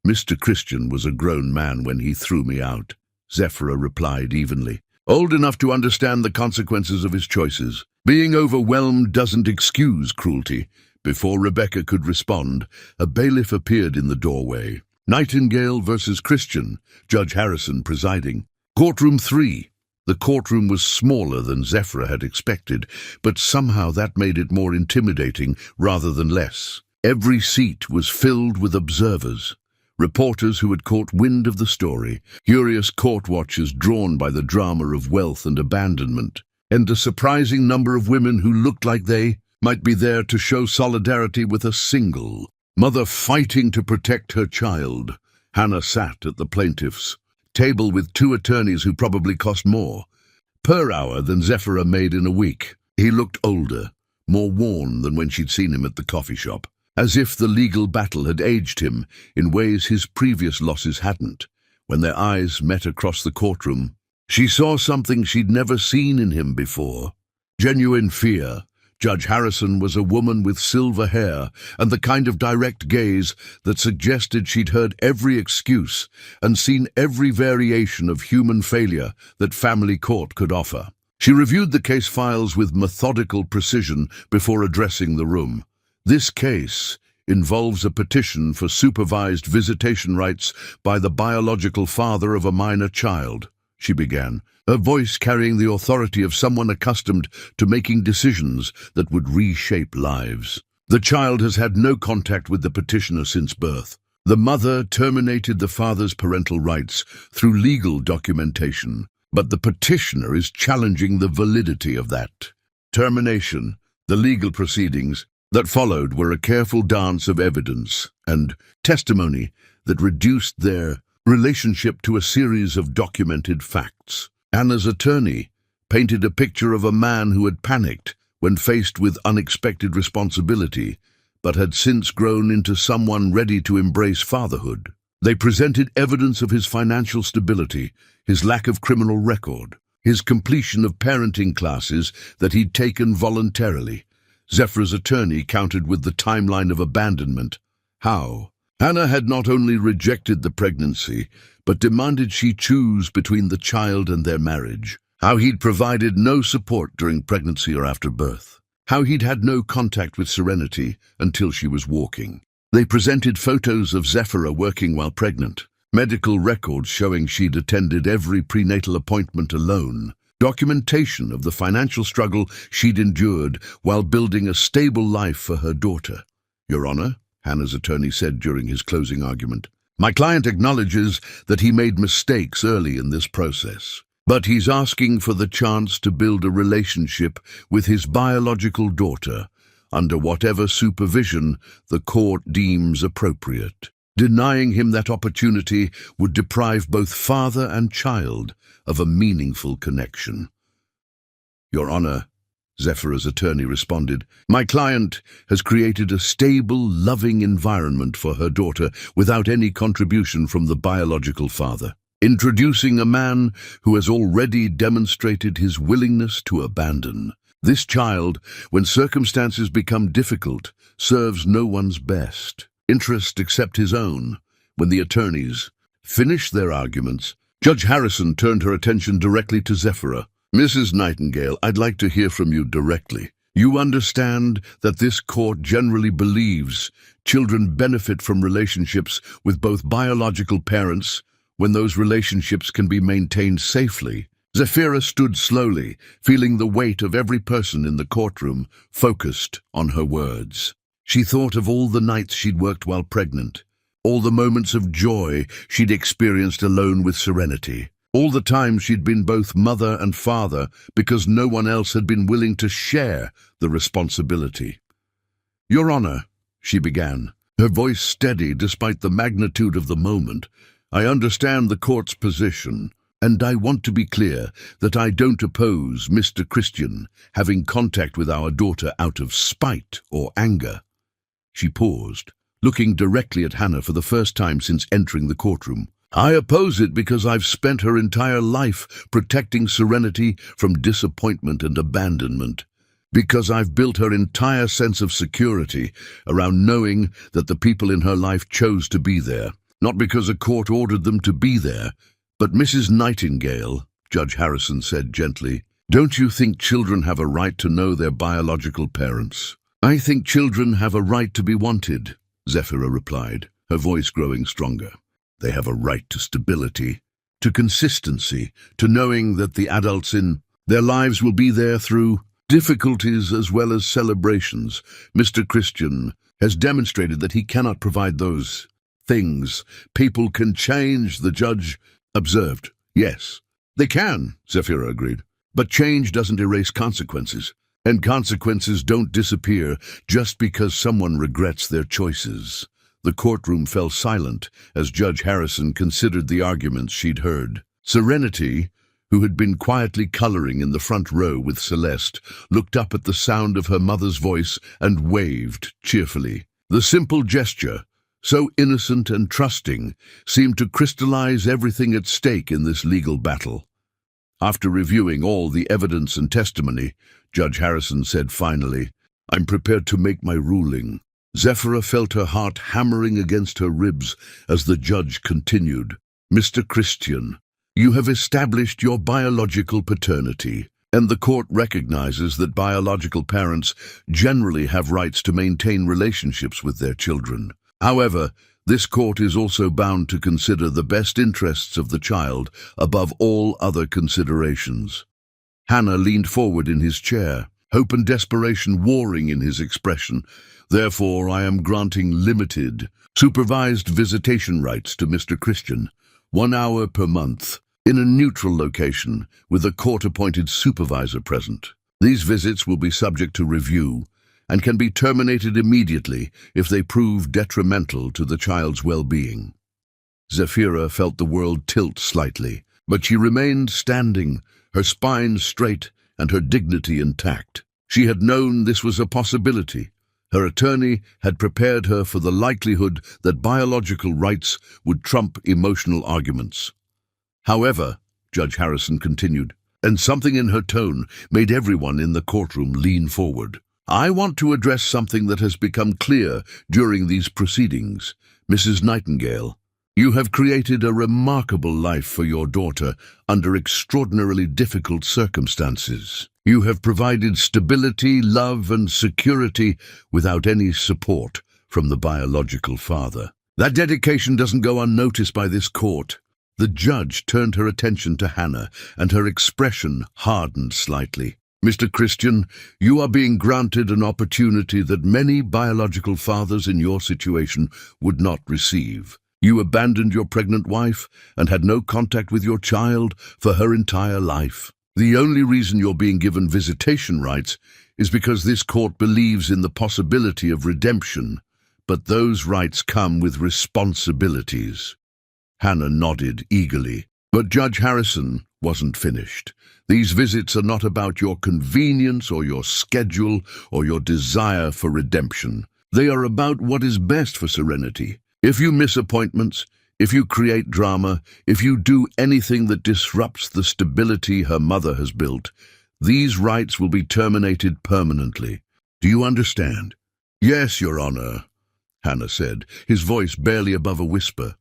"Mr. Christian was a grown man when he threw me out," Zephyra replied evenly. "Old enough to understand the consequences of his choices. Being overwhelmed doesn't excuse cruelty." Before Rebecca could respond, a bailiff appeared in the doorway. "Nightingale versus Christian," Judge Harrison presiding. Courtroom 3. The courtroom was smaller than Zephyra had expected, but somehow that made it more intimidating rather than less. Every seat was filled with observers, reporters who had caught wind of the story, curious court watchers drawn by the drama of wealth and abandonment, and a surprising number of women who looked like they might be there to show solidarity with a single mother fighting to protect her child. Hannah sat at the plaintiff's table with two attorneys who probably cost more per hour than Zephyra made in a week. He looked older, more worn than when she'd seen him at the coffee shop, as if the legal battle had aged him in ways his previous losses hadn't. When their eyes met across the courtroom, she saw something she'd never seen in him before. Genuine fear. Judge Harrison was a woman with silver hair and the kind of direct gaze that suggested she'd heard every excuse and seen every variation of human failure that family court could offer. She reviewed the case files with methodical precision before addressing the room. This case involves a petition for supervised visitation rights by the biological father of a minor child, she began, her voice carrying the authority of someone accustomed to making decisions that would reshape lives. The child has had no contact with the petitioner since birth. The mother terminated the father's parental rights through legal documentation, but the petitioner is challenging the validity of that termination. The legal proceedings that followed were a careful dance of evidence and testimony that reduced their relationship to a series of documented facts. Anna's attorney painted a picture of a man who had panicked when faced with unexpected responsibility, but had since grown into someone ready to embrace fatherhood. They presented evidence of his financial stability, his lack of criminal record, his completion of parenting classes that he'd taken voluntarily. Zephyra's attorney countered with the timeline of abandonment. How? Hannah had not only rejected the pregnancy, but demanded she choose between the child and their marriage. How he'd provided no support during pregnancy or after birth. How he'd had no contact with Serenity until she was walking. They presented photos of Zephyra working while pregnant, medical records showing she'd attended every prenatal appointment alone, documentation of the financial struggle she'd endured while building a stable life for her daughter. Your Honor, Hannah's attorney said during his closing argument, my client acknowledges that he made mistakes early in this process, but he's asking for the chance to build a relationship with his biological daughter under whatever supervision the court deems appropriate. Denying him that opportunity would deprive both father and child of a meaningful connection. Your Honor, Zephyra's attorney responded, my client has created a stable, loving environment for her daughter without any contribution from the biological father, introducing a man who has already demonstrated his willingness to abandon. This child, when circumstances become difficult, serves no one's best interest except his own. When the attorneys finished their arguments, Judge Harrison turned her attention directly to Zephyra. Mrs. Nightingale, I'd like to hear from you directly. You understand that this court generally believes children benefit from relationships with both biological parents when those relationships can be maintained safely. Zephyra stood slowly, feeling the weight of every person in the courtroom focused on her words. She thought of all the nights she'd worked while pregnant, all the moments of joy she'd experienced alone with Serenity, all the times she'd been both mother and father because no one else had been willing to share the responsibility. Your Honor, she began, her voice steady despite the magnitude of the moment, I understand the court's position, and I want to be clear that I don't oppose Mr. Christian having contact with our daughter out of spite or anger. She paused, looking directly at Hannah for the first time since entering the courtroom. I oppose it because I've spent her entire life protecting Serenity from disappointment and abandonment. Because I've built her entire sense of security around knowing that the people in her life chose to be there, not because a court ordered them to be there. But Mrs. Nightingale, Judge Harrison said gently, don't you think children have a right to know their biological parents? I think children have a right to be wanted, Zephyra replied, her voice growing stronger. They have a right to stability, to consistency, to knowing that the adults in their lives will be there through difficulties as well as celebrations. Mr. Christian has demonstrated that he cannot provide those things. People can change, the judge observed. Yes, they can, Zephyra agreed. But change doesn't erase consequences, and consequences don't disappear just because someone regrets their choices. The courtroom fell silent as Judge Harrison considered the arguments she'd heard. Serenity, who had been quietly coloring in the front row with Celeste, looked up at the sound of her mother's voice and waved cheerfully. The simple gesture, so innocent and trusting, seemed to crystallize everything at stake in this legal battle. After reviewing all the evidence and testimony, Judge Harrison said finally, "I'm prepared to make my ruling." Zephyra felt her heart hammering against her ribs as the judge continued. "Mr. Christian, you have established your biological paternity, and the court recognizes that biological parents generally have rights to maintain relationships with their children. However, this court is also bound to consider the best interests of the child above all other considerations." Hannah leaned forward in his chair, hope and desperation warring in his expression. "Therefore, I am granting limited, supervised visitation rights to Mr. Christian, 1 hour per month, in a neutral location, with a court-appointed supervisor present. These visits will be subject to review and can be terminated immediately if they prove detrimental to the child's well-being." Zephyra felt the world tilt slightly, but she remained standing, her spine straight and her dignity intact. She had known this was a possibility. Her attorney had prepared her for the likelihood that biological rights would trump emotional arguments. "However," Judge Harrison continued, and something in her tone made everyone in the courtroom lean forward, "I want to address something that has become clear during these proceedings. Mrs. Nightingale, you have created a remarkable life for your daughter under extraordinarily difficult circumstances. You have provided stability, love, and security without any support from the biological father. That dedication doesn't go unnoticed by this court." The judge turned her attention to Hannah, and her expression hardened slightly. "Mr. Christian, you are being granted an opportunity that many biological fathers in your situation would not receive. You abandoned your pregnant wife and had no contact with your child for her entire life. The only reason you're being given visitation rights is because this court believes in the possibility of redemption, but those rights come with responsibilities." Hannah nodded eagerly, but Judge Harrison wasn't finished. "These visits are not about your convenience or your schedule or your desire for redemption. They are about what is best for Serenity. If you miss appointments, if you create drama, if you do anything that disrupts the stability her mother has built, these rights will be terminated permanently. Do you understand?" "Yes, Your Honor," Hannah said, his voice barely above a whisper.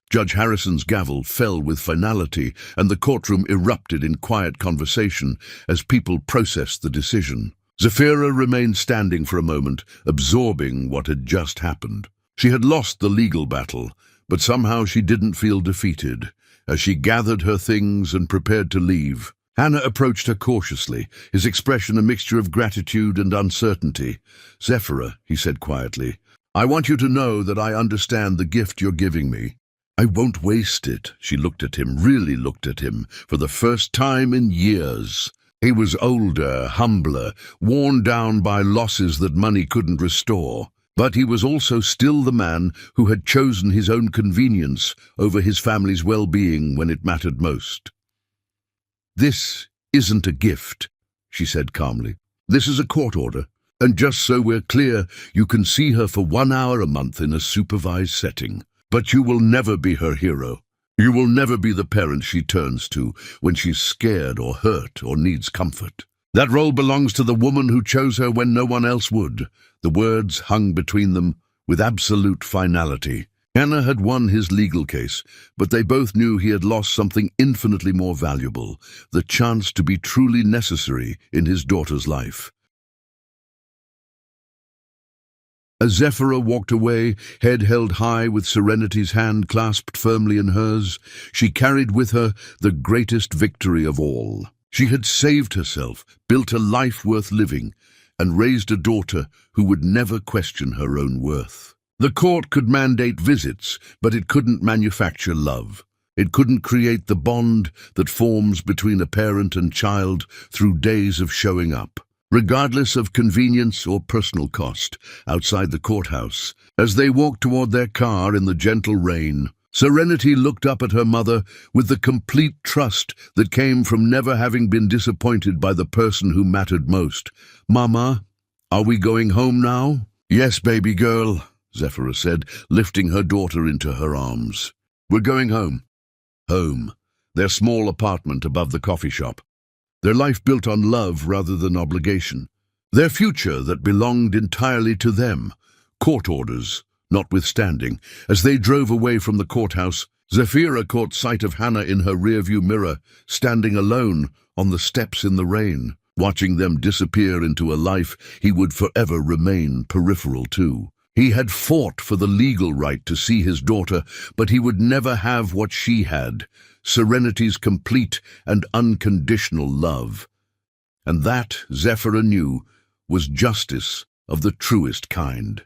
Judge Harrison's gavel fell with finality, and the courtroom erupted in quiet conversation as people processed the decision. Zephyra remained standing for a moment, absorbing what had just happened. She had lost the legal battle, but somehow she didn't feel defeated. As she gathered her things and prepared to leave, Hannah approached her cautiously, his expression a mixture of gratitude and uncertainty. "Zephyra," he said quietly, "I want you to know that I understand the gift you're giving me. I won't waste it." She looked at him, really looked at him, for the first time in years. He was older, humbler, worn down by losses that money couldn't restore. But he was also still the man who had chosen his own convenience over his family's well-being when it mattered most. "This isn't a gift," she said calmly. "This is a court order. And just so we're clear, you can see her for 1 hour a month in a supervised setting. But you will never be her hero. You will never be the parent she turns to when she's scared or hurt or needs comfort. That role belongs to the woman who chose her when no one else would." The words hung between them with absolute finality. Hannah had won his legal case, but they both knew he had lost something infinitely more valuable, the chance to be truly necessary in his daughter's life. As Zephyra walked away, head held high with Serenity's hand clasped firmly in hers, she carried with her the greatest victory of all. She had saved herself, built a life worth living, and raised a daughter who would never question her own worth. The court could mandate visits, but it couldn't manufacture love. It couldn't create the bond that forms between a parent and child through days of showing up, regardless of convenience or personal cost. Outside the courthouse, as they walked toward their car in the gentle rain, Serenity looked up at her mother with the complete trust that came from never having been disappointed by the person who mattered most. "Mama, are we going home now?" "Yes, baby girl," Zephyra said, lifting her daughter into her arms. "We're going home." Home, their small apartment above the coffee shop. Their life built on love rather than obligation. Their future that belonged entirely to them. Court orders notwithstanding, as they drove away from the courthouse, Zephyra caught sight of Hannah in her rearview mirror, standing alone on the steps in the rain, watching them disappear into a life he would forever remain peripheral to. He had fought for the legal right to see his daughter, but he would never have what she had, Serenity's complete and unconditional love. And that, Zephyra knew, was justice of the truest kind.